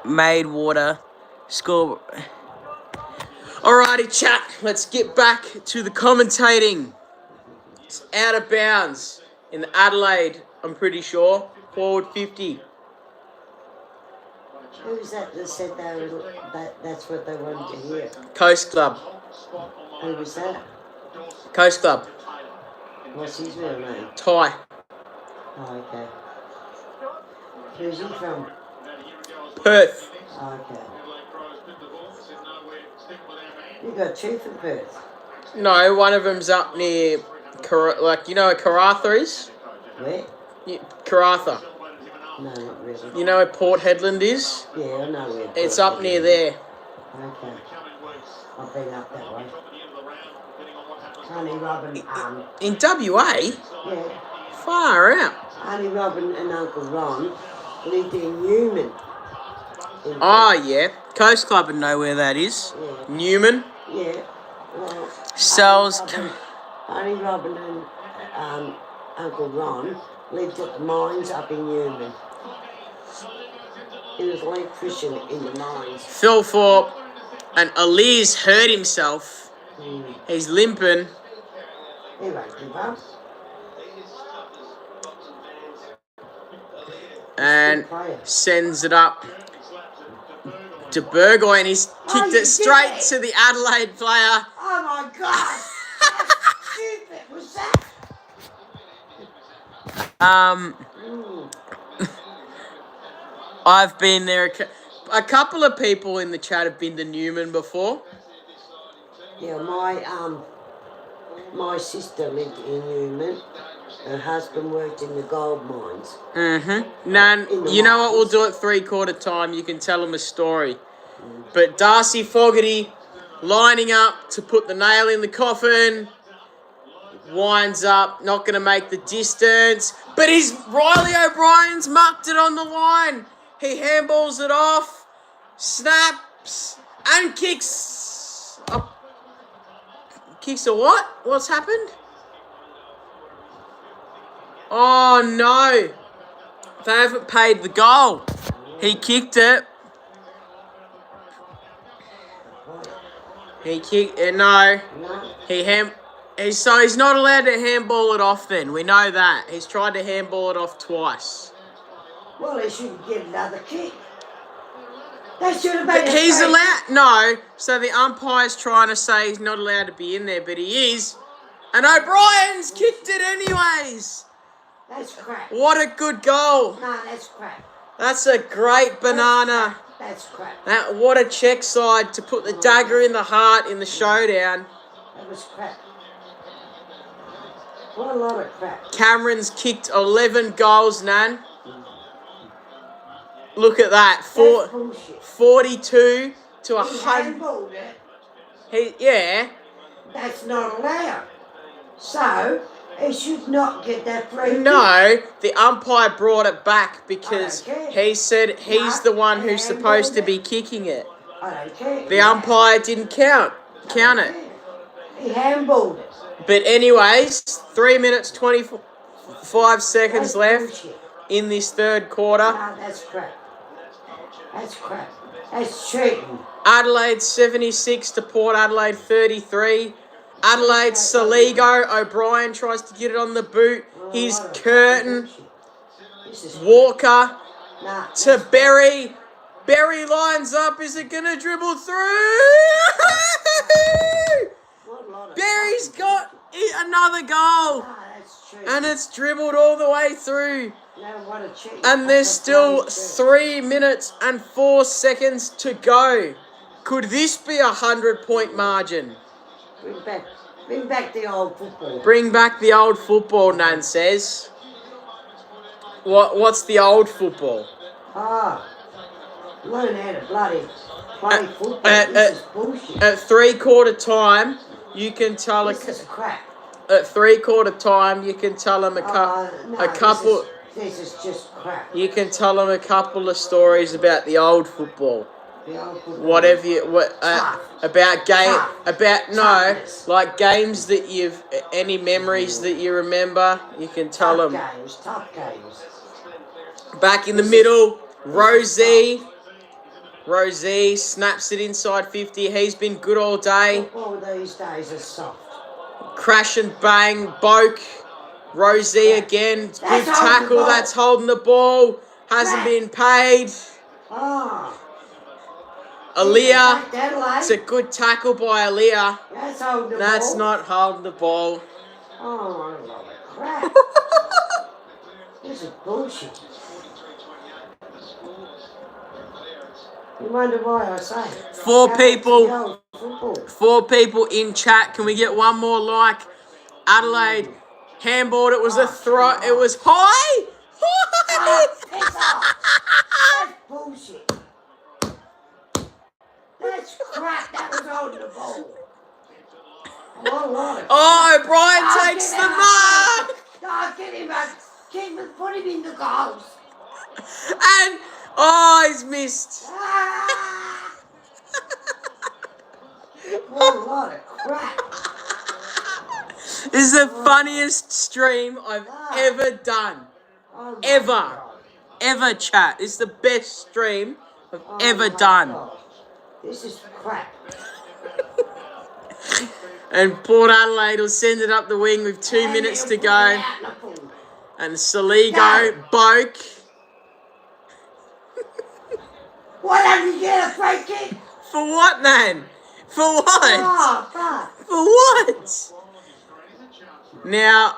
Made water. Score. Alrighty, chat. Let's get back to the commentating. It's out of bounds in Adelaide, I'm pretty sure. Forward 50. Who was that said that's what they wanted to hear? Coast Club. Who was that? Coast Club. What's his real name? Ty. Oh, okay. Who's he from? Perth. Okay. You got two for Perth. No, one of them's up near, like, you know where Karatha is? Where? Karatha. No, not really. You know where Port Hedland is? Yeah, I know where. It's Port up near Hedland is. there. Okay. I've been up that way. Honey Robin, In WA? yeah. Far out. Honey Robin and Uncle Ron lived in Newman. Oh, yeah. Coast Club would know where that is. Yeah. Newman. Yeah. Well, Sells. Honey Robin and Uncle Ron lived at the mines up in Newman. He was an electrician in the mines. Phil Thorpe and Ali's hurt himself. He's limping. He won't give up. And sends it up to Burgoyne, and he's kicked it straight to the Adelaide player. Oh my God! How stupid was that? I've been there. A couple of people in the chat have been to Newman before. Yeah, my sister lived in Newman. Her husband worked in the gold mines. Nan, you know what we'll do at 3/4 time? You can tell them a story. But Darcy Fogarty lining up to put the nail in the coffin. Winds up, not going to make the distance. But Riley O'Brien's mucked it on the line. He handballs it off, snaps, and kicks. Kicks a what? What's happened? Oh, no. They haven't paid the goal. He kicked it. He kicked it. No. So he's not allowed to handball it off then. We know that. He's tried to handball it off twice. Well, he shouldn't get another kick. They should have made He's allowed. No. So the umpire's trying to say he's not allowed to be in there, but he is. And O'Brien's kicked it anyways. That's crap. What a good goal. No, that's crap. That's a great banana. That's crap. What a check side to put the dagger in the heart in the showdown. That was crap. What a lot of crap. Cameron's kicked 11 goals, Nan. Look at that. 42 to 100. Handballed it. Yeah. That's not allowed. So, he should not get that free kick. No, the umpire brought it back because he said he's the one who's supposed to be kicking it. I don't care. The umpire didn't count it. He handballed it. But anyways, 3 minutes 25 seconds left in this third quarter. No, that's crap. That's crap. That's cheating. Adelaide 76 to Port Adelaide 33. Adelaide Saligo. O'Brien tries to get it on the boot. He's Curtin. Walker to Berry. Berry lines up. Is it going to dribble through? Berry's got another goal. And it's dribbled all the way through. And there's still 3 minutes and 4 seconds to go. Could this be a 100-point margin? Bring back the old football. Bring back the old football, Nan says. What's the old football? Learn how to bloody play football. This is bullshit. At 3/4 time, you can tell This is crap. At 3/4 time, you can tell them a couple. This is just crap. You can tell them a couple of stories about the old football. Whatever about like games that any memories that you remember, you can tell them. Tough games. Back in the middle, Rosie snaps it inside 50. He's been good all day. Football these days is soft. Crash and bang, Boke. Rosie again. Good tackle. That's holding the ball. Hasn't been paid. Aaliyah. It's a good tackle by Aaliyah. That's holding the ball. That's not holding the ball. Oh, crap. This is bullshit. You wonder why I say it. Four Go back to people. the old football. 4 people in chat. Can we get one more like? Adelaide handballed. It was a throw. come It on. was high. Oh, piss off. That's bullshit. That's crap. That was holding the ball. Oh, Brian takes the mark. No, get him up. Put him in the goals. And, oh, he's missed. Ah! What a lot of crap. This is the funniest stream I've ever done. Oh my Ever. God. Ever, chat. It's the best stream I've Oh ever my done. God. This is crap. And Port Adelaide will send it up the wing with 2 minutes to go. And Saligo, Boak. Why don't you get a free kick? For what, man? For what? Oh, fuck. For what? Now,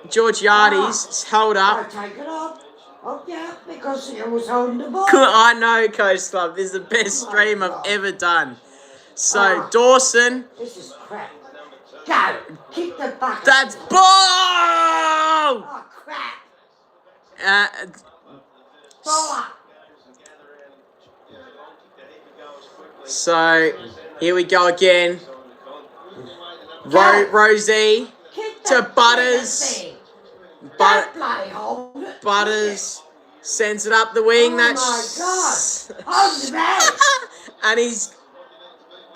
Georgiades held I up. take it off. Oh, yeah, because it was holding the ball. I know, Coast Club. This is the best stream I've ever done. So, Dawson. This is crap. Go. Kick the bucket. That's ball! Oh, crap. Ball up. So, here we go again. Rosie to Butters. Butters sends it up the wing. Oh That's my God. Hold the ball. and he's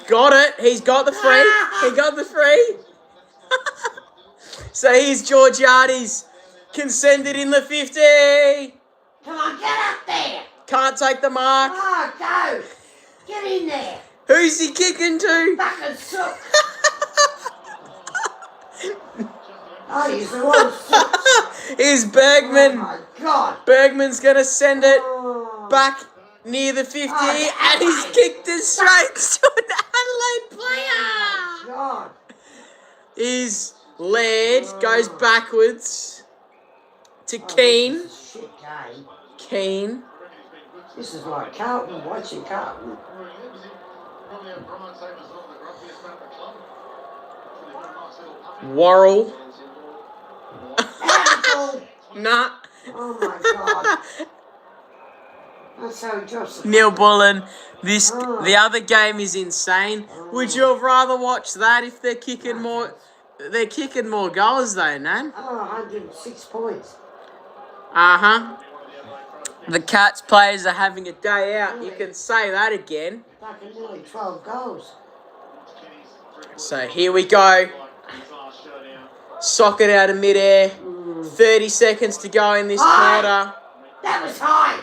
got it. He's got the free. He got the free. So here's Georgiades. Can send it in the 50. Come on, get up there. Can't take the mark. Oh, go. Get in there. Who's he kicking to? Fucking sook. Oh, he's the one sook. Here's Bergman. Oh, my God. Bergman's going to send it Oh. back near the 50, Oh, and he's kicked it straight to an Adelaide Oh, player. God. His lead goes backwards to Keane. This is a shit game. Keane. This is like Carlton, watching Carlton. Worrell. Handball. Nah. Oh, my God. That's so just. Neil Bullen. The other game is insane. Would you have rather watched that if they're kicking more? They're kicking more goals though, Nan. Oh, 106 points. The Cats players are having a day out. You can say that again. Fucking nearly 12 goals. So here we go. Socket out of midair. 30 seconds to go in this quarter. That was high.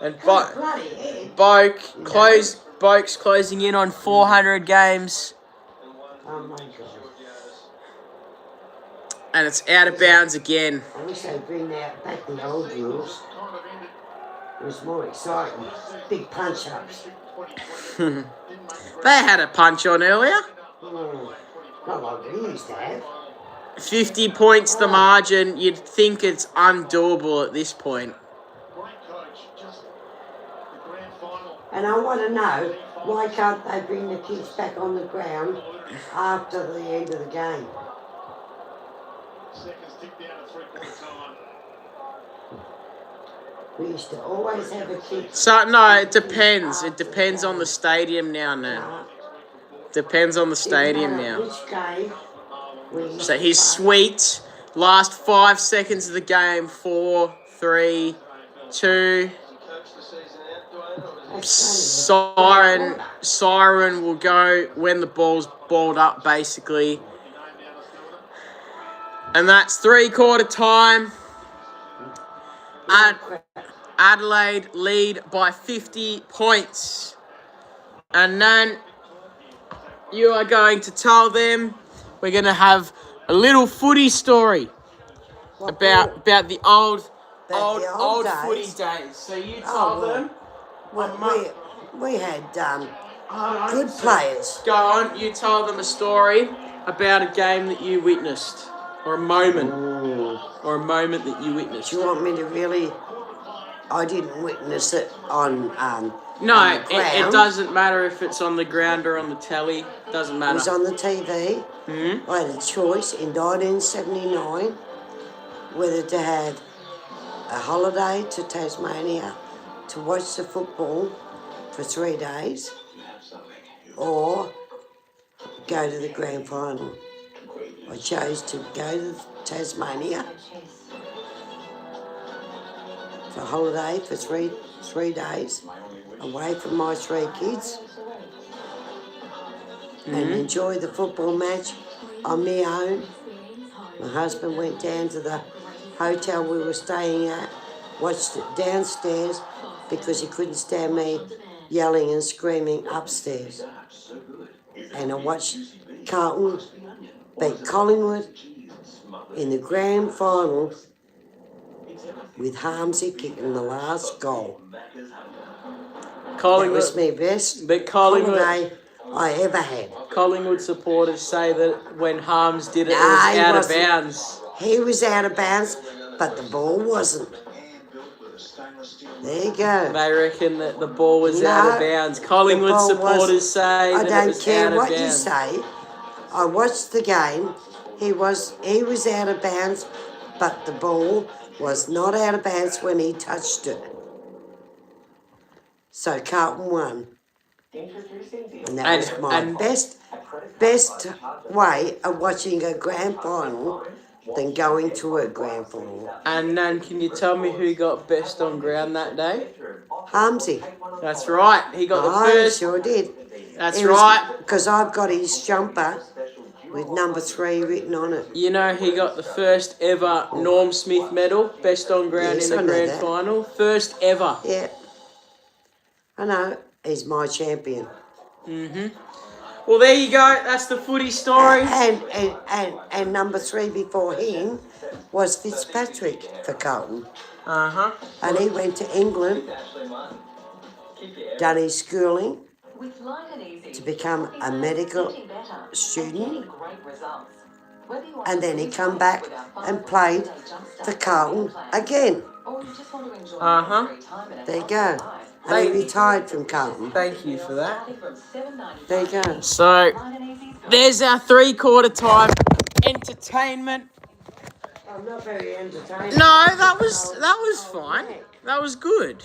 And Bloody head. Boak's closing in on 400 games. Oh, my God. And it's out of bounds again. I wish they'd bring back the old rules. It was more exciting. Big punch-ups. They had a punch on earlier. Not like we used to have. 50 points the margin. You'd think it's undoable at this point. And I want to know, why can't they bring the kids back on the ground after the end of the game? We used to always have a kid. So, no, it depends. It depends on the stadium now, Nan. Depends on the stadium now. Which game? So he's sweet. Last 5 seconds of the game. 4, 3, 2. Siren will go when the ball's balled up, basically. And that's 3/4 time. Adelaide lead by 50 points. And then you are going to tell them we're going to have a little footy story about the old footy days. So you tell them. Well, we had good players. Go on, you tell them a story about a game that you witnessed, or a moment, or a moment that you witnessed. Do you want me to really I didn't witness it on No, on the it ground. doesn't matter if it's on the ground or on the telly. Doesn't It was matter. on the TV. Hmm? I had a choice in 1979 whether to have a holiday to Tasmania to watch the football for 3 days or go to the grand final. I chose to go to Tasmania for a holiday for three days away from my 3 kids and enjoy the football match on my own. My husband went down to the hotel we were staying at, watched it downstairs because he couldn't stand me yelling and screaming upstairs. And I watched Carlton beat Collingwood in the grand final with Harmsy kicking the last goal. That was my best But Collingwood, holiday I ever had. Collingwood supporters say that when Harms did it, it Nah, was he out of wasn't. bounds. He was out of bounds, but the ball wasn't. There you go. They reckon that the ball was out of No, bounds. Collingwood the ball supporters was- say I that it don't was care out of what bounds. you say. I watched the game. He was out of bounds, but the ball was not out of bounds when he touched it. So Carlton won. And that was my best way of watching a grand final than going to a grand final. And Nan, can you tell me who got best on ground that day? Harmsy. That's right. He got the I first. sure did. That's right. Because I've got his jumper with number 3 written on it. You know, he got the first ever Norm Smith medal, best on ground Yes, in I the know grand that. final. First ever. Yeah. I know. He's my champion. Well, there you go. That's the footy story. And number 3 before him was Fitzpatrick for Carlton. Uh-huh. And he went to England, done his schooling to become a medical student, and then he come back and played for Carlton again. Uh-huh. There you go. And he retired from Carlton. Thank you for that. There you go. So, there's our 3/4 time entertainment. I'm not very entertaining. No, that was fine. That was good.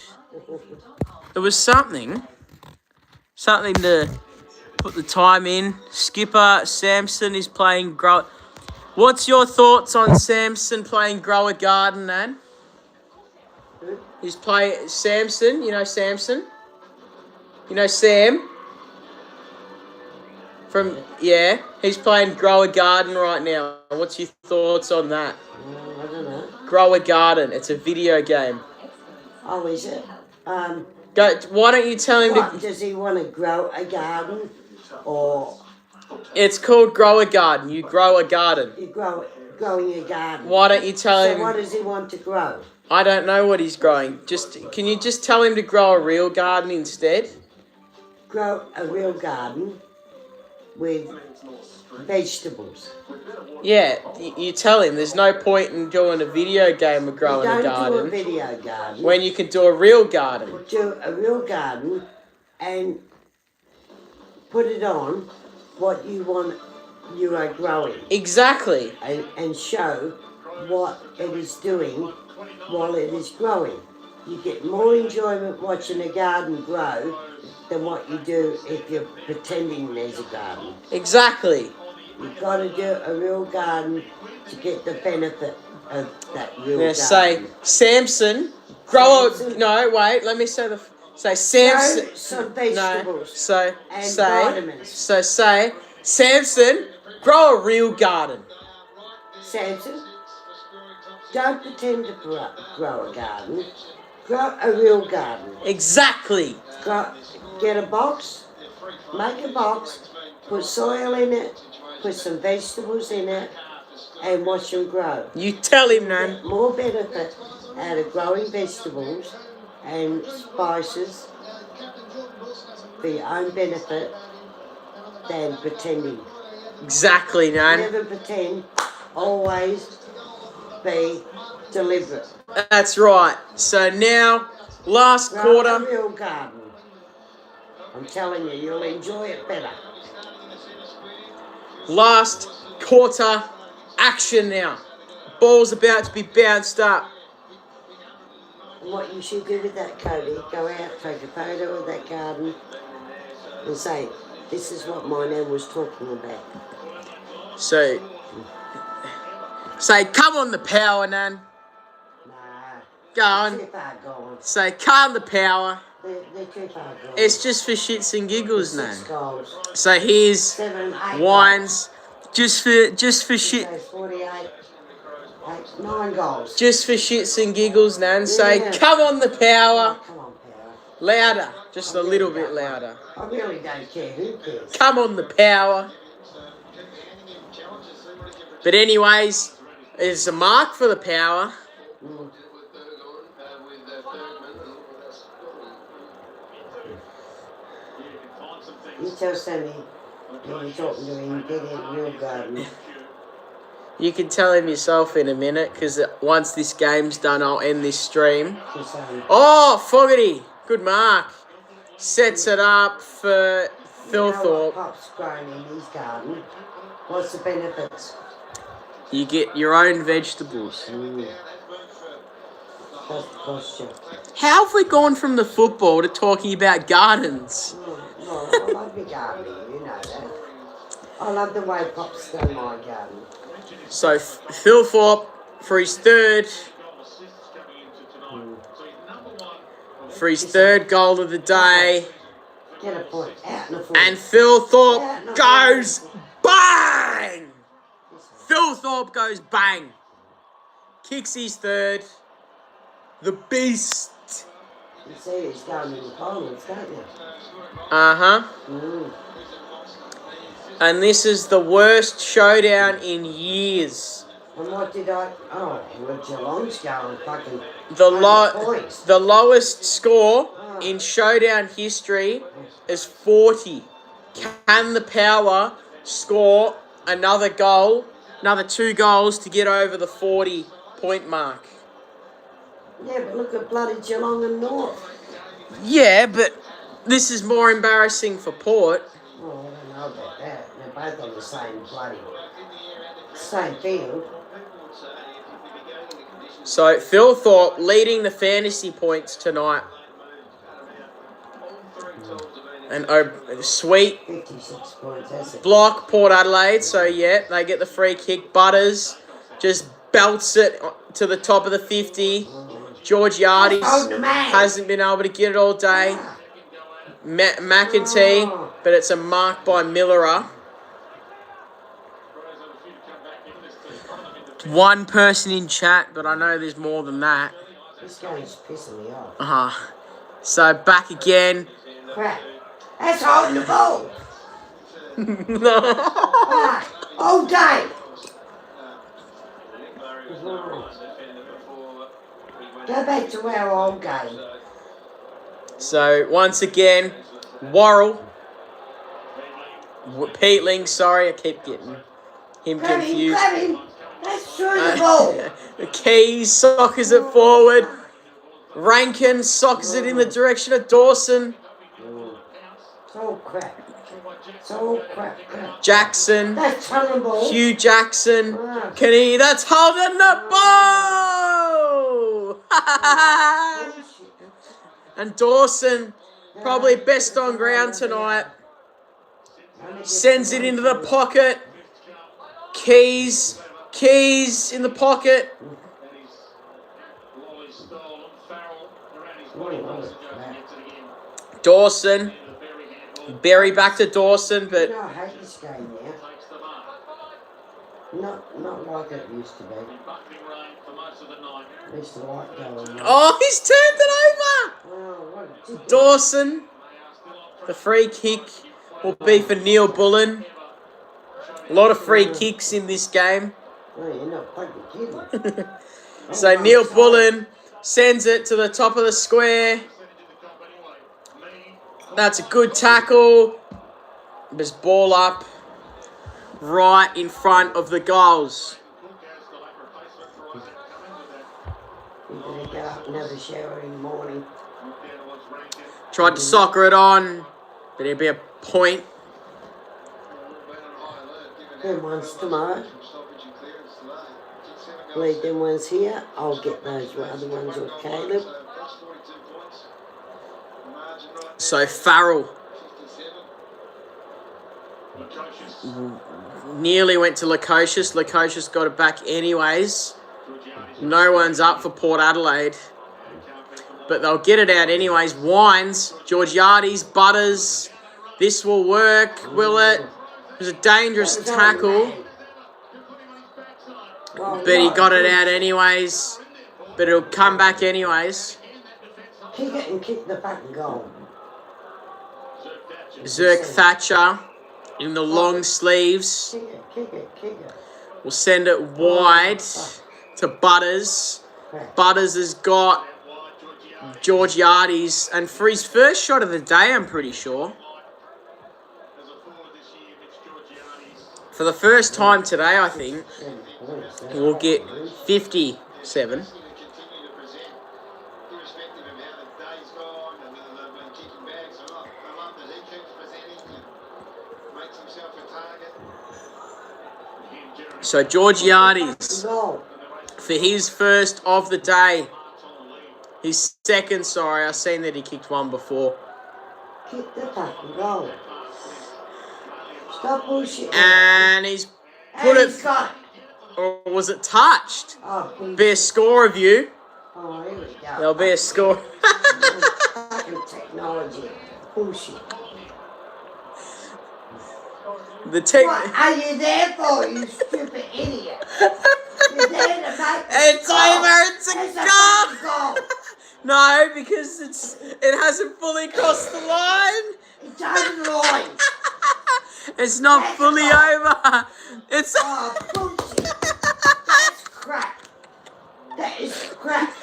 It was something to put the time in. Skipper Samson is playing grow. What's your thoughts on Samson playing Grow a Garden, Nan? He's playing Samson. You know Samson. You know Sam. He's playing Grow a Garden right now. What's your thoughts on that? I don't know. Grow a Garden. It's a video game. Oh, is it? Why don't you tell him What, does he want to grow a garden? Or It's called Grow a Garden. You grow a garden. you growing a garden? Why don't you tell So him? what does he want to grow? I don't know what he's growing. Can you just tell him to grow a real garden instead? Grow a real garden with vegetables. Yeah, you tell him. There's no point in doing a video game of growing a Don't do a garden video garden. when you can do a real garden. Do a real garden and put it on what you are growing Exactly. and show what it is doing while it is growing. You get more enjoyment watching a garden grow than what you do if you're pretending there's a garden. Exactly. You've got to do a real garden to get the benefit of that real Now garden. say Samson, grow Samson. a. No, wait. Let me say Samson. Grow some No. vegetables So and say. vitamins. So say Samson, grow a real garden. Samson, don't pretend to grow a garden. Grow a real garden. Exactly. Get a box, make a box, put soil in it, put some vegetables in it, and watch them grow. You tell him, Nan. Get more benefit out of growing vegetables and spices for your own benefit than pretending. Exactly, Nan. Never pretend, always be deliberate. That's right. So now, last Right, quarter. a real garden. I'm telling you, you'll enjoy it better. Last quarter action now. Ball's about to be bounced up. And what you should do with that, Cody, go out, take a photo of that garden and say, this is what my nan was talking about. So, say, come on the power, Nan. Nah. Go on. They're too far gone. Say, calm the power. They're too far gone. It's just for shits and giggles, Nan. 6 goals. So here's 7, 8 wines, just for shit, goals. 48, 9 goals. just for shits and giggles, Nan. Say, Yeah. come on the power. Oh, come on, power. Louder, just a little bit louder. I really don't care. Who cares? Come on the power. But anyways, it's a mark for the power. Mm. You tell Sammy when you're talking to him, get in your garden. You can tell him yourself in a minute, because once this game's done, I'll end this stream. Just, Oh, Fogarty. Good mark. Sets it up for Phil you know what Thorpe. Pop's grown in his garden? What's the benefits? You get your own vegetables. Doesn't cost you. How have we gone from the football to talking about gardens? Well, I love your gardening, you know that. I love the way Pop's done my garden. So Phil Thorpe for his third goal of the day. Get a point. Out in the foot. And Phil Thorpe goes bang! Phil Thorpe goes bang. Kicks his third. The beast. You see he's going in the finals, don't you? Uh-huh. Mm. And this is the worst showdown in years. And what did I... Oh, well, Geelong's going fucking... The lowest score in showdown history is 40. Can the Power score another goal, another 2 goals to get over the 40-point mark? Yeah, but look at bloody Geelong and North. Yeah, but this is more embarrassing for Port. Oh, I don't know about that. They're both on the same field. So Phil Thorpe leading the fantasy points tonight. And sweet 56 points, that's it. block, Port Adelaide. So yeah, they get the free kick. Butters just belts it to the top of the 50. George Yardies hasn't been able to get it all day. McEntee, but it's a mark by Millerer. One person in chat, but I know there's more than that. This game's pissing me off. So back again. Crap. That's holding the ball. All day. Go back to our old game. So once again, Worrell. Peatling, sorry, I keep getting him confused. Grab him. That's through the ball. Keys soccers it forward. Rankin soccers it in the direction of Dawson. It's all crap. It's all crap. Jackson. That's tunnel ball. Hugh Jackson. That's holding the ball! And Dawson, probably best on ground tonight. Sends it into the pocket. Keys in the pocket. Dawson. Berry back to Dawson, but... You know, I hate this game now. Not like it used to be. I used to like going. Oh, he's turned it over! Oh, what a ticket. Dawson. The free kick will be for Neil Bullen. A lot of free kicks in this game. Oh, you're not fucking kidding. So Neil Bullen sends it to the top of the square. That's a good tackle. Just ball up right in front of the goals. You're going to get up and have a shower in the morning. Tried to soccer it on, but it'd be a point. Them ones tomorrow. Leave them ones here. I'll get those other ones with Caleb. So Farrell nearly went to Lukosius. Lukosius got it back anyways. No one's up for Port Adelaide. But they'll get it out anyways. Wines, Georgiades, Butters. This will work, will it? It was a dangerous tackle. But he got it out anyways. But it'll come back anyways. Kick it and kick the fucking goal. Zirk Thatcher in the long sleeves. Kick it. We'll send it wide to Butters. Butters has got Georgiades. And for his first shot of the day, I'm pretty sure. For the first time today, I think, we'll get 57. So Georgiades, for his first of the day, his second, sorry, I've seen that he kicked one before. Kick the fucking goal. Stop bullshit. And he's put it, got it. or was it touched? Oh, bullshit. Be a score review. Oh, here we go. There'll be a score. Fucking technology. Bullshit. What are you there for, you stupid idiot? You're there to make It's over, it's a fucking goal. goal. No, because it hasn't fully crossed the line. It's over the line. It's not That's fully a goal. over. It's Oh, bullshit. That's crap. That is crap.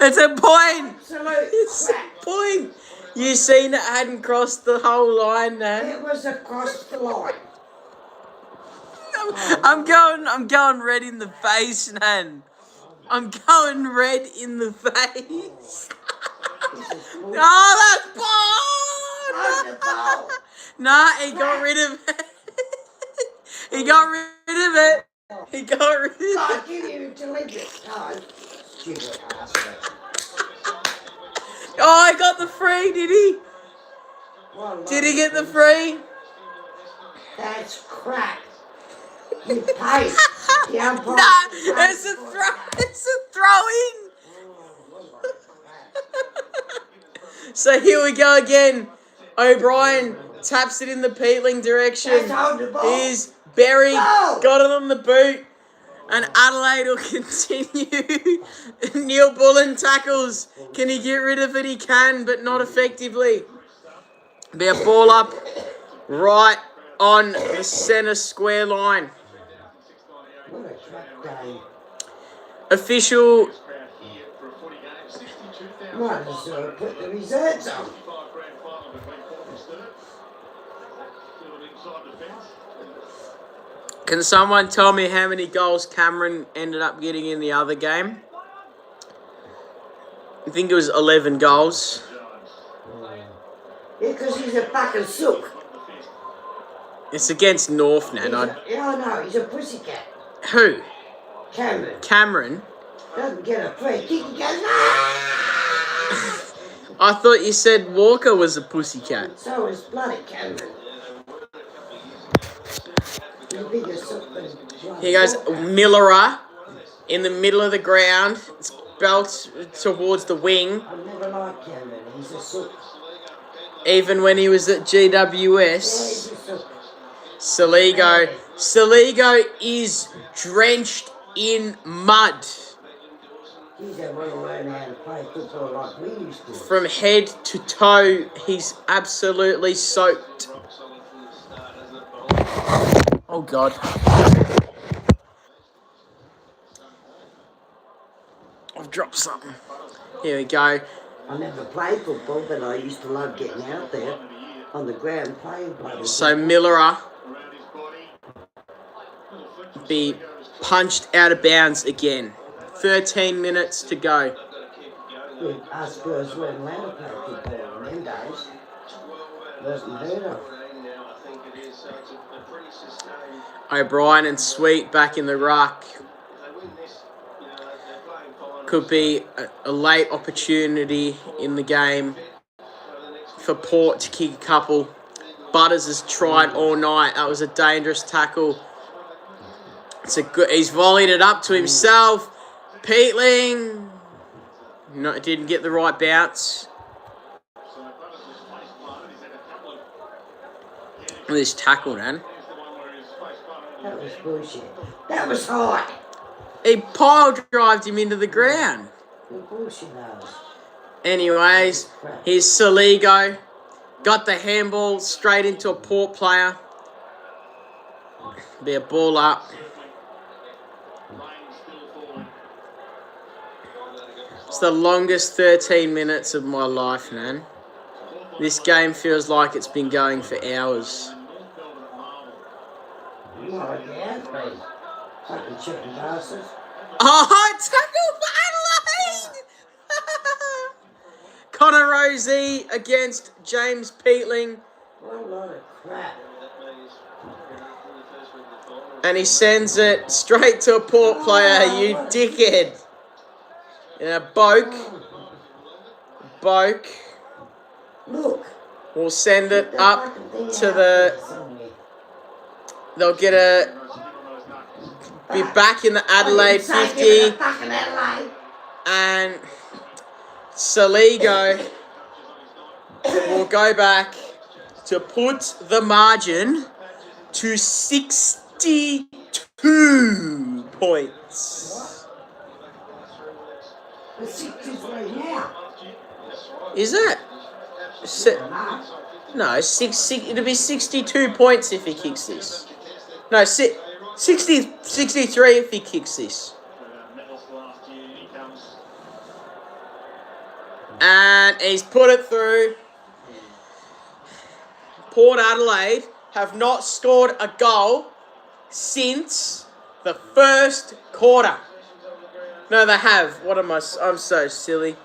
it's a point. Absolute It's a crap. point. You seen it hadn't crossed the whole line, Nan. It was across the line. I'm going red in the face, Nan. I'm going red in the face. Oh, Oh, that's the ball. ball. Nah, he got rid of it. He got rid of it. He got rid of it. God, give you a deliberate time. Stupid asshole. Oh, I got the free, did he? Well, Did he get the free? That's crap. You paid. The umpire Nah, paid it's a for throw. that. It's a throw-in. So here we go again. O'Brien taps it in the Peatling direction. That's on the ball. Here's Berry, Go. got it on the boot. And Adelaide will continue. Neil Bullen tackles. Can he get rid of it? He can, but not effectively. Be a ball up right on the centre square line. What a crap game. Official Might as well put the reserves on. Can someone tell me how many goals Cameron ended up getting in the other game? I think it was 11 goals. Yeah, because he's a fucking sook. It's against North, Nan. Yeah, I know, he's a pussycat. Who? Cameron Cameron? doesn't get a free kick, he goes, ah! I thought you said Walker was a pussycat. So is bloody Cameron. He's a bigger sook than bloody Here goes Walker. Millera in the middle of the ground. It's belt towards the wing. I've never liked Cameron, he's a sook. Even when he was at Yeah, GWS. he's a sook. Saligo. Saligo is drenched in mud. He's a well learn how to play football like we used to. From head to toe, he's absolutely soaked. Oh, God. I've dropped something. Here we go. I never played football, but I used to love getting out there on the ground playing bloody So Millera be punched out of bounds again. 13 minutes to go. Us girls weren't allowed to play football in them days. Wasn't heard of. O'Brien and Sweet back in the ruck. Could be a late opportunity in the game for Port to kick a couple. Butters has tried all night. That was a dangerous tackle. It's a good. He's volleyed it up to himself. Peatling. No, didn't get the right bounce. This tackle, man. That was bullshit. That was high. He pile-drived him into the ground. Good bullshit, those. Anyways, here's Saligo. Got the handball straight into a Port player. Be a ball up. It's the longest 13 minutes of my life, man. This game feels like it's been going for hours. Oh, yeah, please. Fucking chicken bastards. Oh, tackle for Adelaide! Connor Rosie against James Peatling. What a lot of crap. And he sends it straight to a Port player, you dickhead. Yeah, Boak. Look. We'll send it up to the... They'll get a... Be back in the Adelaide 50. And Saligo will go back to put the margin to 62 points. It's 63 now. Is it? No, it'll be 62 points if he kicks this. No, 63 if he kicks this. And he's put it through. Port Adelaide have not scored a goal since the first quarter. No, they have. What am I? I'm so silly.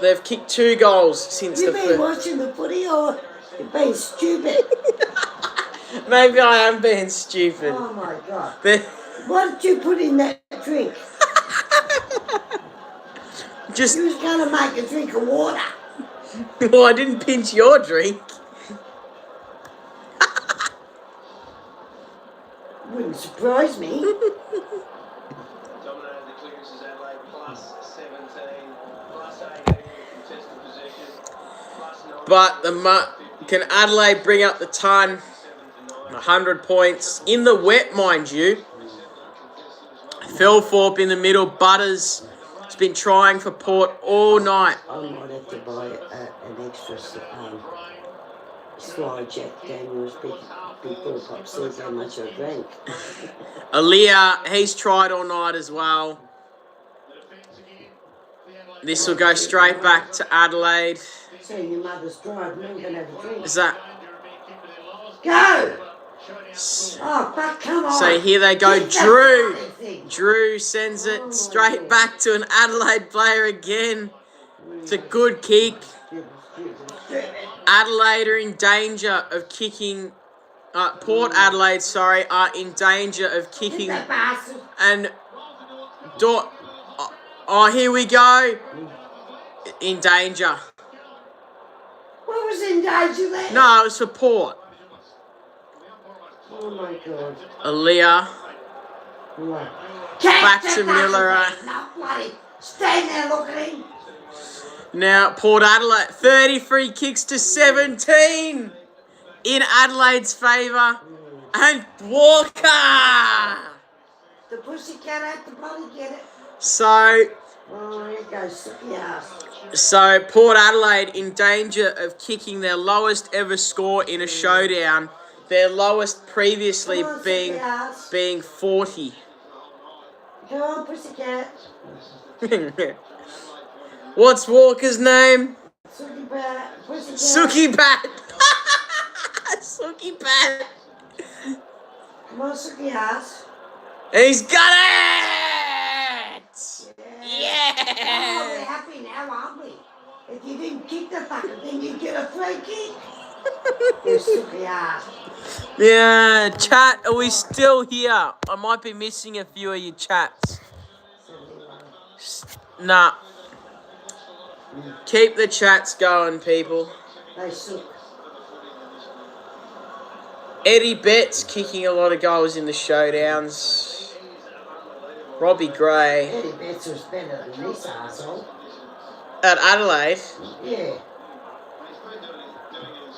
They've kicked 2 goals since You've the been first. watching the footy or you've been stupid? Maybe I am being stupid. Oh my God. They're- What did you put in that drink? Just, You was going to make a drink of water. well, I didn't pinch your drink. Wouldn't surprise me. Dominated the clearances Adelaide plus 17, plus 18 contested possession, plus 9. But can Adelaide bring up the ton? 100 points in the wet, mind you. Phil Thorpe in the middle. Butters has been trying for Port all night. I might have to buy an extra slide Jack Daniels before Pop says how much I drank. Aaliyah, he's tried all night as well. This will go straight back to Adelaide. So your mother's driving, I'm going to have a drink. Is that... Go! Oh, fuck, come on. So here they go. Get that Drew. bloody thing. Drew sends it straight back to an Adelaide player again. It's a good kick. Adelaide are in danger of kicking... Port Adelaide, sorry, are in danger of kicking... Get that bastard. And... Oh, here we go. In danger. What was in danger there? No, it was for Port. Oh my God. Aaliyah. What? Back to Miller. No, bloody. Stand there, look at him. Now, Port Adelaide, 33 kicks to 17 in Adelaide's favour. And Walker! The pussycat had to bloody get it. So, Oh, here goes Suki ass. so Port Adelaide in danger of kicking their lowest ever score in a showdown. Their lowest previously Come on, being Suki ass. 40. Come on, pussycat. What's Walker's name? Suki bat. Pussycat. Suki Bat. Suki Bat. Come on, Suki ass. He's got it! we're happy now, aren't we? If you didn't kick the fucker, then you'd get a free kick. You silly ass. Yeah, chat, are we still here? I might be missing a few of your chats. Nah. Keep the chats going, people. They suck. Eddie Betts kicking a lot of goals in the showdowns. Robbie Gray Eddie Betts was better than this arsehole. at Adelaide. Yeah.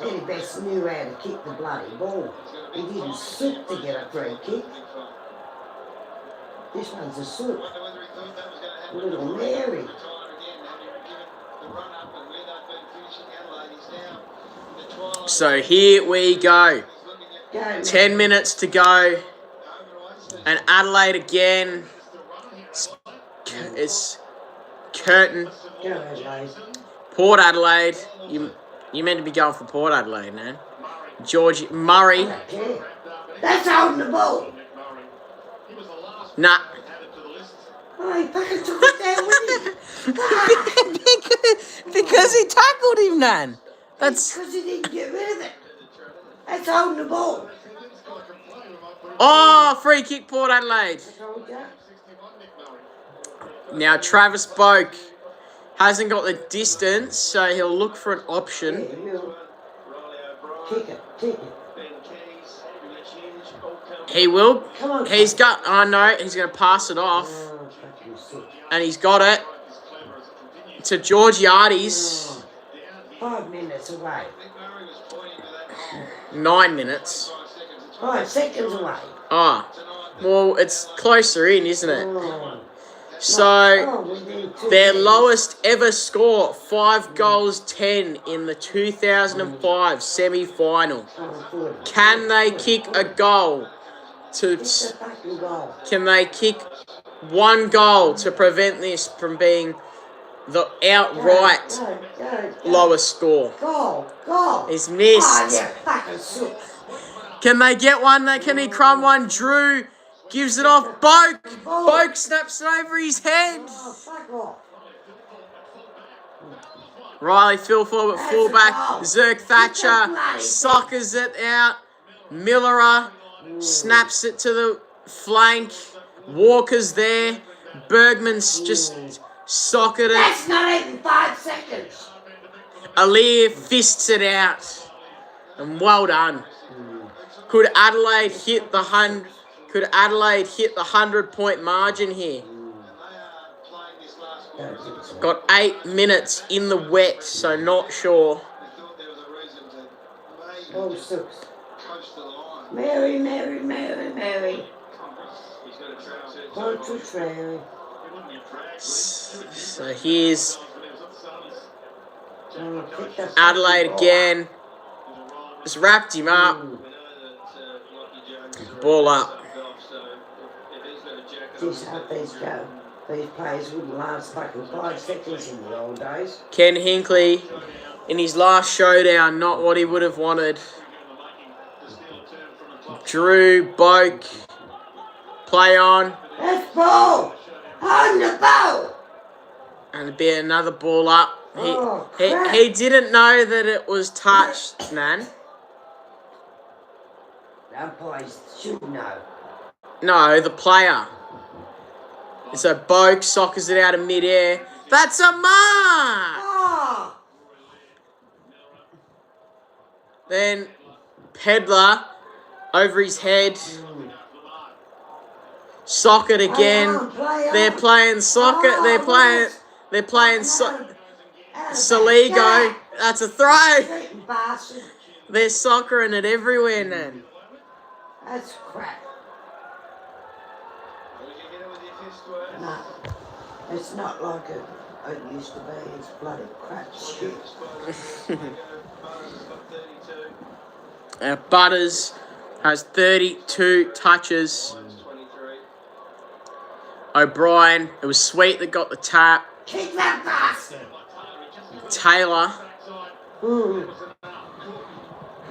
Eddie Betts knew how to kick the bloody ball. He didn't suck to get a free kick. This one's a sook. Little Mary. So here we go. Go, man. 10 minutes to go. And Adelaide again. It's curtain. Go, Adelaide. Port Adelaide. You meant to be going for Port Adelaide, man. George Murray. I don't care. That's holding the ball. Nah. Oh, he fucking took it down with him. Because he tackled him, man. That's. Because he didn't get rid of it. That's holding the ball. Oh, free kick, Port Adelaide. I told you. Now Travis Boak hasn't got the distance, so he'll look for an Yeah, option. you. Kick it, kick it. He will. Come on. He's got. Oh no, he's going to pass it off, Oh, fucking sick. and he's got it to Georgiades. 5 minutes away. 9 minutes. 5 seconds away. Ah, well, it's closer in, isn't it? Oh. So Oh, within 2 their minutes. lowest ever score, 5 goals 10 in the 2005 semi-final. Oh, good. Can they kick a goal to? Kick the fucking goal. Can they kick 1 goal to prevent this from being the outright Go. lowest score? Goal. He's missed. Oh, you fucking sook. Can they get one? Can he crumb one? Drew gives it off. Boak snaps it over his head. Oh, fuck off. Riley Philford at fullback. Zerk Thatcher bloody soccers it out. Millerer snaps it to the flank. Walker's there. Bergman's just socket it. That's not even 5 seconds. Alir fists it out. And well done. Could Adelaide hit the 100-point margin here? Don't think so. Got 8 minutes in the wet, so not sure. Oh, six. Mary. Contrary. So here's Oh, kick the Adelaide fucking again. Just wrapped him up. Ball up. Jeez, how these go. These players wouldn't last fucking 5 seconds in the old days. Ken Hinkley in his last showdown, not what he would have wanted. Drew Boak. Play on. That's ball! On the ball! And it'd be another ball up. Oh, crap. He didn't know that it was touched, man. Umpires should know. No, the player. So Boak soccers it out of midair. That's a mark! Oh! Then Pedler over his head. Socket again. Play on. They're playing soccer. Oh, They're playing Out of Saligo. that. That's a throw. Cheating bastard. They're soccering it everywhere, man. That's crap. No, it's not like it used to be. It's bloody crap shit. Butters has 32 touches. O'Brien, it was Sweet that got the tap. Kick that bastard! Taylor,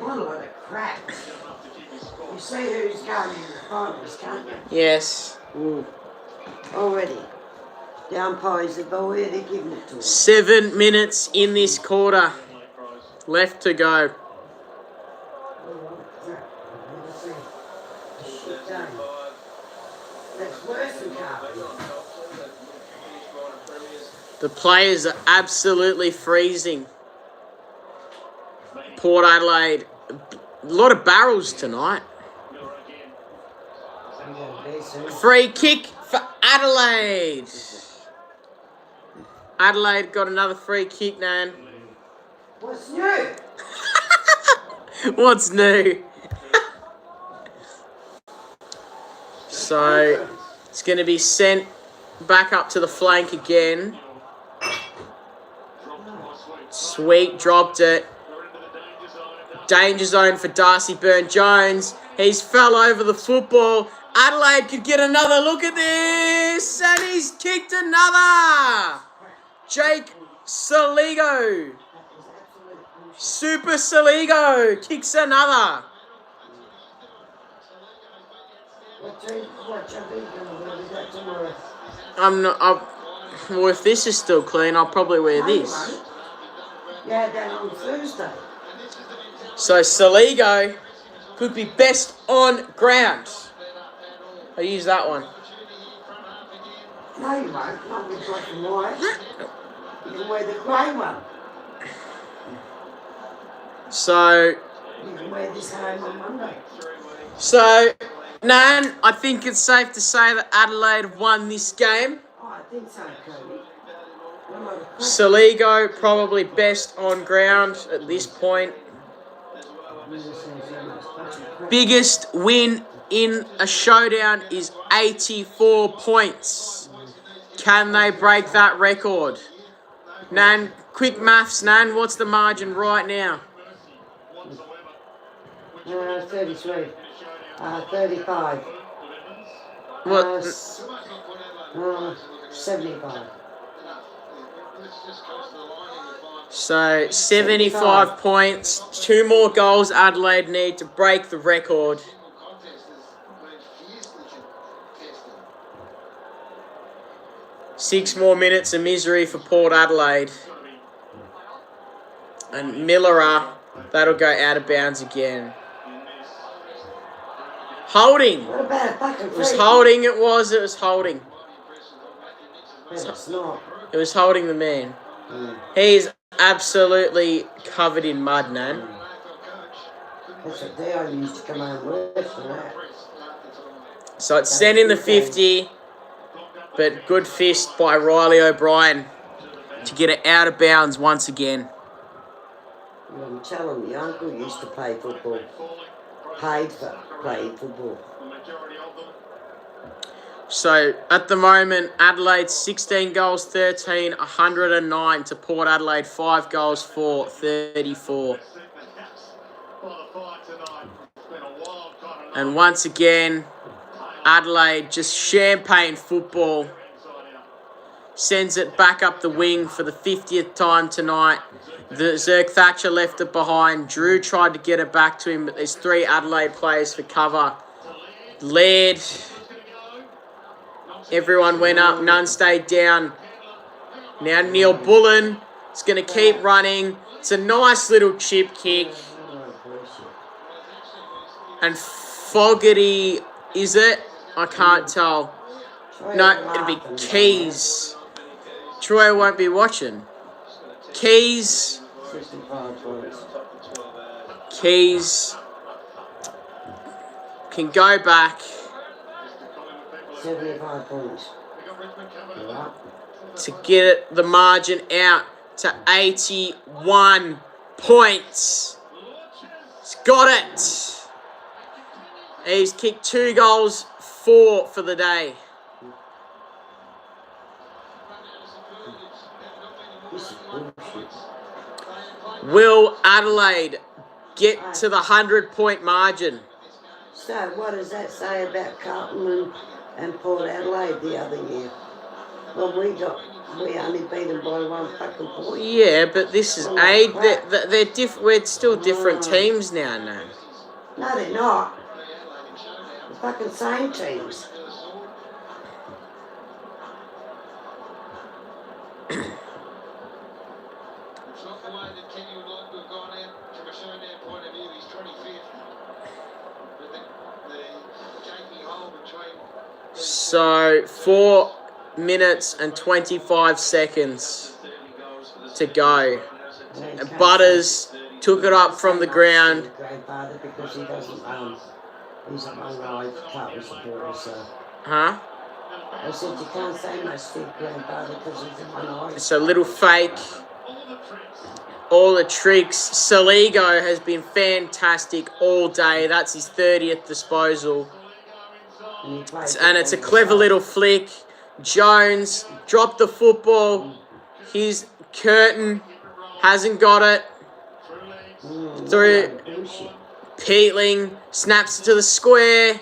What a lot of crap. You see who's going in the finals, can't you? yes. Already. The umpires have already given it to us. 7 minutes in this quarter. Left to go. That's worse than Carpenter. The players are absolutely freezing. Port Adelaide, a lot of barrels tonight. Free kick for Adelaide. Adelaide got another free kick, Nan. What's new? What's new? So it's going to be sent back up to the flank again. Sweet, dropped it. Danger zone for Darcy Byrne-Jones. He's fell over the football. Adelaide could get another look at this. And he's kicked another. Jake Saligo. Super Saligo kicks another. Well, if this is still clean, I'll probably wear this. Yeah, then on Thursday. So Saligo could be best on ground. I use that one. No, you won't. Not with black and white. You can wear the grey one. So You can wear this home on Monday. So, Nan, I think it's safe to say that Adelaide have won this game. Oh, I think so, Cody. Saligo probably best on ground at this point. Biggest win in a showdown is 84 points. Can they break that record? Nan, quick maths, Nan, what's the margin right now? 33. 35. What? 75. So, 75 points. 2 more goals Adelaide need to break the record. Six more minutes of misery for Port Adelaide. And Millera, that'll go out of bounds again. Holding. What about a bucket It was holding, it was holding. It's not. It was holding the man. He's absolutely covered in mud, Nan. That's what they only used to come home worse than that. So it's sent in the 50, but good fist by Riley O'Brien to get it out of bounds once again. I'm telling you, Uncle used to play football. Paid for playing football. So at the moment, Adelaide 16 goals, 13, 109 to Port Adelaide 5 goals for 34. And once again, Adelaide just champagne football. Sends it back up the wing for the 50th time tonight. Zerk Thatcher left it behind. Drew tried to get it back to him, but there's 3 Adelaide players for cover. Laird. Everyone went up, none stayed down. Now Neil Bullen is going to keep running. It's a nice little chip kick. And Fogarty, is it? I can't tell. No, it'll be Keys. Troy won't be watching. Keys. 65 points. Keys can go back 75 points. to get the margin out to 81 points. He's got it. He's kicked 2 goals, 4 for the day. Will Adelaide get to the 100-point margin? So what does that say about Carlton and Port Adelaide the other year? Well, we only beat them by 1 fucking point. Yeah, but this is aid. We're still different teams now, no? No, they're not. The fucking same teams. So 4 minutes and 25 seconds to go. And Butters took it up from the ground. Grandfather, because he doesn't he's at my age, Carlton supporter, so. Huh? I said you can't say much to your grandfather because he's at my age. It's a little fake. All the tricks. Saligo has been fantastic all day. That's his 30th disposal. And it's a clever little flick. Jones dropped the football. His Curtin hasn't got it. Through Peatling snaps it to the square.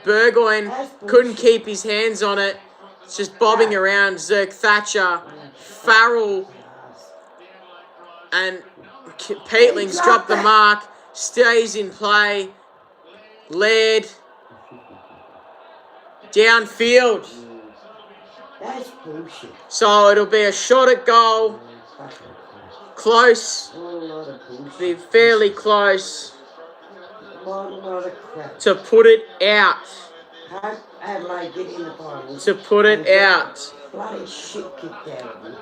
Burgoyne couldn't keep his hands on it. It's just bobbing around. Zirk Thatcher, Farrell, and Peatling's dropped the mark. Stays in play. Laird downfield. That's bullshit. So it'll be a shot at goal. Close. Be fairly close to put it out. Adelaide get in the finals. To put it out. Bloody shit kicked out of them.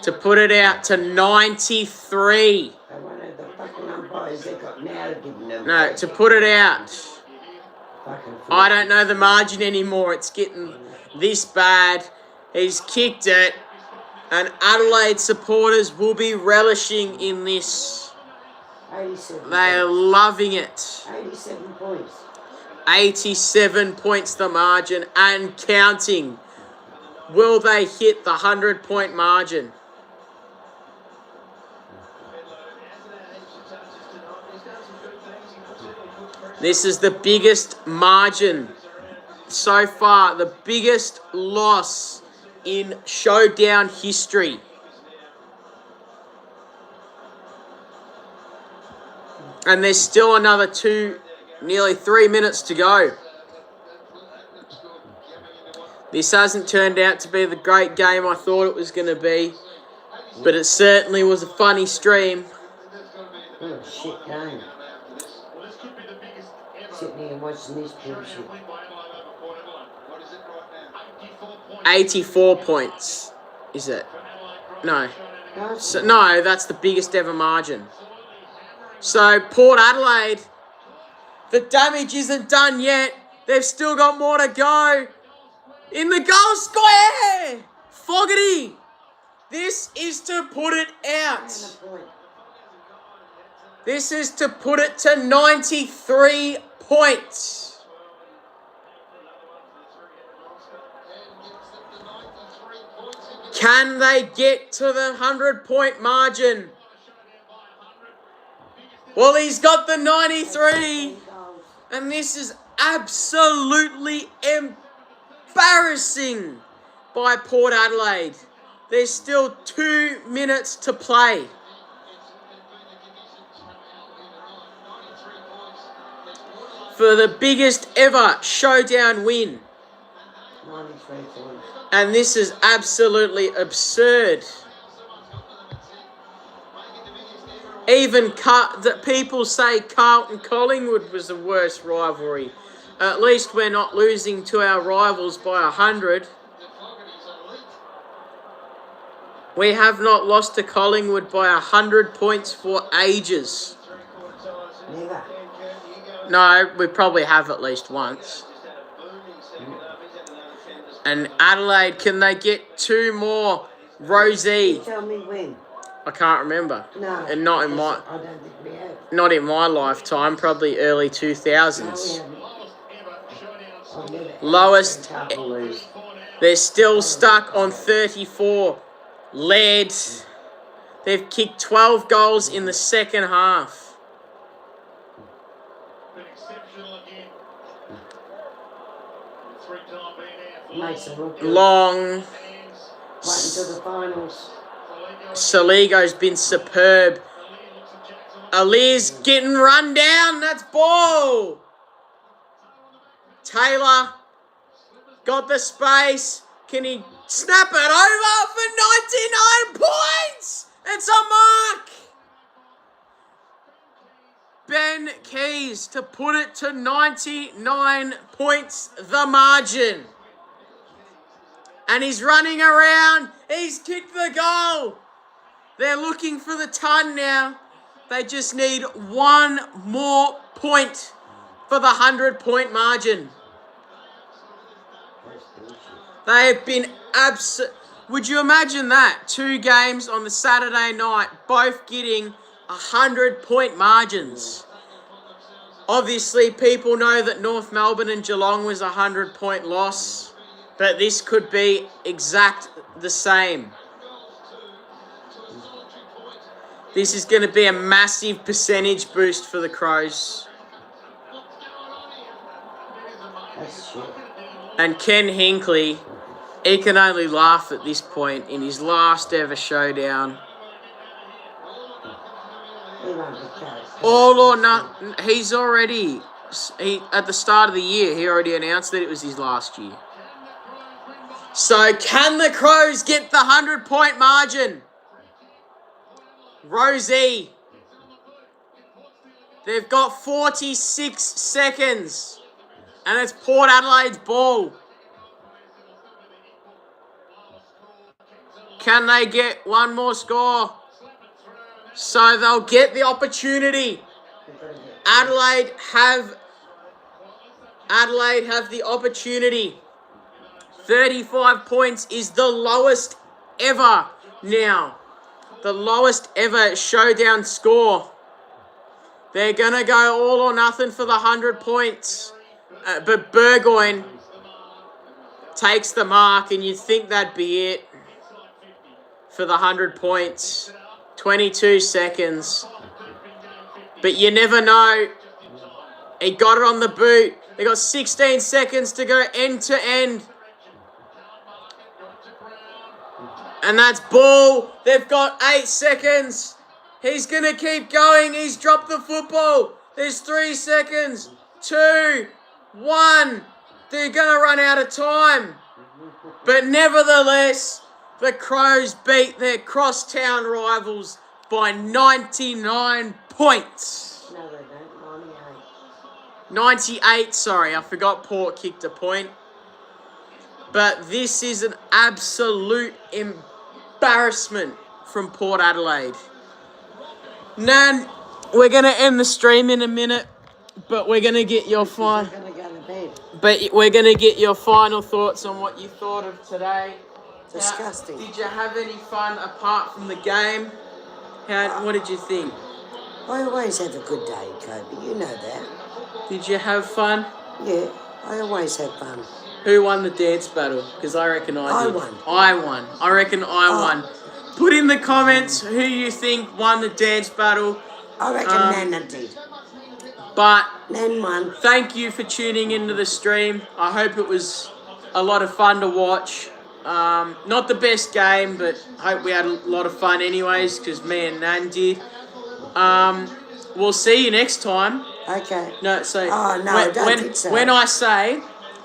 To put it out to 93. They wanted the fucking umpires they got now to give them. No, to put it out. I don't know the margin anymore. It's getting this bad. He's kicked it. And Adelaide supporters will be relishing in this. 87 They are points. loving it. 87 points. 87 points the margin and counting. Will they hit the 100-point margin? This is the biggest margin so far, the biggest loss in showdown history. And there's still another nearly 3 minutes to go. This hasn't turned out to be the great game I thought it was going to be, but it certainly was a funny stream. What a shit game. Sitting here watching this bullshit. 84 points, is it? No. No, that's the biggest ever margin. So, Port Adelaide, the damage isn't done yet. They've still got more to go. In the goal square! Fogarty! This is to put it out. This is to put it to 93 points. Can they get to the 100-point margin? Well, he's got the 93. And this is absolutely embarrassing by Port Adelaide. There's still 2 minutes to play. For the biggest ever showdown win. 93 points. And this is absolutely absurd. Even that people say Carlton-Collingwood was the worst rivalry. At least we're not losing to our rivals by 100. We have not lost to Collingwood by 100 points for ages. Never. No, we probably have at least once. And Adelaide, can they get 2 more? Rosie. Tell me when. I can't remember. No. And not in my... I don't think we have. Not in my lifetime, probably early 2000s. No, we haven't. I've never Lowest. seen Carlton lose. They're still stuck on 34. Led. They've kicked 12 goals in the second half. Mason look good. Long. Wait until the finals. Saligo's been superb. Alir's getting run down. That's ball. Taylor got the space. Can he snap it over for 99 points? It's a mark. Ben Keys to put it to 99 points, the margin. And he's running around. He's kicked the goal. They're looking for the ton now. They just need one more point for the 100-point margin. They have been Would you imagine that? 2 games on the Saturday night, both getting 100-point margins. Obviously, people know that North Melbourne and Geelong was a 100-point loss, but this could be exact the same. This is going to be a massive percentage boost for the Crows. That's shit. And Ken Hinkley, he can only laugh at this point in his last ever showdown. He won't be carried. All or nothing. He's already, at the start of the year, he already announced that it was his last year. So can the Crows get the 100-point margin? Rosie. They've got 46 seconds. And it's Port Adelaide's ball. Can they get one more score? So they'll get the opportunity. Adelaide have the opportunity. 35 points is the lowest ever now. The lowest ever showdown score. They're going to go all or nothing for the 100 points. But Burgoyne takes the mark, and you'd think that'd be it for the 100 points. 22 seconds. But you never know. He got it on the boot. They got 16 seconds to go end to end. And that's ball. They've got 8 seconds. He's going to keep going. He's dropped the football. There's 3 seconds. 2, 1. They're going to run out of time. But nevertheless, the Crows beat their crosstown rivals by 99 points. No, they don't. 98. 98, sorry. I forgot Port kicked a point. But this is an absolute embarrassment from Port Adelaide. Nan, we're going to end the stream in a minute, but we're going to get your I'm going to go to bed. we're going to get your final thoughts on what you thought of today. Disgusting. Did you have any fun apart from the game? What did you think? I always have a good day, Kobe. You know that. Did you have fun? Yeah, I always have fun. Who won the dance battle? Because I reckon I did. won. I won. I reckon I won. Put in the comments who you think won the dance battle. I reckon Nana did. But Nan won. thank you for tuning into the stream. I hope it was a lot of fun to watch. Not the best game, but I hope we had a lot of fun anyways, because me and Nan did. We'll see you next time. Okay. No, so Oh, no, don't think so. when I say,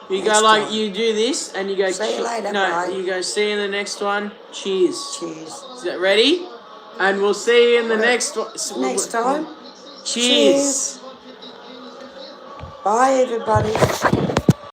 you Next go like, time. you do this, and you go, See you later, no, bye. you go, see you in the next one. Cheers. Cheers. Is that ready? And we'll see you in the next one. Next time. Cheers. Bye, everybody.